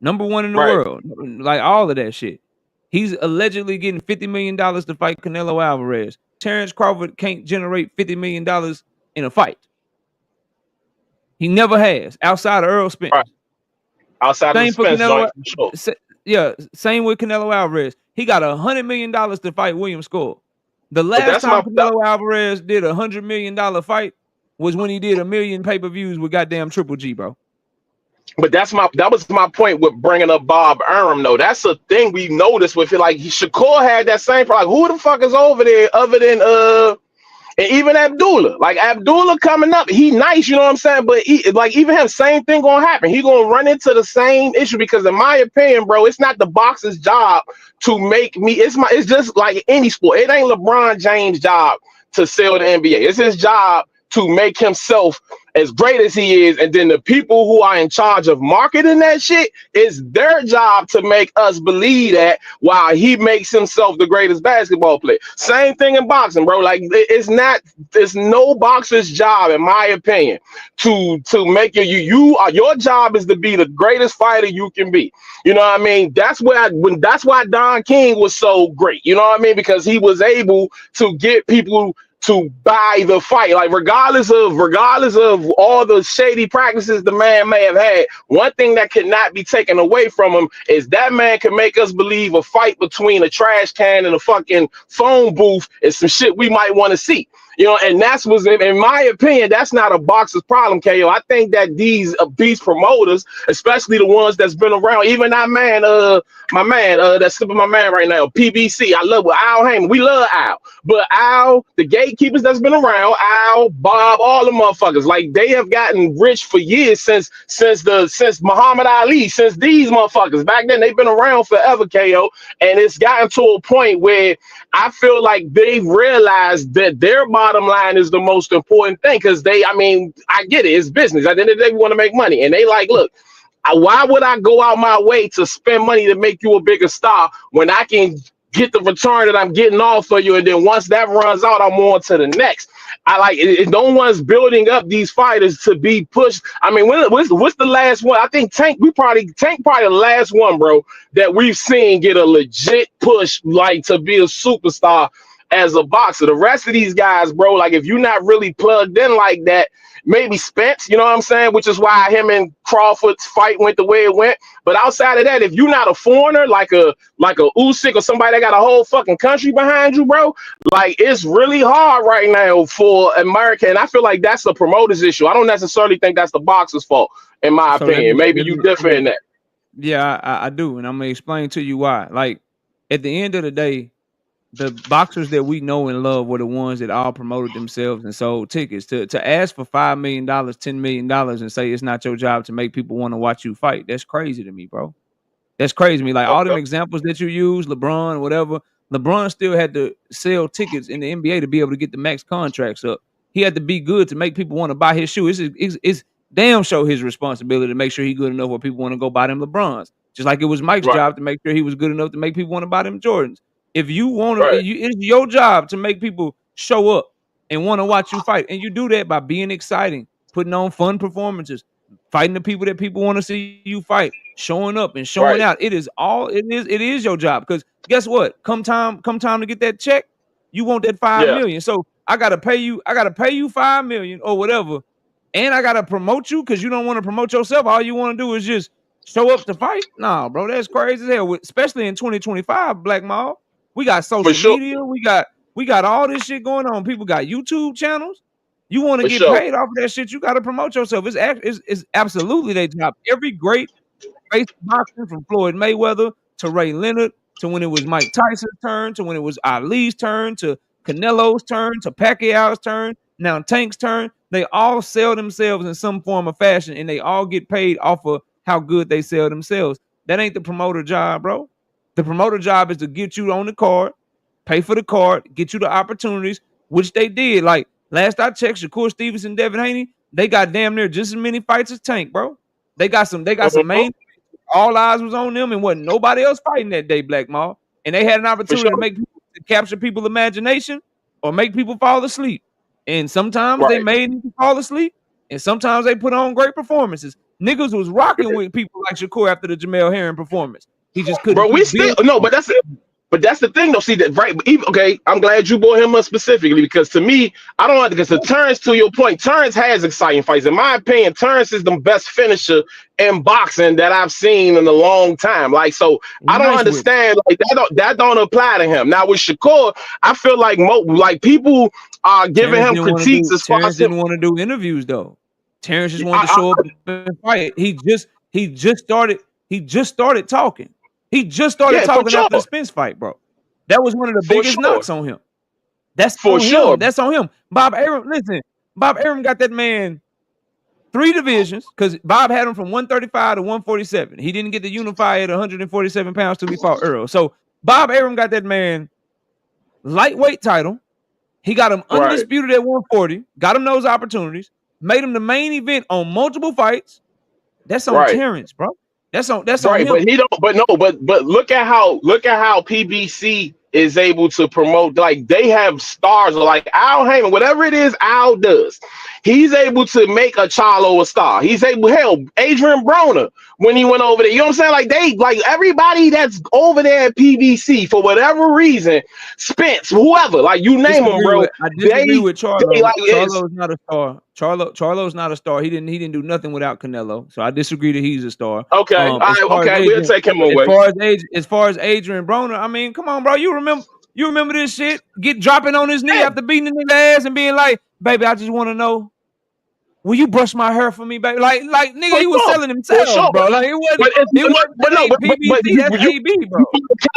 in the Right. world, like all of that shit. He's allegedly getting $50 million to fight Canelo Alvarez. Terrence Crawford can't generate $50 million in a fight. He never has outside of Earl Right. Spence. Outside of the Same for Spence Canelo. joint, for sure. Yeah, same with Canelo Alvarez. He got $100 million to fight William Score. The But last that's time my that, Canelo Alvarez did $100 million fight was when he did 1,000,000 pay-per-views with goddamn Triple G, bro. but that was my point with bringing up Bob Arum though. That's a thing we noticed with it. Like Shakur had that same problem. Who the fuck is over there other than and even Abdullah? Like Abdullah coming up, he nice, you know what I'm saying? But like even him, same thing gonna happen. He gonna run into the same issue because in my opinion, bro, it's not the boxer's job to make me. It's just like any sport. It ain't LeBron James' job to sell the NBA. It's his job to make himself as great as he is, and then the people who are in charge of marketing that shit, it's their job to make us believe that while he makes himself the greatest basketball player. Same thing in boxing, bro. Like it's no boxer's job, in my opinion, to make your job is to be the greatest fighter you can be. You know what I mean? That's why Don King was so great. You know what I mean? Because he was able to get people to buy the fight, like regardless of all the shady practices the man may have had. One thing that could not be taken away from him is that man can make us believe a fight between a trash can and a fucking phone booth is some shit we might want to see. You know, and that's was in my opinion, that's not a boxer's problem, KO. I think that these promoters, especially the ones that's been around, even that man, my man, that's slipping my man right now, PBC. I love Al Heyman. We love Al. But Al, the gatekeepers that's been around, Al, Bob, all the motherfuckers, like they have gotten rich for years since Muhammad Ali, since these motherfuckers. Back then, they've been around forever, KO. And it's gotten to a point where I feel like they've realized that their bottom line is the most important thing. Because I get it, it's business. At the end of the day, we want to make money. And they like, look, why would I go out my way to spend money to make you a bigger star when I can get the return that I'm getting off of you, and then once that runs out, I'm on to the next. I like it. No one's building up these fighters to be pushed. I mean, what's the last one? I think Tank probably the last one, bro, that we've seen get a legit push like to be a superstar as a boxer. The rest of these guys, bro, like if you're not really plugged in like that, maybe Spence, you know what I'm saying? Which is why him and Crawford's fight went the way it went. But outside of that, if you're not a foreigner, like a Usyk or somebody that got a whole fucking country behind you, bro, like it's really hard right now for America. And I feel like that's the promoter's issue. I don't necessarily think that's the boxer's fault, in my So let opinion. me Maybe you differ in that. yeah, I do, and I'm gonna explain to you why. Like at the end of the day, the boxers that we know and love were the ones that all promoted themselves and sold tickets. To ask for $5 million, $10 million, and say it's not your job to make people want to watch you fight. That's crazy to me, bro. That's crazy to me. Like all them Okay. examples that you use, LeBron, whatever. LeBron still had to sell tickets in the NBA to be able to get the max contracts up. He had to be good to make people want to buy his shoe. It's damn sure his responsibility to make sure he's good enough where people want to go buy them LeBrons. Just like it was Mike's Right, job to make sure he was good enough to make people want to buy them Jordans. If you want to, right, it's your job to make people show up and want to watch you fight. And you do that by being exciting, putting on fun performances, fighting the people that people want to see you fight, showing up and showing right. out. It is your job. Because guess what? Come time to get that check, you want that 5 Yeah, million. So I gotta pay you 5 million or whatever. And I gotta promote you because you don't want to promote yourself. All you want to do is just show up to fight? Nah, bro, that's crazy as hell. Especially in 2025, Black Mall. We got For social sure. media. We got all this shit going on. People got YouTube channels. You want to For get sure. paid off of that shit, you got to promote yourself. It's absolutely their job. Every great face boxing, from Floyd Mayweather to Ray Leonard to when it was Mike Tyson's turn to when it was Ali's turn to Canelo's turn to Pacquiao's turn, now Tank's turn. They all sell themselves in some form or fashion, and they all get paid off of how good they sell themselves. That ain't the promoter job, bro. The promoter job is to get you on the card, pay for the card, get you the opportunities, which they did. Like last I checked, Shakur Stevenson, Devin Haney, they got damn near just as many fights as Tank, bro. They got some main. All eyes was on them, and wasn't nobody else fighting that day, Black Mall. And they had an opportunity to make people, to capture people's imagination or make people fall asleep. And sometimes they made people fall asleep, and sometimes they put on great performances. Niggas was rocking with people like Shakur after the Jamel Herring performance. He just couldn't. Bro, we still no, but that's it. But that's the thing, though. See that, right? Even, okay, I'm glad you brought him up specifically because to me, I don't like because the Terrence, to your point, Terrence has exciting fights. In my opinion, Terrence is the best finisher in boxing that I've seen in a long time. Like, so I don't understand. Like that don't apply to him. Now with Shakur, I feel like people are giving him critiques as far as didn't want to do interviews though. Terrence just wanted to show up and fight. He just started talking. He just started talking after the Spence fight, bro. That was one of the biggest knocks on him. That's for sure. That's on him. Bob Arum, listen, Bob Arum got that man 3 divisions because Bob had him from 135 to 147. He didn't get to unify at 147 pounds till he fought Earl. So Bob Arum got that man lightweight title. He got him undisputed at 140, got him those opportunities, made him the main event on multiple fights. That's on Terrence, bro. That's on him. But he don't. But look at how PBC is able to promote. Like they have stars like Al Heyman, whatever it is Al does. He's able to make a Charlo a star. He's able. Hell, Adrian Broner when he went over there. You know what I'm saying? Like everybody that's over there at PBC for whatever reason, Spence, whoever, like you name them, bro. I disagree with Charlo. Charlo's not a star. Charlo's not a star. He didn't do nothing without Canelo. So I disagree that he's a star. Okay, all right, okay, we'll take him away. As far as Adrian Broner, I mean, come on, bro. You remember this shit? Dropping on his knee after beating the nigga ass and being like, "Baby, I just want to know, will you brush my hair for me, baby?" Like nigga, he was selling himself, bro. Like it wasn't PBC, that's AB, bro.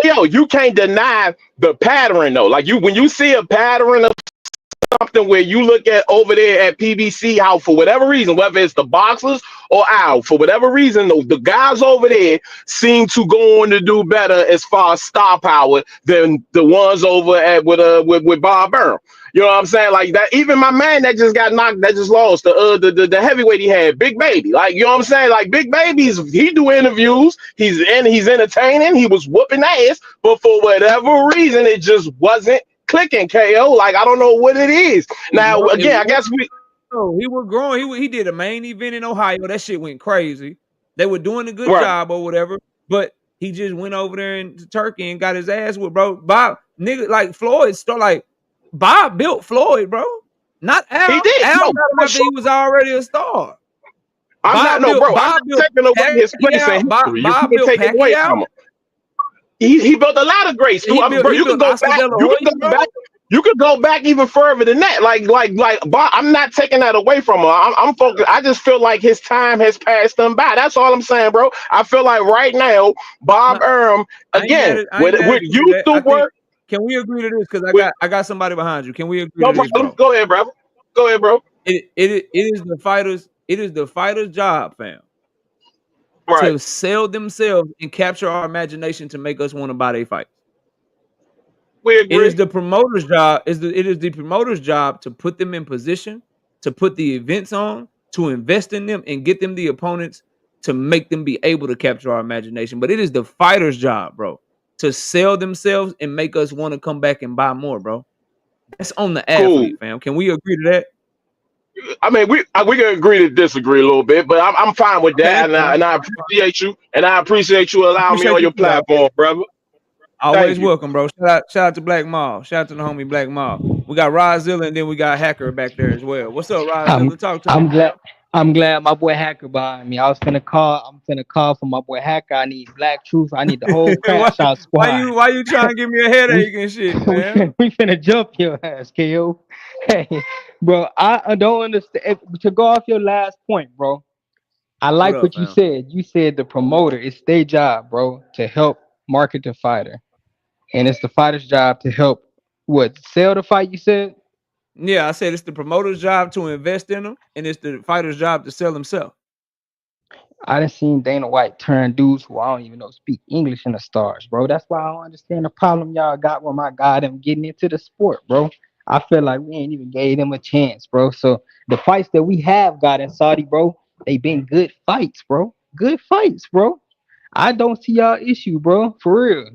Yo, you can't deny the pattern though. Like when you see a pattern of something where you look at over there at PBC, how for whatever reason, whether it's the boxers or Al, for whatever reason, the guys over there seem to go on to do better as far as star power than the ones over at with Bob Arum. You know what I'm saying? Like that, even my man that just got knocked, that just lost the heavyweight he had, Big Baby. Like, you know what I'm saying? Like Big Baby's, he do interviews, he's entertaining, he was whooping ass, but for whatever reason, it just wasn't clicking. KO. Like I don't know what it is. Now again, I guess he was growing. He did a main event in Ohio. That shit went crazy. They were doing a good job or whatever, but he just went over there into Turkey and got his ass with, bro. Bob, nigga, like Floyd, Bob built Floyd, bro. Not Al. He did. Al got him after he was already a star. I'm not taking away his place in history. You can't take it away from him. He built a lot of greats. You could go back even further than that. Like Bob, I'm not taking that away from him. I'm focused. I just feel like his time has passed him by. That's all I'm saying, bro. I feel like right now, Bob Arum, again, with youth to work. Can we agree to this? Because I got somebody behind you. Can we agree to this, bro? Go ahead, bro. Go ahead, bro. It is the fighter's job, fam. To sell themselves and capture our imagination to make us want to buy their fights. We agree. It is the promoter's job. It is the promoter's job to put them in position, to put the events on, to invest in them, and get them the opponents to make them be able to capture our imagination. But it is the fighter's job, bro, to sell themselves and make us want to come back and buy more, bro. That's on the athlete, fam. Can we agree to that? I mean, we can agree to disagree a little bit, but I'm fine with that, and I appreciate you, and I appreciate you allowing me on your platform, brother. Always welcome, bro. Shout out to Black Mall. Shout out to the homie Black Mall. We got Rozilla, and then we got Hacker back there as well. What's up, Rozilla? Talk to me. I'm glad my boy Hacker behind me. I'm finna call for my boy Hacker. I need Black Truth. I need the whole why, crash out squad. why you trying to give me a We headache and shit, man? we finna jump your ass, KO. Hey, bro, I don't understand. To go off your last point, bro, I What like up, what you fam? said. You said the promoter, it's their job, bro, to help market the fighter. And it's the fighter's job to help what sell the fight, you said? Yeah, I said it's the promoter's job to invest in them, and it's the fighter's job to sell himself. I done seen Dana White turn dudes who I don't even know speak English into stars, bro. That's why I don't understand the problem y'all got with my guy them getting into the sport, bro. I feel like we ain't even gave them a chance, bro. So the fights that we have got in Saudi, bro, they been good fights, bro. Good fights, bro. I don't see y'all issue, bro. For real.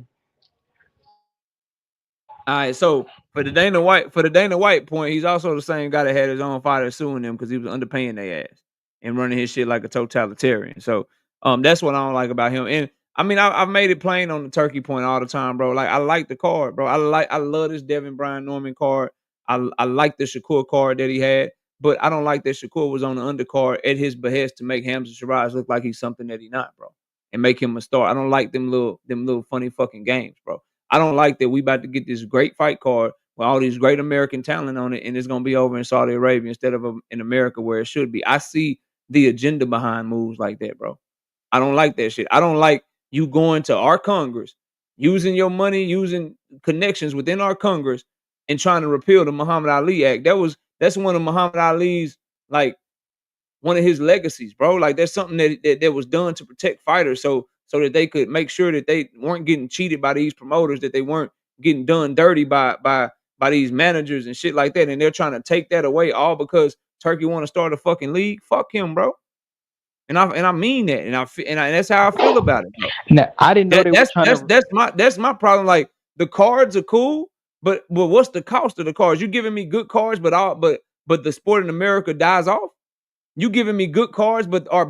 All right, so for the Dana White point, he's also the same guy that had his own fighter suing them because he was underpaying their ass and running his shit like a totalitarian. So that's what I don't like about him. And I mean, I've made it plain on the turkey point all the time, bro. Like I like the card, bro. I love this Devin Brian Norman card. I like the Shakur card that he had, but I don't like that Shakur was on the undercard at his behest to make Hamza Shiraz look like he's something that he's not, bro, and make him a star. I don't like them little funny fucking games, bro. I don't like that we about to get this great fight card with all these great American talent on it, and it's gonna be over in Saudi Arabia instead of in America where it should be. I see the agenda behind moves like that, bro. I don't like that shit. I don't like you going to our Congress, using your money, using connections within our Congress, and trying to repeal the Muhammad Ali Act. That's one of Muhammad Ali's like one of his legacies, bro. Like that's something that was done to protect fighters, so that they could make sure that they weren't getting cheated by these promoters, that they weren't getting done dirty by these managers and shit like that. And they're trying to take that away all because Turkey want to start a fucking league. Fuck him, bro. And I mean that, and that's how I feel about it, bro. Now, I didn't know That they were that's trying that's to. that's my problem. Like the cards are cool, but what's the cost of the cards? You giving me good cards, but the sport in America dies off. You giving me good cards, but our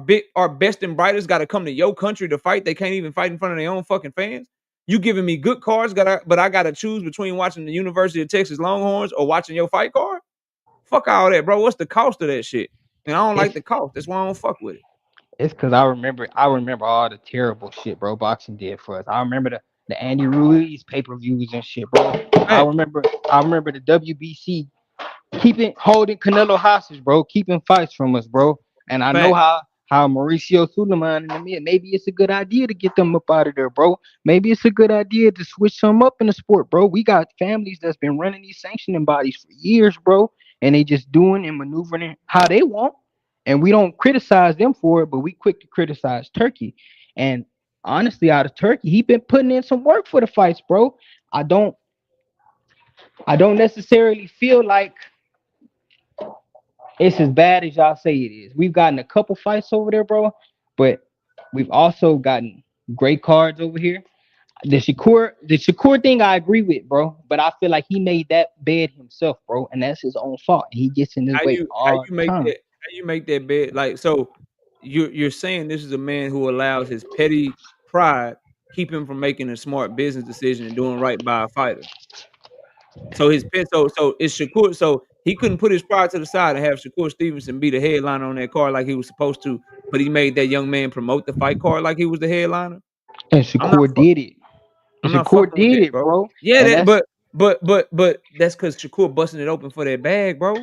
best and brightest got to come to your country to fight. They can't even fight in front of their own fucking fans. You giving me good cards, but I got to choose between watching the University of Texas Longhorns or watching your fight card. Fuck all that, bro. What's the cost of that shit? And I don't like It's the cost. That's why I don't fuck with it. it's because I remember all the terrible shit, bro. Boxing did for us. I remember the Andy Ruiz pay per views and shit, bro. I Hey, remember I remember the WBC keeping holding Canelo hostage, bro, keeping fights from us, bro. And I know fact. how Mauricio Suleiman and them, maybe it's a good idea to get them up out of there, bro. Maybe it's a good idea to switch some up in the sport, bro. We got families that's been running these sanctioning bodies for years, bro, and they just doing and maneuvering it how they want. And we don't criticize them for it, but we quick to criticize Turkey. And honestly, out of Turkey, he been putting in some work for the fights, bro. I don't I don't necessarily feel like it's as bad as y'all say it is. We've gotten a couple fights over there, bro, but we've also gotten great cards over here. The Shakur thing I agree with, bro, but I feel like he made that bed himself, bro, and that's his own fault. He gets in his How way you how all you the make time. that how you make that bet? Like so, you're saying this is a man who allows his petty pride keep him from making a smart business decision and doing right by a fighter. So his pet, so it's Shakur. So he couldn't put his pride to the side and have Shakur Stevenson be the headliner on that card like he was supposed to, but he made that young man promote the fight card like he was the headliner. And I'm not Shakur fuck, did it. I'm not Shakur fucking with did that, it, bro. bro. Yeah, And that that's but that's because Shakur busting it open for that bag, bro.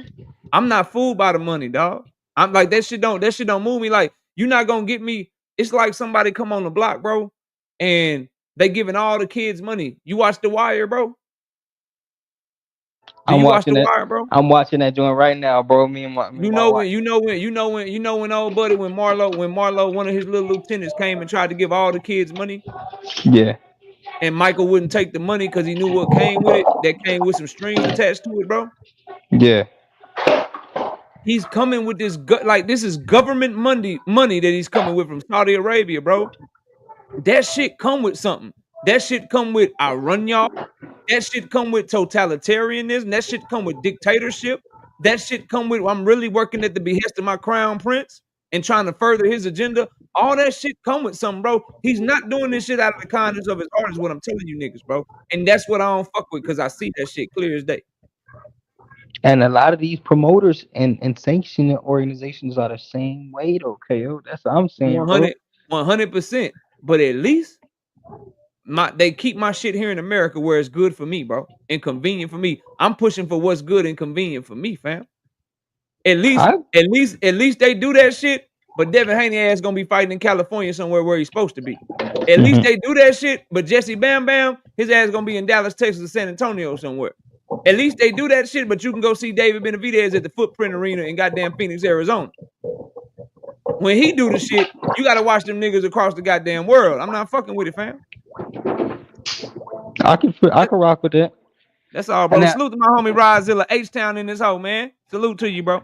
I'm not fooled by the money, dog. I'm like that shit don't move me. Like you're not gonna get me. It's like somebody come on the block, bro, and they giving all the kids money. You watch The Wire, bro? Do I'm you watch watching The that. Wire, bro? I'm watching that joint right now, bro. Me and You my know when wife. you know when you know when you know when old buddy when Marlo one of his little lieutenants came and tried to give all the kids money Yeah. and Michael wouldn't take the money because he knew what came with it. That came with some strings attached to it, bro. Yeah. He's coming with like this is government money that he's coming with from Saudi Arabia, bro. That shit come with something. That shit come with I run y'all. That shit come with totalitarianism. That shit come with dictatorship. That shit come with I'm really working at the behest of my crown prince and trying to further his agenda. All that shit come with something, bro. He's not doing this shit out of the kindness of his heart, is what I'm telling you niggas, bro. And that's what I don't fuck with because I see that shit clear as day. And a lot of these promoters and sanctioning organizations are the same way though, KO. That's what I'm saying, bro. 100%. But at least they keep my shit here in America where it's good for me, bro, and convenient for me. I'm pushing for what's good and convenient for me, fam. At least, I at least they do that shit. But Devin Haney ass gonna be fighting in California somewhere where he's supposed to be. At least Mhm. they do that shit. But Jesse Bam Bam, his ass gonna be in Dallas, Texas, or San Antonio somewhere. At least they do that shit. But you can go see David Benavidez at the Footprint Arena in goddamn Phoenix, Arizona. When he do the shit, you gotta watch them niggas across the goddamn world. I'm not fucking with it, fam. I can rock with that. That's all, And bro. now, Salute to my homie Rodzilla H-Town in this hole, man. Salute to you, bro.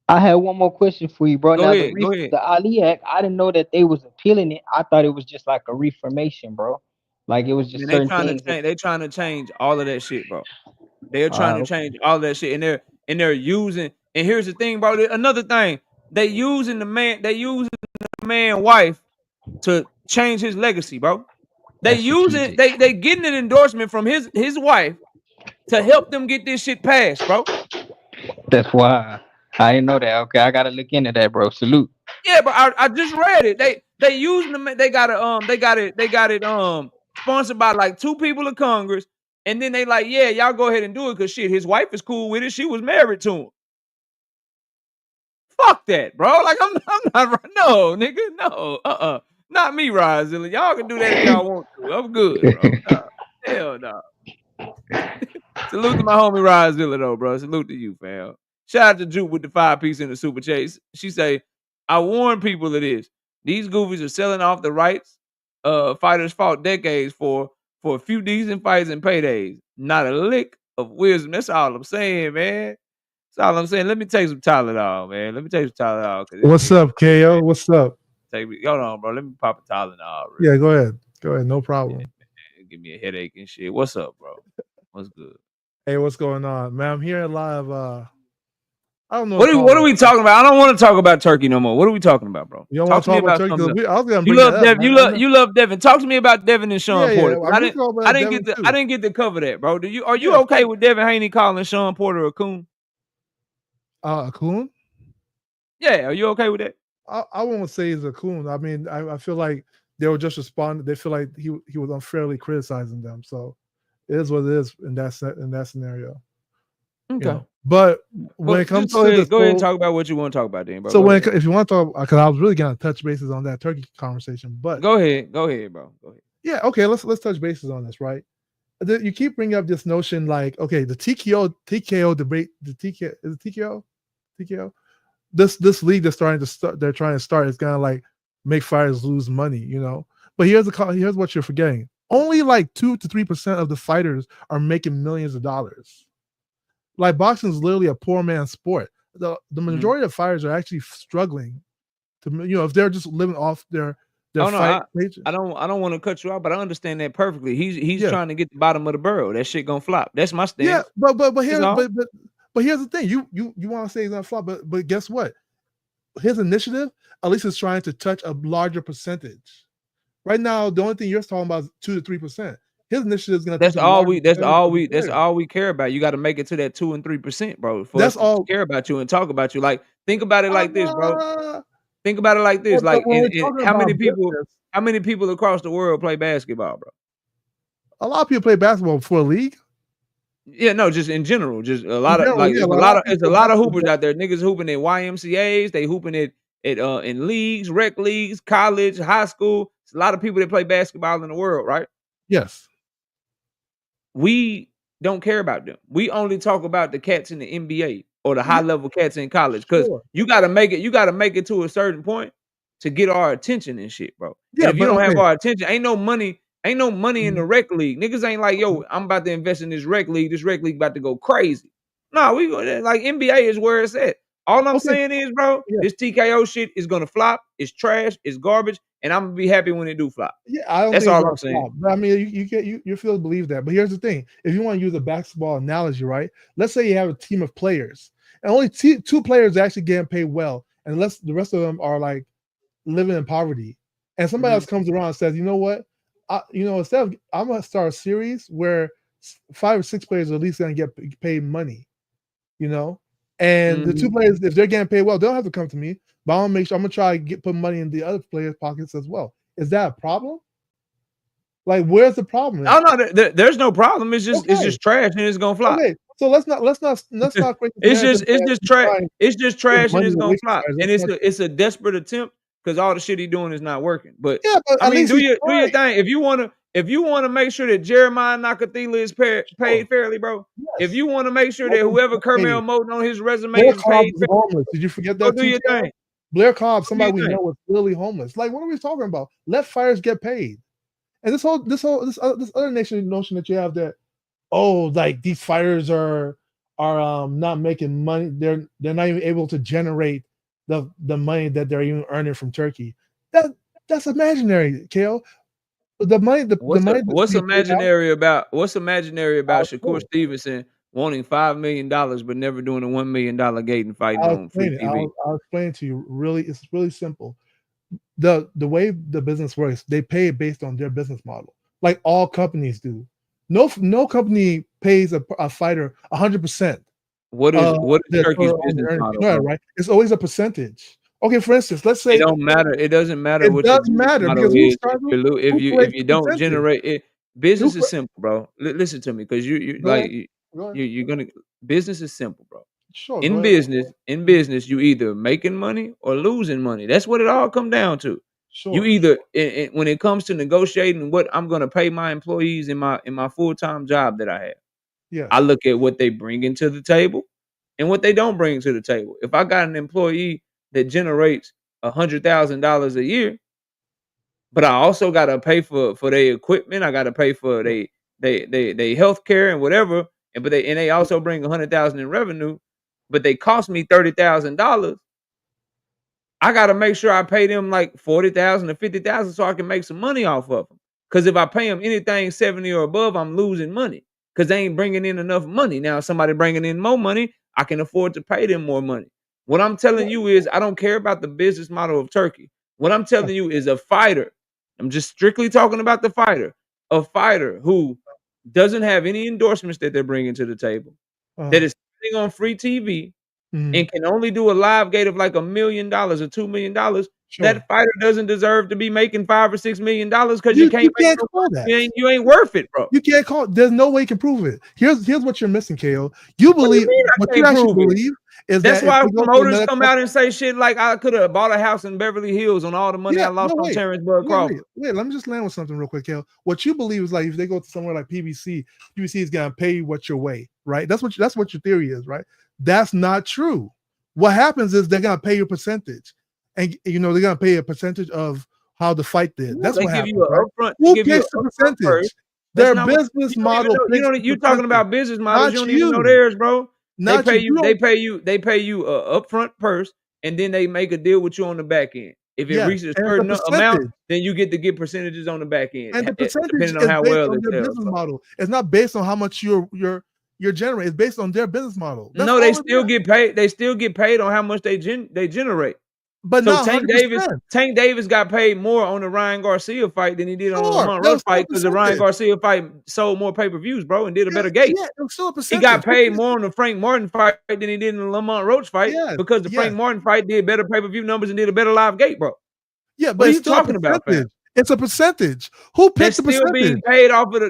I had one more question for you, bro. Go Now the ahead. Go ahead. the Ali Act, I didn't know that they was appealing it. I thought it was just like a reformation, bro. Like it was just Man, they certain trying to things that change. They trying to change all of that shit, bro. They're trying to change all of that shit, and they're using. And here's the thing, bro. Another thing, they using the man wife to change his legacy, bro. They that's using strategic. they getting an endorsement from his wife to help them get this shit passed, bro. That's why I didn't know that. Okay, I gotta look into that, bro. Salute. Yeah, but I just read it. They using them. They got it sponsored by like 2 people of Congress, and then they like, yeah, y'all go ahead and do it because shit, his wife is cool with it. She was married to him. Fuck that, bro. Like I'm not no nigga, no, not me, Rodzilla. Y'all can do that if y'all want to. I'm good, bro. Nah, hell no. Salute to my homie Rodzilla though, bro. Salute to you, fam. Shout out to Juke with the 5-piece in the super chase. She say, I warn people of this. These goofies are selling off the rights fighters fought decades for a few decent fights and paydays. Not a lick of wisdom. That's all I'm saying, man. That's all I'm saying. Let me take some Tylenol, man. Let me take some Tylenol. What's up, KO? What's up? Hold on, bro. Let me pop a Tylenol real Yeah, quick. go ahead. Go ahead. No problem. Give me a headache and shit. What's up, bro? What's good? Hey, what's going on, man? I'm hearing a lot of I don't know What are we talking about? I don't want to talk about Turkey no more. What are we talking about, bro? You don't Talk want to to me talk about about Turkey? something else. I was gonna You bring that love up, Devin. man. You love Devin. Talk to me about Devin and Shawn Porter. I'm just talking about Devin too. I didn't get to cover that, bro. Are you Yeah, okay with Devin Haney calling Shawn Porter a coon? a coon? Yeah, are you okay with that? I won't say he's a coon. I mean, I feel like they were just responding. They feel like he was unfairly criticizing them. So it is what it is in that scenario. Okay. You know? But when it comes go to ahead, this, go ahead and talk about what you want to talk about, then, bro. So if you want to talk, because I was really gonna touch bases on that Turkey conversation, but go ahead, bro. Go ahead. Yeah, okay. Let's touch bases on this, right? You keep bringing up this notion, like, okay, the TKO debate, the TKO. This league they're trying to start is gonna like make fighters lose money, you know. But here's what you're forgetting: only like 2 to 3% of the fighters are making millions of dollars. Like boxing is literally a poor man's sport. The majority of fighters are actually struggling to, if they're just living off their fight. I don't want to cut you off, but I understand that perfectly. He's trying to get the bottom of the barrel. That shit gonna flop. That's my stance. Yeah, but here's the thing. You want to say he's gonna flop, but guess what? His initiative, at least, is trying to touch a larger percentage. Right now, the only thing you're talking about is 2 to 3%. His initiative is gonna. That's all we care about. You got to make it to that 2 and 3%, bro. That's all care about you and talk about you. Like, think about it like this, bro. Think about it like this. Like, how many people across the world play basketball, bro? A lot of people play basketball for a league. Yeah, no, just in general, just a lot of it's a lot of hoopers out there. Niggas hooping at YMCA's, they hooping it in leagues, rec leagues, college, high school. It's a lot of people that play basketball in the world, right? Yes. We don't care about them. We only talk about the cats in the NBA or the high level cats in college, because you gotta make it to a certain point to get our attention and shit, bro. Yeah, and if you don't have our attention, ain't no money in the rec league. Niggas ain't like, yo, I'm about to invest in this rec league. This rec league about to go crazy. No, we go like NBA is where it's at. All I'm saying is, bro, this TKO shit is gonna flop. It's trash. It's garbage, and I'm gonna be happy when it do flop. Yeah, that's all I'm saying. But I mean, you feel to believe that. But here's the thing: if you want to use a basketball analogy, right? Let's say you have a team of players, and only 2 players actually getting paid well, and the rest of them are like living in poverty. And somebody else comes around and says, you know what? Instead of, I'm gonna start a series where 5 or 6 players are at least gonna get paid money. you know. And the two Mhm. players, if they're getting paid well, they don't have to come to me. But I want to make sure I'm gonna try to put money in the other players' pockets as well. Is that a problem? Like, where's the problem Oh at? no, there's no problem. It's Okay, just trash and it's gonna flop. okay. So let's not create this narrative It's that just he's trash. trying to It's just take trash and money it's away gonna from flop. players. And That's not true. it's a desperate attempt because all the shit he doing is not working. But Yeah, but I at mean, least he's do your trying. thing. If you wanna make sure that Jeremiah Nakatila is Sure. paid fairly, bro. If Yes. you wanna make sure that Let them whoever get paid. Carmel Moten on his resume Blair is Cobb paid is fairly, homeless. Did you forget go that do too, your Taylor? thing. Blair Cobb, Go do your somebody we thing. know, was really homeless. Like, what are we talking about? Let fighters get paid. And this other notion that you have that, oh, like these fighters are not making money. They're not even able to generate the money that they're even earning from Turkey. That's imaginary, Kale. The money that's being paid out. What's imaginary about I'll Shakur explain it. Stevenson wanting $5 million but never doing a $1 million gate and fighting I'll on free explain it. TV? I'll explain it to you. Really, it's really simple. The way the business works, they pay based on their business model, like all companies do. No company pays a fighter 100% What is their Turkey's total on the business earnings. You model, know that, bro? right? It's always a percentage. Okay, for instance, let's It say don't matter. It doesn't matter it what your does business matter model because is if creates you the don't percentage? generate it. Who Business cre- is simple, bro. Listen to me, because Go ahead. Go ahead. you're gonna business is simple, bro. Sure. Go ahead. In business, you either making money or losing money. That's what it all come down to. You Sure. either when it comes to negotiating what I'm gonna pay my employees in my full-time job that I have, I Yes. look at what they bring into the table and what they don't bring to the table. If I got an employee that generates $100,000 a year, but I also gotta pay for their equipment, I gotta pay for Sure. they healthcare and whatever, and they also bring 100,000 in revenue, but they cost me $30,000. I gotta make sure I pay them like 40,000 or 50,000 so I can make some money off of them. Because if I pay them anything 70 or above, I'm losing money because they ain't bringing in enough money. Now, somebody bringing in more money, I can afford to pay them more money. What I'm telling you is, I don't care about the business model of Turkey. What I'm Yeah. telling you is a fighter. I'm just strictly talking about the fighter. A fighter who doesn't have any endorsements that they're bringing to the table, that Uh, is sitting on free TV, mhm. and can only do a live gate of like $1 million or $2 million, Sure. that fighter doesn't deserve to be making $5 or $6 million because you can't You make can't no call money. that. You ain't worth it, bro. You can't call. There's no way you can prove it. Here's what you're missing, KO. You What do you believe mean what I you can't actually prove it? believe is That's that if why they go to promoters another come out company, and say shit like, I could have bought a house in Beverly Hills on all the money yeah, I lost no, on wait, Terrence Bud Crawford. Let me just land with something real quick, KO. What you believe is like if they go to somewhere like PBC is gonna pay you what your way, right? That's what your theory is, right? That's not true. What happens is they're gonna pay you a percentage, and they're gonna pay a percentage of how the fight did. No, That's what happens, right? they Who give you picks the an upfront first. percentage? That's Their not what business you don't even model know. picks the You talking percentage, about business models. not You don't even know you. theirs, bro. They Not pay you. you. You don't. They pay you a upfront purse, and then they make a deal with you on the back end. If it Yes, reaches a and it's a certain amount, percentage. then you get to get percentages on the back end, And the percentage depending on is how based well on it their sells, business bro. model. It's not based on how much you're generating. It's based on their business model. That's No, they all it still is. get paid. They still get paid on how much they generate. But So not 100%. Tank Davis got paid more on the Ryan Garcia fight than he did on the Sure, Lamont there was Roach still a fight because the Ryan percentage. Garcia fight sold more pay-per-views, bro, and did a better gate. Yeah, there was still a He percentage. got paid more on the Frank Martin fight than he did in the Lamont Roach fight Yes, because the Frank yes, Martin fight did better pay-per-view numbers and did a better live gate, bro. yeah, What but are it's you still a talking about, fam? percentage. It's a percentage. Who picked That's the still percentage? being paid off of the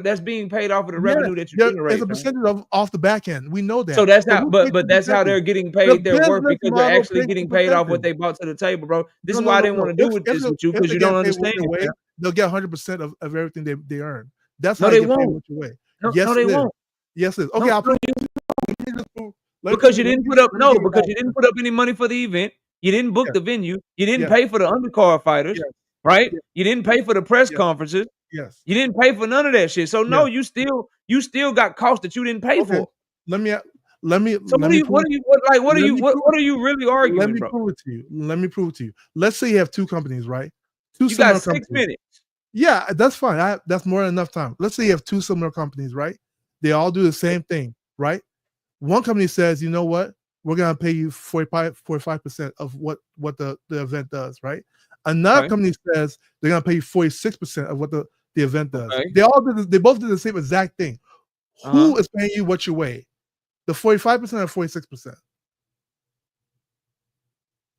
Yeah, revenue that you it's generate, a fam. percentage of off the back end. We know So that. that's But how, who picks but the that's how percentage? they're getting The paid their worth business because they're model actually picks the getting paid off what percentage. they brought to the table, bro. This No, is no, why I no, didn't want no. to do with this with you If because they you don't get paid understand your it, way, fam. they'll get 100% of everything they earn. That's No, how you they get paid won't. what your way. No, Yes, they it is. won't. Yes, it is. Okay, No, I'll no, prove it. Let me just prove. because you didn't put up Let me give it because out. you didn't put up any money for the event. You didn't book Yes, the venue. You didn't yes, pay for the undercard fighters, yes, right? yes, You didn't pay for the press yes, conferences. yes, You didn't pay for none of that shit. So no, yes. you still got costs that you didn't pay Okay. for. Let me let me So let me prove let me prove what are you really let arguing, me bro? prove it to you. Let me prove it to you. Let's say you have two companies, right? Two You got similar 6 companies. minutes. Yeah, that's fine. That's more than enough time. Let's say you have two similar companies, right? They all do the same thing, right? One company says, you know what? We're gonna pay you 45% of what the event does, right? Another Okay. company says they're gonna pay you 46% of what the event does. Okay. They both did the same exact thing. Uh-huh. Who is paying you what you weigh? The 45% or 46%?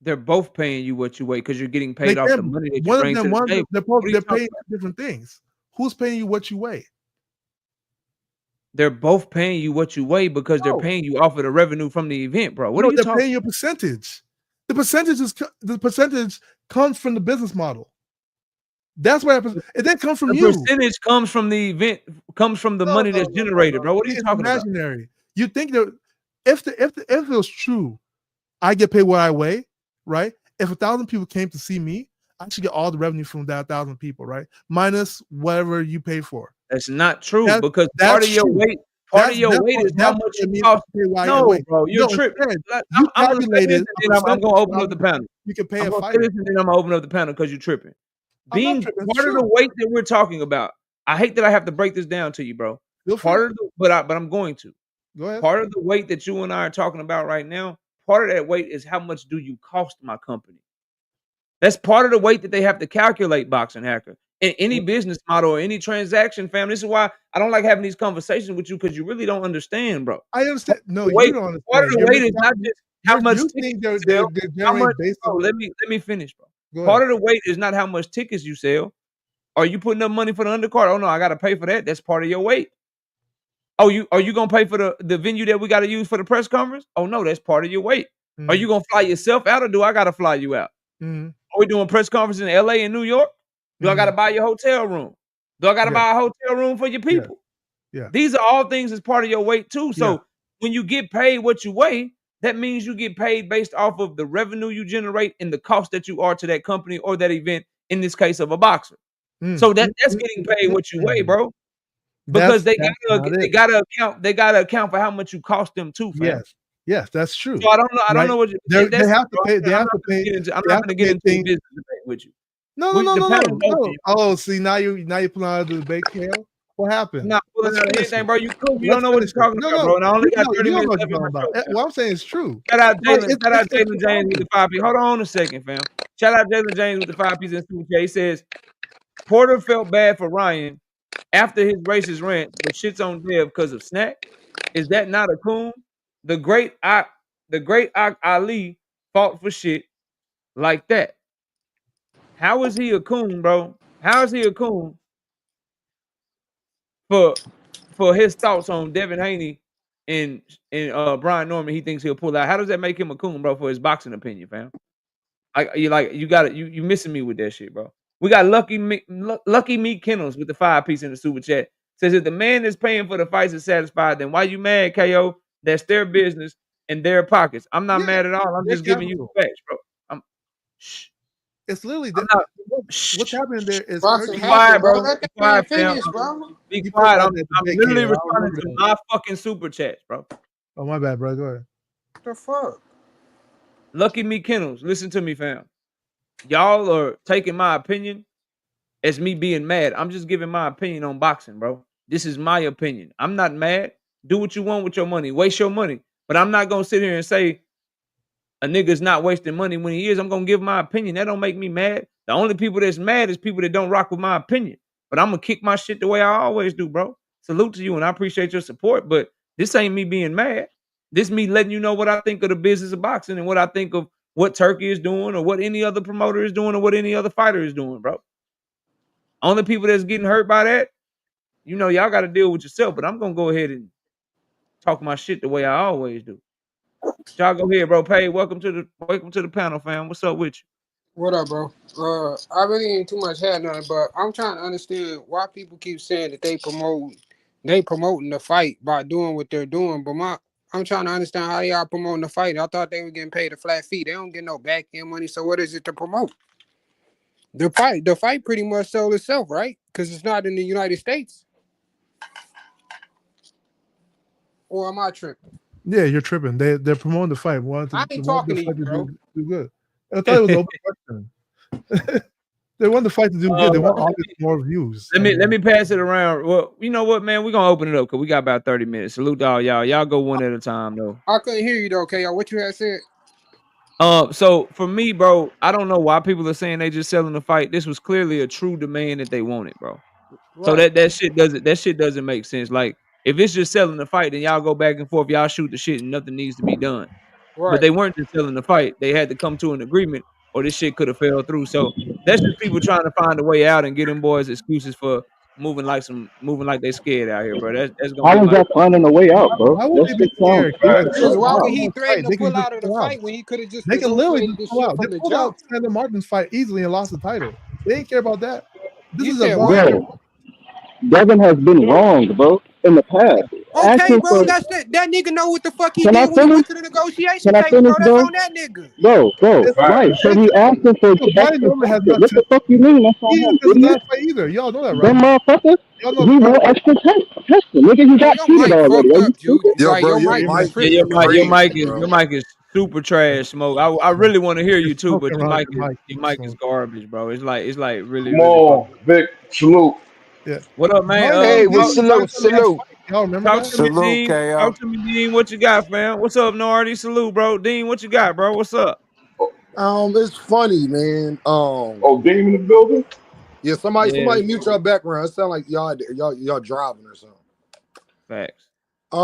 They're both paying you what you weigh because you're getting They paid off the can. money that you One of bring to them, the table. What are you they're talking paying about? different things. Who's paying you what you weigh? They're both paying you what you weigh because they're No, paying you off of the revenue from the event, bro. What are no, you they're talking paying you a percentage. The percentage comes from the business model. That's where it didn't come from The you. percentage comes from the event, comes from the money that's generated, bro. What are you It's talking about? imaginary. You think that if it was true, I get paid what I weigh, right? If 1,000 people came to see me, I should get all the revenue from that 1,000 people, right? Minus whatever you pay for. That's not true That- because that's part of your true. weight, part of your weight is how That's much what I you mean. cost. Pay what I No, weigh. bro, you're No, tripping. instead, I'm gonna say this calculated and then I'm gonna open up the panel. you can pay I'm a gonna say fighter. this and then I'm gonna open up the panel because you're tripping. I'm not Being tripping. It's part of true. the weight that we're talking about, I hate that I have to break this down to you, bro. Feel free. Part of the, but I'm going to. Go ahead. Part of the weight that you and I are talking about right now, part of that weight is how much do you cost my company. That's part of the weight that they have to calculate, Boxing Hacker. In any business model or any transaction, fam. This is why I don't like having these conversations with you because you really don't understand, bro. I understand. No, Weight, you don't part of understand. the weight is not just how much You tickets think you they're sell. How generating much, based bro, on. let me finish, bro. Go Part ahead. of the weight is not how much tickets you sell. Are you putting up money for the undercard? Oh no, I gotta pay for that. That's part of your weight. Oh, are you gonna pay for the venue that we gotta use for the press conference? Oh no, that's part of your weight. Are you gonna fly yourself out or do I gotta fly you out? Mm-hmm. Are we doing press conference in LA and New York? Do I gotta buy your hotel room? Do I gotta buy a hotel room for your people? Yeah. These are all things as part of your weight too. So Yeah. when you get paid what you weigh, that means you get paid based off of the revenue you generate and the cost that you are to that company or that event, in this case of a boxer. So that's getting paid what you weigh, bro. Because they gotta account for how much you cost them too, fam. Yes, that's true. So I don't know what you They that's have to pay. They I'm have not to gonna pay. get into I'm they not have gonna to get pay into a things. business debate with you. No. The panel's open. Oh, see now you're pulling out of the debate, Kale. What I'm happened? not pulling Let's out finish anything, it. bro. You cool. You don't Let's know what finish you're it. talking No, about, bro. And I only got 30 you don't minutes know what left you're in my talking show, about. fam. What I'm saying is true. Shout out But Jalen. Shout out Jalen James with argument. the 5 piece. Hold on a second, fam. Shout out Jalen James with the 5 piece in Super J. He says Porter felt bad for Ryan after his racist rant, but shits on Dev because of snack. Is that not a coon? The great Ali fought for shit like that. How is he a coon, bro? How is he a coon for his thoughts on Devin Haney and Brian Norman? He thinks he'll pull out. How does that make him a coon, bro? For his boxing opinion, fam. You got it. You missing me with that shit, bro. We got Lucky Meat Kennels with the 5 piece in the super chat. Says if the man that's paying for the fights is satisfied, then why you mad, KO? That's their business and their pockets. I'm not mad at all. I'm just giving you the facts, bro. Shh. It's literally I'm not. what's happening there is Boxing Be hacker, quiet, bro. bro. Let Be that man quiet, fam. finish, bro. Be You quiet. put I'm that debate, literally KO. I don't responding remember to that. my fucking super chats, bro. Oh my bad, bro. Go ahead. What the fuck? Lucky Me Kennels, listen to me, fam. Y'all are taking my opinion as me being mad. I'm just giving my opinion on boxing, bro. This is my opinion. I'm not mad. Do what you want with your money. Waste your money. But I'm not gonna sit here and say a nigga's not wasting money when he is. I'm gonna give my opinion. That don't make me mad. The only people that's mad is people that don't rock with my opinion. But I'm gonna kick my shit the way I always do, bro. Salute to you, and I appreciate your support. But this ain't me being mad. This me letting you know what I think of the business of boxing and what I think of what Turkey is doing or what any other promoter is doing or what any other fighter is doing, bro. Only people that's getting hurt by that, you know, y'all got to deal with yourself. But I'm gonna go ahead and talk my shit the way I always do. Y'all go ahead, bro. Pay. Welcome to the panel, fam. What's up with you? What up, bro? I really ain't too much had nothing, but I'm trying to understand why people keep saying that they promoting the fight by doing what they're doing. But I'm trying to understand how y'all promoting the fight. I thought they were getting paid a flat fee. They don't get no back end money. So what is it to promote? The fight pretty much sold itself, right? Because it's not in the United States. Or am I tripping? Yeah, you're tripping. They're promoting the fight. I ain't talking to you, bro. Do good. I thought it was an open question. They want the fight to do good. They want more views. Let me pass it around. Well, you know what, man? We're gonna open it up because we got about 30 minutes. Salute to all y'all. Y'all go one at a time though. I couldn't hear you though, KO. What you had said? So for me, bro, I don't know why people are saying they just selling the fight. This was clearly a true demand that they wanted, bro. Right. So that shit doesn't make sense. Like If it's just selling the fight, then y'all go back and forth, y'all shoot the shit, and nothing needs to be done. But Right. they weren't just selling the fight; they had to come to an agreement, or this shit could have fell through. So that's just people trying to find a way out and get them boys excuses for moving like they scared out here, bro. That's gonna be How is my that finding a way out, bro? Why would That they be shit sounds scared? stupid They Because as don't why want would hell. he to threaten fight. to They can pull just out of the pull out. fight when he could have just They can literally negotiated just this pull shit out. They from the pulled out jump? Sandor Martin's fight easily and lost the title. They didn't care about that. This You is a said boxing. what? Bro, Devin has been wrong, bro, in the past. Okay, Asking bro, for, that nigga know what the fuck he can I did when he finish? went to the negotiation Can I table, bro. finish, That's bro? on that nigga. Bro, It's, right. So he listen, asking for Brian extra Norman has testing. not What the said fuck you mean? That's on he him, has his idiot. last fight either. Y'all know that, right? Them motherfuckers, Y'all know he want extra testing. Nigga, he Bro, got your cheated mic already. fucked Are you up, Judy. stupid? Yo, Like, bro, your your mic be mic yeah. is tripping, bro. Your crazy, mic is bro. super trash, smoke. I really want to hear you too, but smoking around your mic. your mic is garbage, bro. It's like really Come really fucking. on, Vic. Salute. Yeah. What up, man? Brian Norman Hey, well, gave his salute, last salute. fight. Y'all remember Talk that? to me, Salute, Dean. Talk KO. to me, Dean. What you got, fam? What's up, Nardi? Salute, bro. Dean, what you got, bro? What's up? It's funny, man. Oh, Dame in the building. Yeah, Yeah, somebody mute your background. It sound like y'all driving or something. facts.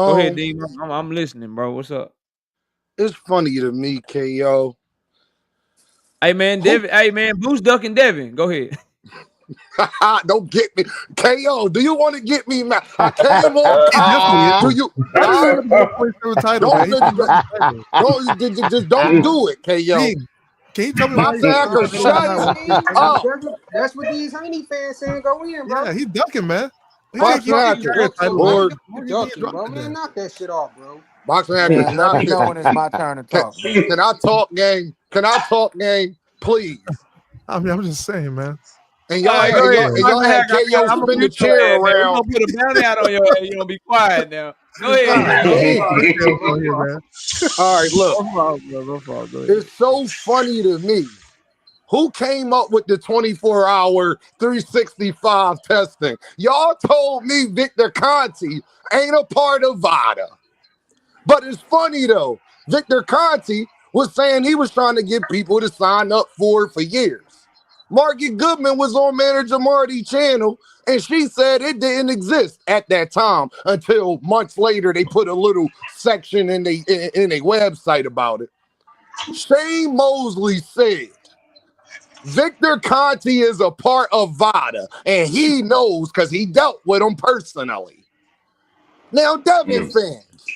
Go ahead, Um, Dean. I'm listening, bro. What's up? it's funny to me, KO. Hey man, Who Devin. Hey man, Boost Duck and Devin. Go ahead. don't get me? KO, do you want to get me mad? I came on He top. definitely Do is. you? Why does he I have the 147 title, man? don't He didn't win the title. just don't do it, KO. Dean, can you tell me why Box he's the hacker, Nah, 147 shut title? that's what these Haney fans saying. Go in, bro. Yeah, he's ducking, man. He can't Box keep getting hacker, tired Fuck title, so man. or what? You Mark is being ducking, dropped bro. Man, today. knock that shit off, bro. box hacker. Man, Can let I me know when it's my turn to can, talk. can I talk, gang? Can I talk, gang? Please. I mean, I'm just saying, man. And All y'all right, had go and ahead, y'all, Yeah. and y'all Boxing had Hacker. KO I'm gonna spin the mute your chair ass, man. We're around. gonna put a bounty out on your ass. You gonna be quiet now. Go ahead, God Dean. It's damn. first sales on here, man. All right, look. No fault, bro. No fault. Go ahead. It's so funny to me. Who came up with the 24-hour 365 testing? Y'all told me Victor Conti ain't a part of VADA. But it's funny though. Victor Conti was saying he was trying to get people to sign up for it for years. Margaret Goodman was on Manager Marty's channel, and she said it didn't exist at that time until months later they put a little section in a website about it. Shane Mosley said Victor Conti is a part of VADA, and he knows because he dealt with him personally. Now, Devin fans,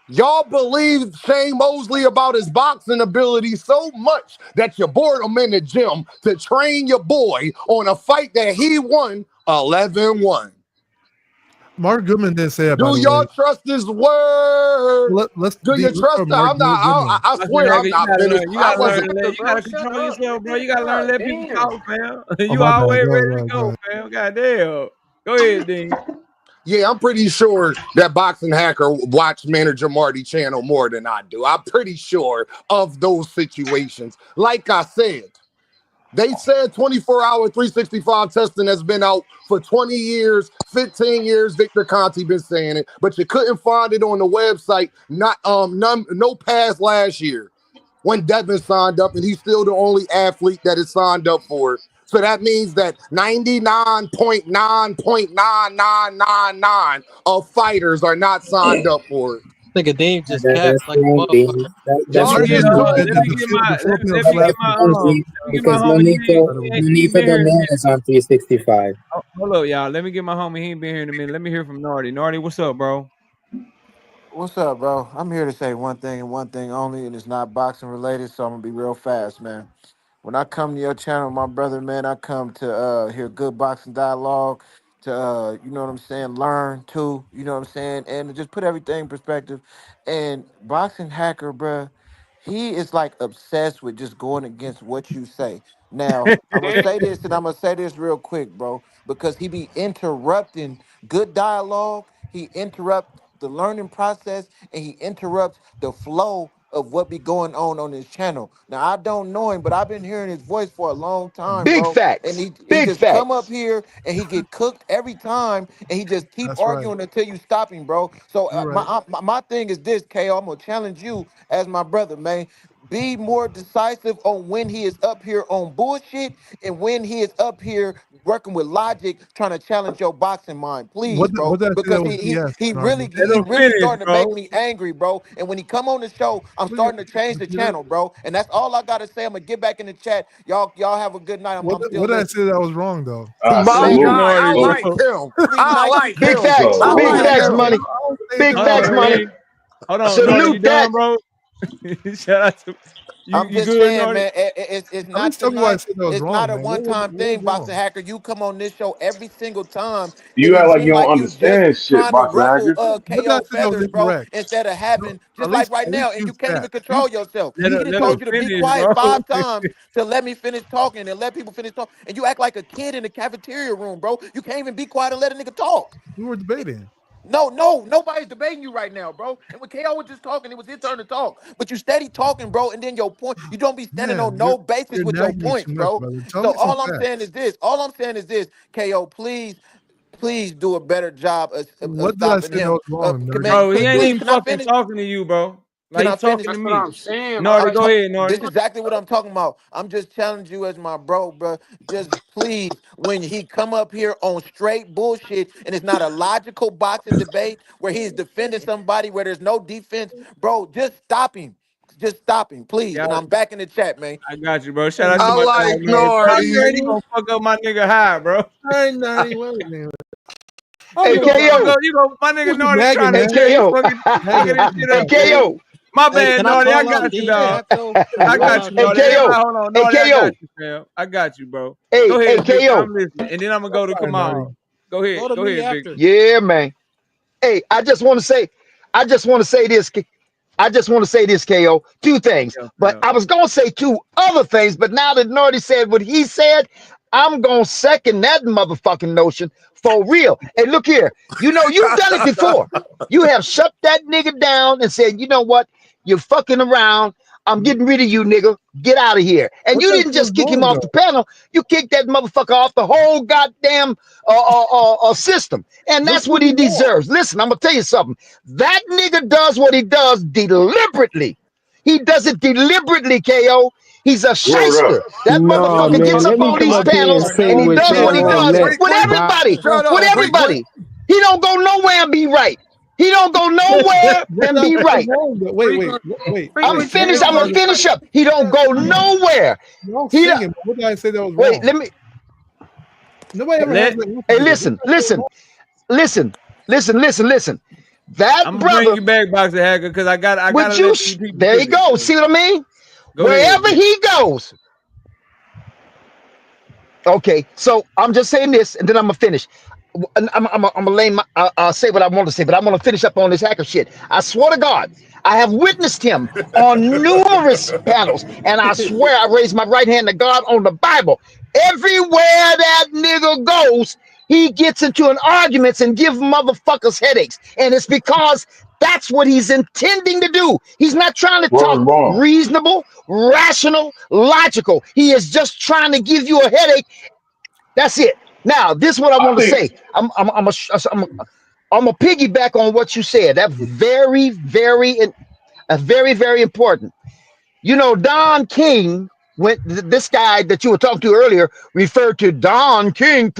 y'all believe Shane Mosley about his boxing ability so much that you brought him in the gym to train your boy on a fight that he won 11-1. Mark Goodman didn't say that, by Do the y'all way. trust his word? Let's Do you let's trust go, that? Mark I'm not. Goodman. I Boxing swear Hacker, I'm not finished. you I gotta learn wasn't. to Hacker, let, you bro. gotta Shut control up, yourself, bro. nigga. You gotta learn to God let people damn. talk, fam. Oh, You my bad. always Go ready ahead, go to ahead, go go, ahead. fam. Goddamn. Go ahead, Dean. Yeah, I'm pretty sure that Boxing Hacker watched Manager Marty channel more than I do. I'm pretty sure of those situations. Like I said, they said 24-hour 365 testing has been out for 20 years, 15 years. Victor Conti been saying it, but you couldn't find it on the website. No past last year when Devin signed up, and he's still the only athlete that is signed up for it. So that means that 99.9.9999 of fighters are not signed up for it. Nigga Dean just That's capped like a wrong, motherfucker. Dean. Let That's me Mark get Goodman wrong, said let that me Dean. get my the Filipino let me That's get flag my wrong, Dean. let me get my Because no homie. need for He ain't the been here in a man minute. is on 365. Hold up, y'all. Let me get my homie. He ain't been here in a minute. Let me hear from Nardi. Nardi, what's up, bro? What's up, bro? I'm here to say one thing and one thing only, and it's not boxing related, so I'm gonna be real fast, man. When I come to your channel, my brother, man, I come to hear good boxing dialogue, to you know what I'm saying, learn too, you know what I'm saying, and to just put everything in perspective. And boxing hacker, bruh, he is like obsessed with just going against what you say. Now, I'm gonna say this and I'm gonna say this real quick, bro, because he be interrupting good dialogue, he interrupt the learning process, and he interrupts the flow of what be going on his channel. Now I don't know him, but I've been hearing his voice for a long time, Big bro. And facts. he Big just come up facts. here and he get cooked every time, and he just keep That's right. arguing until you stop him, bro. So You're my, right. my my thing is this, KO. I'm gonna challenge you as my brother, man. be more decisive on when he is up here on bullshit and when he is up here working with logic, trying to challenge your boxing mind, please, bro. What did I say Because that was BS, he Nardi? really Let he him really finish, starting to make bro. me angry, bro. And when he come on the show, I'm starting to change the channel, bro. And that's all I gotta say. I'm gonna get back in the chat. Y'all have a good night. I'm still What did I listening. say that was wrong though? My Salute, Man, God, I Nardi, bro. like him. free I Mikey, like Big him. facts. I free Big like facts, Mikey. him. money. Big Hold facts, on, money. hold on, Nardi, you Salute that. done, bro? Shout out to I'm you just good, saying, Nardi? man, it's At not least tell me why I tonight. said that was It's not wrong, a man. one-time What was thing, Boxing wrong? Hacker. You come on this show every single time, and You it act like you seems don't like you just understand shit, trying to boxer ruffle hacker. What did I KO say that was feathers, bro, incorrect? instead of No, having, just like right at now, least and you use can't even that. control yourself. Let He done her told you to be finish, quiet bro. 5 times to let me finish talking and let people finish talking, and you act like a kid in the cafeteria room, bro. You can't even be quiet and let a nigga talk. We were debating. No, nobody's debating you right now, bro. And when KO was just talking, it was his turn to talk. But you steady talking, bro, and then your point, you don't be standing on Man, no basis you're with your nagging me points, too much, bro. brother. Tell So me some all I'm saying facts. is this. All I'm saying is this, KO, please do a better job of What did I stopping say that him. was wrong, Man, Nerdy? Bro, he ain't please, even can I fucking finish? talking to you, bro. Can Like he I finish? talking to That's what me. I'm saying. Nardi, I'm go ta- ahead, this Nardi. is exactly what I'm talking about. I'm just challenging you as my bro. Just please, when he come up here on straight bullshit and it's not a logical boxing debate where he's defending somebody where there's no defense, bro, just stop him. Just stop him, please. Yeah, And I'm back in the chat, man. I got you, bro. Shout out to I my dog, like Nardi. Bro, Hey, Nardy. you gonna fuck up my nigga high, bro. hey, Nerdy, wait a minute. Hey, You Hold gonna on, fuck bro. KO. up. My nigga Who's Nardi nagging, trying to Hey, man? tell you KO. Nagging, fucking this what the shit Hey, up, fuck, man. man? KO. My Hey, bad, can I Nardi. I call out got you, Dean dog. Cap though? Can I I call got you, out Hey, Dean Nardi. Cap? KO. Hold on, Hey, Nardi. I got KO. you, fam. I got you, bro. Hey, Go hey, ahead, Victor. KO. I'm listening, and then I'm gonna go to All right, Nerdy. Kamari. Go ahead, Go to go me ahead, Victor. after. Yeah, man. Hey, I just want to say this. I just want to say this, KO. Two things. Yeah, But fam. I was going to say two other things. But now that Nordy said what he said, I'm going to second that motherfucking notion for real. Hey, look here. You know, you've done it before. You have shut that nigga down and said, you know what? You're fucking around. I'm getting rid of you, nigga. Get out of here. And What you did I say didn't was just kick him wrong, off the though? panel. You kicked that motherfucker off the whole goddamn system. And What that's did I what do he wrong? deserves. Listen, I'm going to tell you something. That nigga does what he does deliberately. He does it deliberately, KO. He's a Word up. shyster. That No, motherfucker man. gets Let up me on come these up here and panels say and he what does Shut what he up, y'all does let. with Freaklet. Bob. everybody. Shut With up, Freaklet. everybody. He don't go nowhere and be right. He don't go nowhere What did and I be say was right. wrong, though? I'm Wait. Let me finished. ask I'm you gonna this. finish up. He don't go nowhere. You're all He singing. What did I say that was wait. wrong? Let me. Nobody ever has Let the answer Hey, to this. What listen, did I say was listen, wrong? listen. That I'm gonna bring brother, you back, Boxer Hacker, because I gotta would you? let these people There you finish, go. man. See what I mean? Go ahead, Wherever Victor. he goes. Okay, so I'm just saying this, and then I'm gonna finish. I'm gonna lay my, say what I want to say, but I'm gonna finish up on this hacker shit. I swear to God, I have witnessed him on numerous panels, and I swear I raise my right hand to God on the Bible. Everywhere that nigga goes, he gets into an arguments and give motherfuckers headaches, and it's because that's what he's intending to do. He's not trying to Word talk bomb. reasonable, rational, logical. He is just trying to give you a headache. That's it. Now, this is what I I want to think say. I'm a piggyback on what you said. That's very important. You know, Don King, when this guy that you were talking to earlier referred to Don King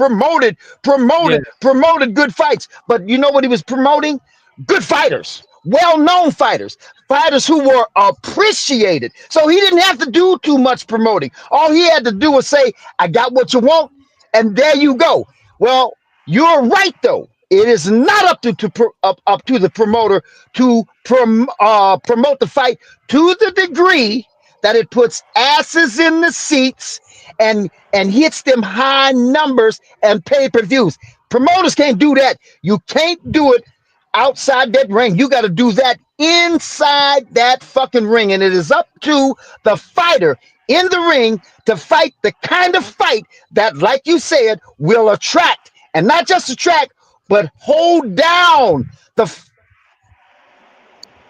Yeah, promoted good fights. But you know what he was promoting? Good fighters, well-known fighters, fighters who were appreciated. So he didn't have to do too much promoting. All he had to do was say, I got what you want, and there you go. Well, you're right though. It is not up to the promoter to promote the fight to the degree that it puts asses in the seats and hits them high numbers and pay-per-views. Promoters can't do that. You can't do it outside that ring. You got to do that inside that fucking ring. And it is up to the fighter in the ring to fight the kind of fight that, like you said, will attract, and not just attract, but hold down the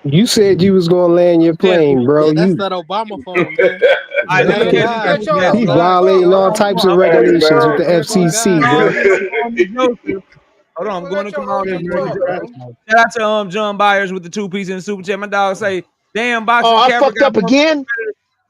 You said you was gonna land your yeah. plane, bro. Yeah, that's You that Obama phone, man. All right, let me Stand catch by. this Shut gas, your he bro. Stand fuck violating all by. up. types of hey regulations with the man. Stand by FCC, God. bro. I'm going to Joseph. Hold on, I'm Well, going let to your Kamari Yeah, OG and Nerdy, Brandon talk, just Travis. ask bro. now. Shout out to John Byers with the 2 piece in the super chat. My dog say, damn, oh, boxing I Capper fucked got up more again.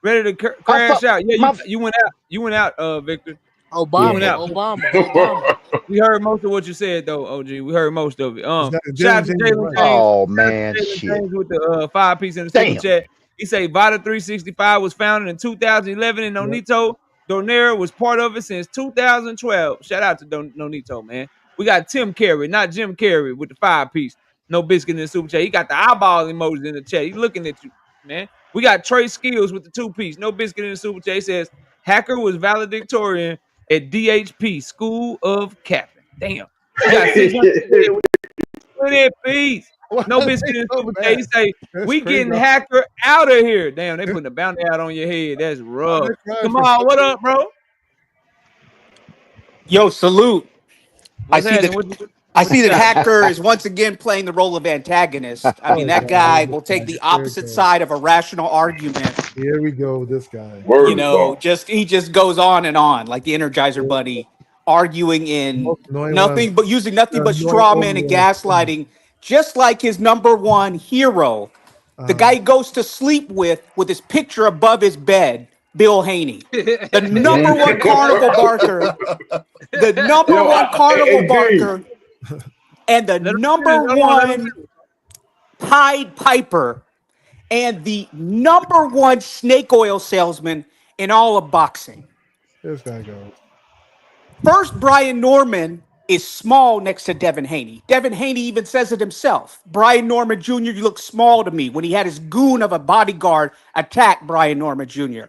ready to I crash thought out. Yeah, my you went out. You went out, Victor. You went Obama, out. Obama. We heard most of what you said though, OG. We heard most of it. Exactly. Shout Jalen out to James is Jalen right. James. oh Shout out man, to Jalen shit. James with the 5-piece in the super Damn. chat. He say VADA 365 was founded in 2011 and Nonito Donera was part of it since 2012. Shout out to Nonito, man. We got Tim Carey, not Jim Carrey, with the 5-piece. No biscuit in the super chat. He got the eyeball emojis in the chat. He looking at you, man. We got Trey Skills with the 2-piece. No biscuit in the super chat. He says Hacker was valedictorian at DHP School of Capping. Damn. We got 620 piece. No biscuit in the super chat. He say we crazy. getting Hacker out of here. Damn, they putting a bounty out on your head. That's rough. Come on, what up, bro? Yo, salute. What's I see that Hacker is once again playing the role of antagonist. I mean, that guy will take the opposite side of a rational argument. Here we go with this guy. You know, he just goes on and on like the Energizer Bunny, arguing in nothing but using nothing but straw man and gaslighting, just like his number one hero, the guy he goes to sleep with his picture above his bed, Bill Haney, the number one carnival barker, the number one carnival barker, and the number one Pied Piper, and the number one snake oil salesman in all of boxing. This guy goes. First, Brian Norman is small next to Devin Haney. Devin Haney even says it himself. Brian Norman Jr., you look small to me, when he had his goon of a bodyguard attack Brian Norman Jr.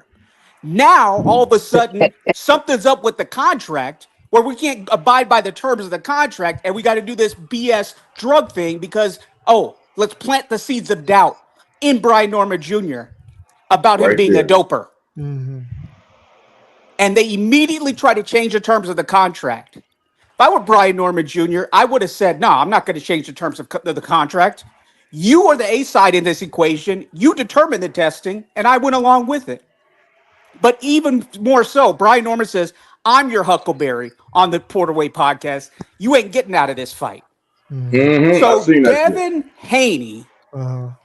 Now, all of a sudden, something's up with the contract where we can't abide by the terms of the contract, and we got to do this BS drug thing because, let's plant the seeds of doubt in Brian Norman Jr. about him being a doper. Mm-hmm. And they immediately try to change the terms of the contract. If I were Brian Norman Jr., I would have said, no, I'm not going to change the terms of the contract. You are the A side in this equation. You determine the testing, and I went along with it. But even more so, Brian Norman says, I'm your Huckleberry on the Porterway podcast. You ain't getting out of this fight. Mm-hmm. So Devin Haney,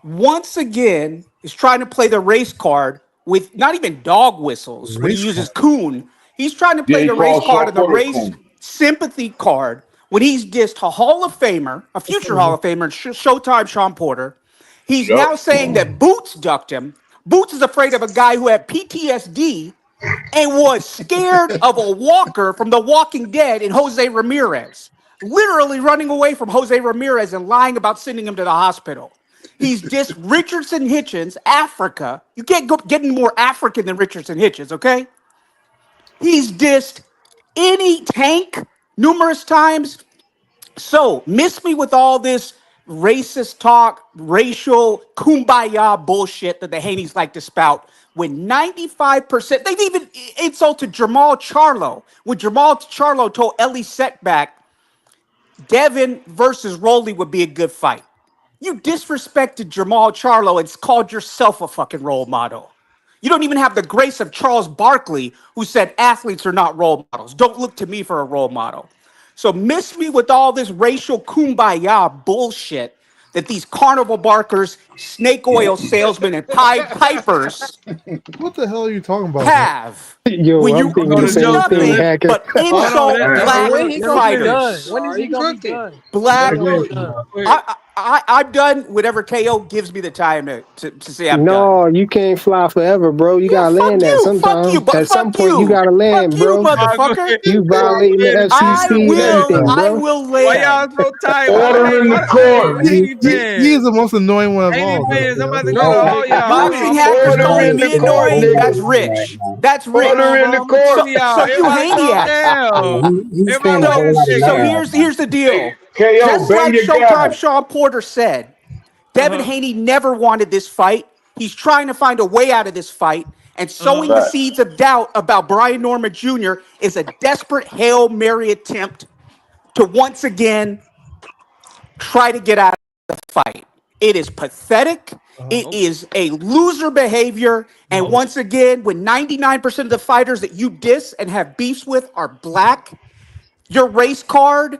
once again, is trying to play the race card with not even dog whistles when he uses coon. He's trying to play the race card and the race sympathy card when he's dissed a Hall of Famer, a future Hall of Famer, Showtime Shawn Porter. He's now saying that Boots ducked him. Boots is afraid of a guy who had PTSD and was scared of a walker from The Walking Dead in Jose Ramirez, literally running away from Jose Ramirez and lying about sending him to the hospital. He's dissed Richardson Hitchens, Africa. You can't go getting more African than Richardson Hitchens, okay? He's dissed any Tank numerous times. So, miss me with all this racist talk, racial kumbaya bullshit that the Haneys like to spout. When 95%, they've even insulted Jamal Charlo. When Jamal Charlo told Ellie Setback, Devin versus Rolly would be a good fight. You disrespected Jamal Charlo and called yourself a fucking role model. You don't even have the grace of Charles Barkley, who said athletes are not role models. Don't look to me for a role model. So miss me with all this racial kumbaya bullshit that these carnival barkers, snake oil salesmen, and Pied Pipers What the hell are you talking about? have. Yo, When I'm you thinking the do same nothing thing, Hacker. but insult black When he gonna be done? fighters. When is he gonna be done? Black. When is he done? I'm done whenever KO gives me the time to say I'm done. No, you can't fly forever, bro. You gotta land that sometime. At some point, you gotta land, Fuck bro. you, motherfucker. You violating the I FCC and everything, will bro. Why y'all land. so tight? Order in the court. He is the most annoying one of Haney all. fans, I'm about to go to all y'all. Boxing hackers Order calling in me the court, annoying. nigga. That's rich. That's rich. Order in the court. So you Everybody calm maniacs. down. He's Everybody saying a whole lot of So lies. here's the deal. KO, Just bang like your Showtime gavel. Shawn Porter said, Devin Haney never wanted this fight. He's trying to find a way out of this fight. And sowing the seeds of doubt about Brian Norman Jr. is a desperate Hail Mary attempt to once again try to get out of the fight. It is pathetic. It is a loser behavior. And once again, when 99% of the fighters that you diss and have beefs with are black, your race card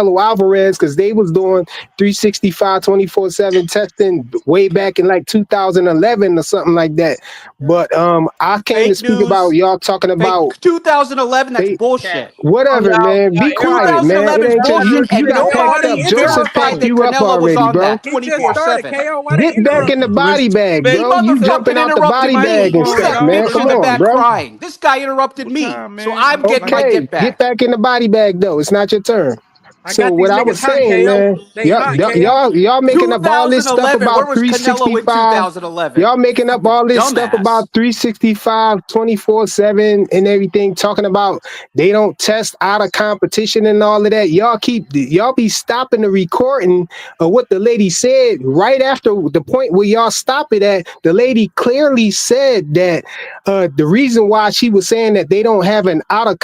Canelo Alvarez because they was doing 365 24/7 testing way back in like 2011 or something like that. But I came to Fake speak about news. y'all talking Fake about 2011. That's bullshit. minute. Whatever, man. Be quiet, man. It 2011's ain't just bullshit, you and got packed nobody up. Joseph verified packed that you up Canelo was already, on bro. that He just started. 24/7. KO, why they Get back interrupt? in the body bag, He bro. You jumping motherfucking out the interrupted body bag me. and Who stuff, that man. bitch Come in the on, back bro. crying? This guy interrupted What me, time, so man? I'm getting my Okay, get get back. back in the body bag though. It's not your turn. I So got what these I was niggas hot, saying, KO. man, They hot, KO. y'all making up all this stuff 2011. Where about was Canelo in 365. 2011? Y'all making up all this stuff Dumbass. about 365, 24/7 and everything, talking about they don't test out of competition and all of that. Y'all be stopping the recording of what the lady said right after the point where y'all stop it at. The lady clearly said that the reason why she was saying that they don't have an out of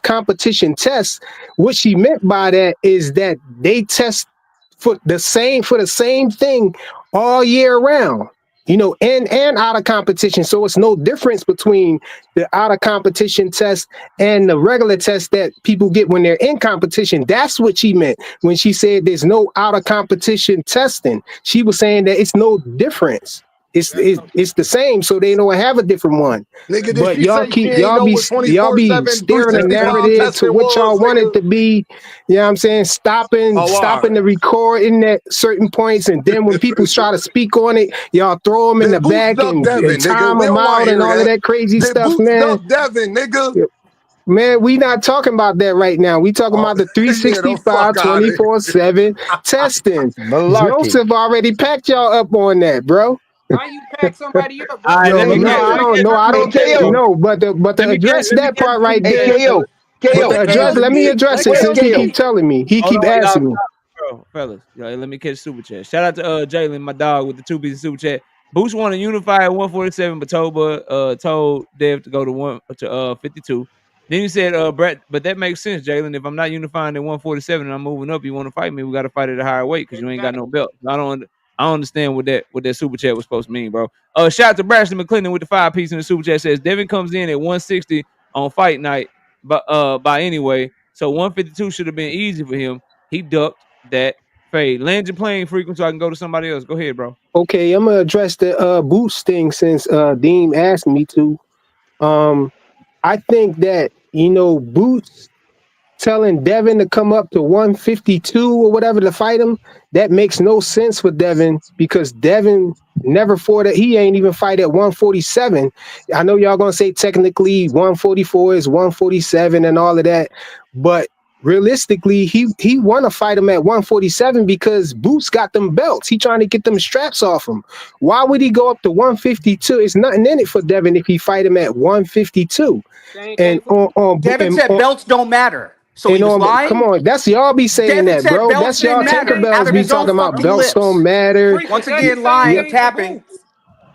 competition test, what she meant by that is that they test for the same thing all year round, and out of competition. So it's no difference between the out of competition test and the regular test that people get when they're in competition. That's what she meant when she said there's no out of competition testing. She was saying that it's no difference. It's the same, so they don't have a different one. Nigga, did But she y'all say she keep ain't know what y'all be 24/7, steering the 365 narrative to testing what y'all was, want it nigga? to be. You know what I'm saying? Stopping Oh, all right. the recording at certain points, and then when people try to speak on it, y'all throw them in the Did Boots back duck and Devin, nigga? time We them don't want out to and hear all of that. that crazy Did stuff, Boots man. duck Devin, nigga? Man, we not talking about that right now. We talking Oh, about the yeah, the 365, fuck out of here. 24/7 testing. Malarkey. Joseph already packed y'all up on that, bro. How you pack somebody up, All bro? right, Yo, let me No, get I let me don't. get No, I Hey, don't. KO. No, but to address let me that get part let me right Hey, get there. KO. But KO. to Let address, KO let me speak. address Let it KO since he KO. keep speak. telling me. He hold keep on, y'all asking me. stop, bro, fellas. Y'all, let me catch super chat. Shout out to Jalen, my dog, with the 2 pieces super chat. Boost wanted to unify at 147, but told Dev to go to 52. Then he said, Brett, but that makes sense, Jalen. If I'm not unifying at 147 and I'm moving up, you want to fight me, we got to fight at a higher weight because you ain't got no belt. I don't understand what that super chat was supposed to mean, bro. Shout out to Brashton McClendon with the 5 piece in the super chat. Says Devin comes in at 160 on fight night, but by anyway, so 152 should have been easy for him. He ducked that fade. Land your plane frequent so I can go to somebody else. Go ahead, bro. Okay, I'm gonna address the boots thing since Dean asked me to. I think that Boots telling Devin to come up to 152 or whatever to fight him, that makes no sense for Devin because Devin never fought it. He ain't even fight at 147. I know y'all gonna say technically 144 is 147 and all of that, but realistically, he want to fight him at 147 because Boots got them belts. He trying to get them straps off him. Why would he go up to 152? It's nothing in it for Devin if he fight him at 152. Same And thing for Devin said belts don't matter, so he was come lying. on, that's y'all be saying Devin that, said bro. belts That's didn't y'all matter out Tinkerbells of be his own talking about fucking belts don't lips. matter. frequent. Once That's the again, same Yeah, lying, thing for capping. Boots.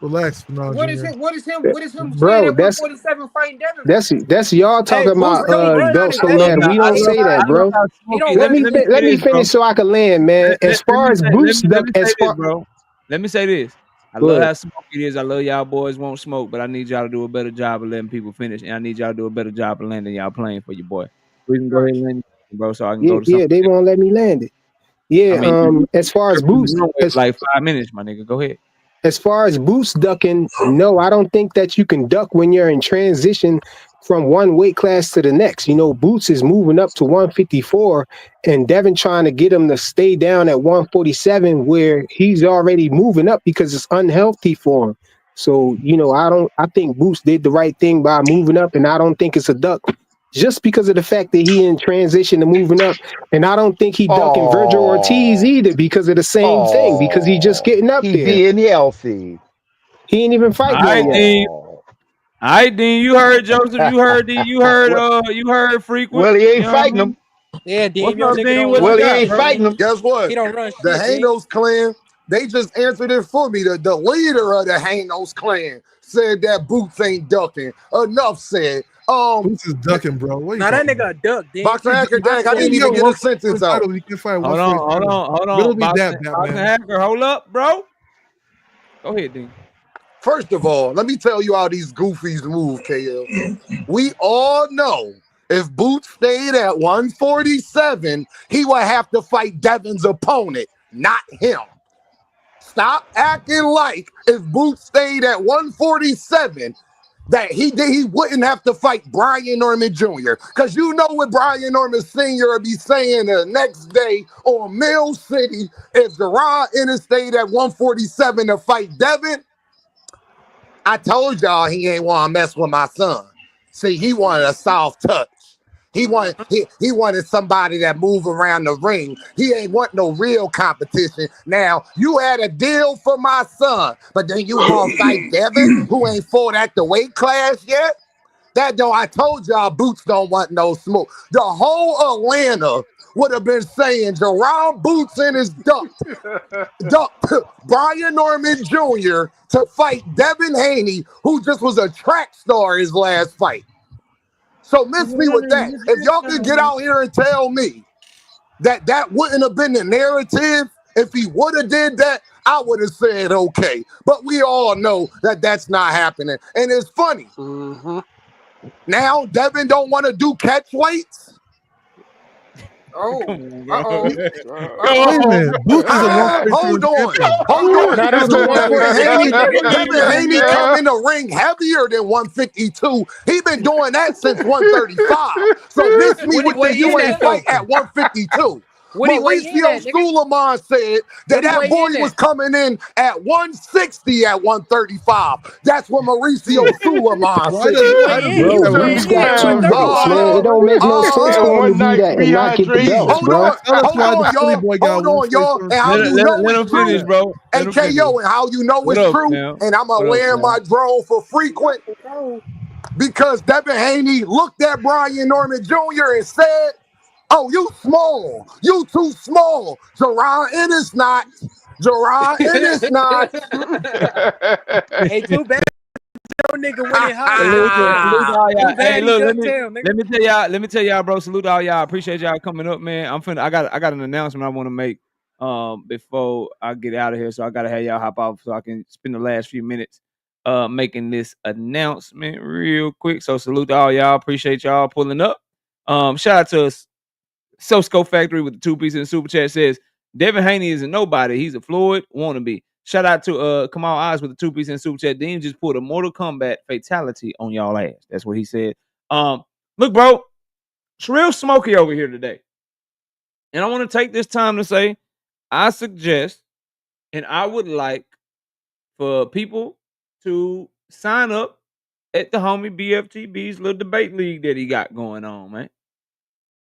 Relax, Bernard What is Jr. him? What is him saying bro. at 147 fighting Devin for? That's y'all Hey, talking Boots about don't run out belts of don't I love gas. matter. how We I don't He love say how that, I love bro. how he Smokey. don't run. Let me say Let me this, bro. finish so I can land, man. As Let far me as say Boots let duck, me say as this, far bro. Let me say this. I love good. how smoky it is. I love y'all boys won't smoke, but I need y'all to do a better job of letting people finish, and I need y'all to do a better job of landing y'all playing for your boy. We can go ahead Right. and land, bro, so I can Yeah, go to yeah, somebody they else. won't let me land it. I Yeah, mean, you as far as tripping the Boots, runway for like 5 minutes, my nigga. Go ahead. as far as boost ducking, no, I don't think that you can duck when you're in transition from one weight class to the next. Boots is moving up to 154 and Devin trying to get him to stay down at 147 where he's already moving up because it's unhealthy for him. So, I think Boots did the right thing by moving up and I don't think it's a duck just because of the fact that he in transition to moving up. And I don't think he ducking Virgil Ortiz Oh, either because of the same thing, because he just oh, getting up he there. being healthy. He ain't even All fight right, none yet. Dean. Oh, All right, Dean. You heard Joseph. You heard Dean. well, You heard frequent. well, he You ain't know what I fighting him. mean? Yeah, What's Deem, your up, nigga Dean? don't What you Well, run he got, shit, ain't bro? fighting Deem. him. Guess He what? don't run The shit, Deem. Hanos clan, they just answered it for me. The leader of the Hanos clan said that Boots ain't ducking. Enough said. Boots is ducking, bro. What are you Now that talking nigga about? a duck, Deem. Boxer Hacker I Dag, I said didn't He it. even got get a 147 sentence out. title. He can fight Hold on, 147. hold Little on. be that, Boxing Batman. hacker, hold up, bro. Go ahead, Dean. First of all, let me tell you how these goofies move, KL. We all know if Boots stayed at 147, he would have to fight Devin's opponent, not him. Stop acting like if Boots stayed at 147, that he wouldn't have to fight Brian Norman Jr. Because you know what Brian Norman Sr. would be saying the next day on Mill City if Gerard Interstate at 147 to fight Devin. I told y'all he ain't want to mess with my son. See, he wanted a soft touch. He wanted somebody that move around the ring. He ain't want no real competition. Now, you had a deal for my son, but then you gonna fight Devin, who ain't fought at the weight class yet? That though I told y'all Boots don't want no smoke. The whole Atlanta would have been saying Jerome Boots in his ducked Brian Norman Jr. to fight Devin Haney, who just was a track star his last fight. So miss me with that. If y'all could get out here and tell me that that wouldn't have been the narrative, if he would have did that, I would have said okay. But we all know that that's not happening. And it's funny. Now Devin don't want to do catch weights. Come on, bro. Wait a minute. Boots is a 143 Hold on. champion. Hold on. Not at the Devin 147. Haney come in the ring heavier than 152. He been doing that since 135. So miss me with the you ain't fight at 152. Mauricio Suleiman said that boy was coming in at 160 at 135. That's what Mauricio Suleiman Why said. does Boots Bro, at Boots got 2 143? belts, man. It don't make no sense for him to do that and not get the belts, Hold bro. on, Tell us hold why the on, Philly y'all. boy got Hold on, y'all. 144 And how champion. you know Let it's him true. finish, bro. Let And him finish. KO, and how you know What it's up, true. Sam? And I'm going to What up, land Sam? my drone for frequent because Devin Haney looked at Brian Norman Jr. and said, oh, you small. You too small. Jerron Ennis not. Jerron Ennis not. Salute to all y'all. Hey, look, let me tell y'all, bro. Salute to all y'all. Appreciate y'all coming up, man. I got an announcement I want to make before I get out of here. So I gotta have y'all hop off so I can spend the last few minutes making this announcement real quick. So salute to all y'all. Appreciate y'all pulling up. Shout out to us. Sosco Factory with the 2 piece in the super chat says Devin Haney is a nobody. He's a Floyd wannabe. Shout out to Kamal Oz with the 2 piece in the super chat. Dean just pulled a Mortal Kombat fatality on y'all ass. That's what he said. Look, bro, it's real smoky over here today. And I want to take this time to say I suggest and I would like for people to sign up at the homie BFTB's little debate league that he got going on, man.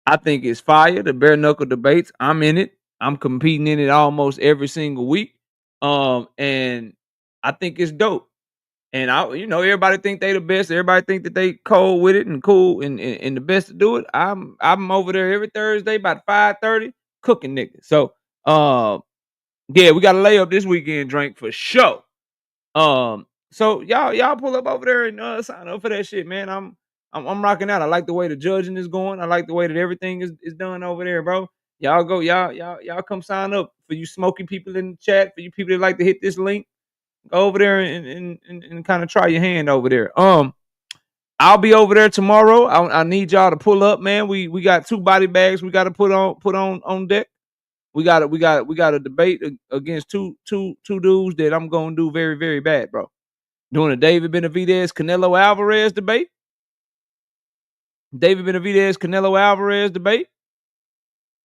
I think it's fire. The bare knuckle debates. I'm in it. I'm competing in it almost every single week. And I think it's dope. And everybody think they the best. Everybody think that they cold with it and cool and the best to do it. I'm over there every Thursday about 5:30 cooking niggas. So yeah, we got a layup this weekend drink for sure. So y'all pull up over there and sign up for that shit, man. I'm rocking out. I like the way the judging is going. I like the way that everything is done over there, bro. Y'all come sign up for you smoky people in the chat, for you people that like to hit this link. Go over there and kind of try your hand over there. I'll be over there tomorrow. I need y'all to pull up, man. We got 2 body bags we got to put on deck. We got a debate against two dudes that I'm gonna do very, very bad, bro. Doing a David Benavidez Canelo Alvarez debate. David Benavidez Canelo Alvarez debate.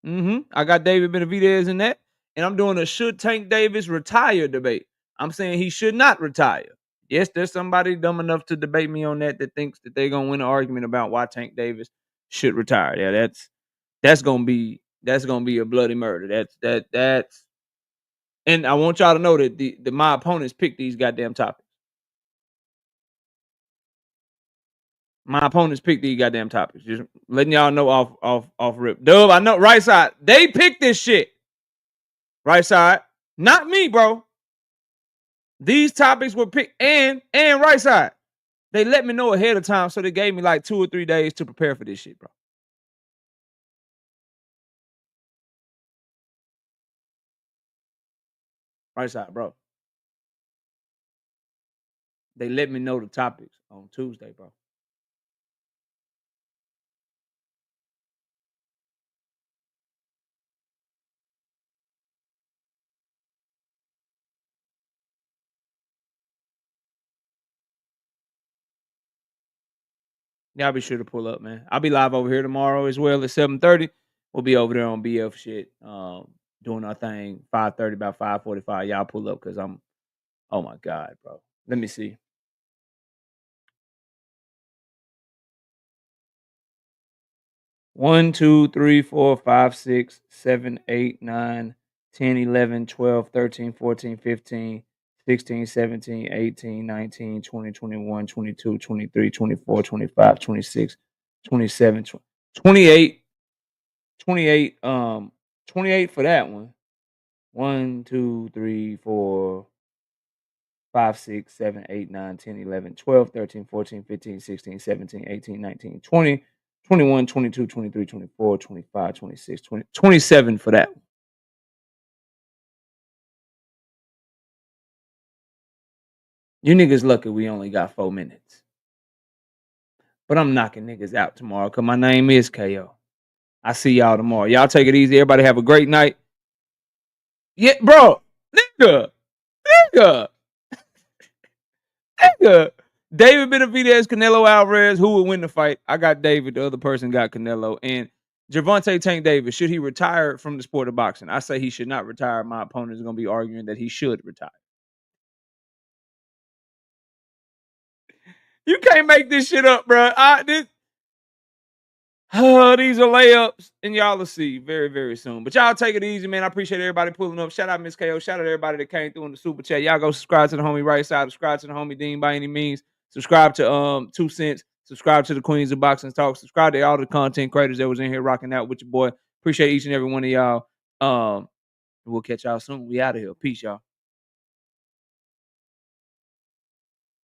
I got David Benavidez in that. And I'm doing a should Tank Davis retire debate. I'm saying he should not retire. Yes, there's somebody dumb enough to debate me on that thinks that they're gonna win an argument about why Tank Davis should retire. Yeah, that's gonna be a bloody murder. That's and I want y'all to know that my opponents pick these goddamn topics. My opponents pick these goddamn topics. Just letting y'all know off rip. Dub, I know right side. They picked this shit. Right side. Not me, bro. These topics were picked and right side. They let me know ahead of time, so they gave me like 2 or 3 days to prepare for this shit, bro. Right side, bro. They let me know the topics on Tuesday, bro. Y'all be sure to pull up, man. I'll be live over here tomorrow as well at 7:30. We'll be over there on BF shit, doing our thing. 5:30, about 5:45. Y'all pull up because I'm. Oh my God, bro. Let me see. 1, 2, 3, 4, 5, 6, 7, 8, 9, 10, 11, 12, 13, 14, 15, 16, 17, 18, 19, 20, 21, 22, 23, 24, 25, 26, 27, 28, 28, 28 for that one. 1, 2, 3, 4, 5, 6, 7, 8, 9, 10, 11, 12, 13, 14, 15, 16, 17, 18, 19, 20, 21, 22, 23, 24, 25, 26, 20, 27 for that one. You niggas lucky we only got 4 minutes. But I'm knocking niggas out tomorrow because my name is KO. I see y'all tomorrow. Y'all take it easy. Everybody have a great night. Yeah, bro. Nigga. David Benavidez, Canelo Alvarez. Who would win the fight? I got David. The other person got Canelo. And Gervonta Tank Davis. Should he retire from the sport of boxing? I say he should not retire. My opponent is going to be arguing that he should retire. You can't make this shit up, bro. These are layups, and y'all will see very, very soon. But y'all take it easy, man. I appreciate everybody pulling up. Shout out Miss KO. Shout out everybody that came through in the super chat. Y'all go subscribe to the homie right side. Subscribe to the homie Dean by any means. Subscribe to 2 Cents. Subscribe to the Queens of Boxing Talk. Subscribe to all the content creators that was in here rocking out with your boy. Appreciate each and every one of y'all. We'll catch y'all soon. We out of here. Peace, y'all.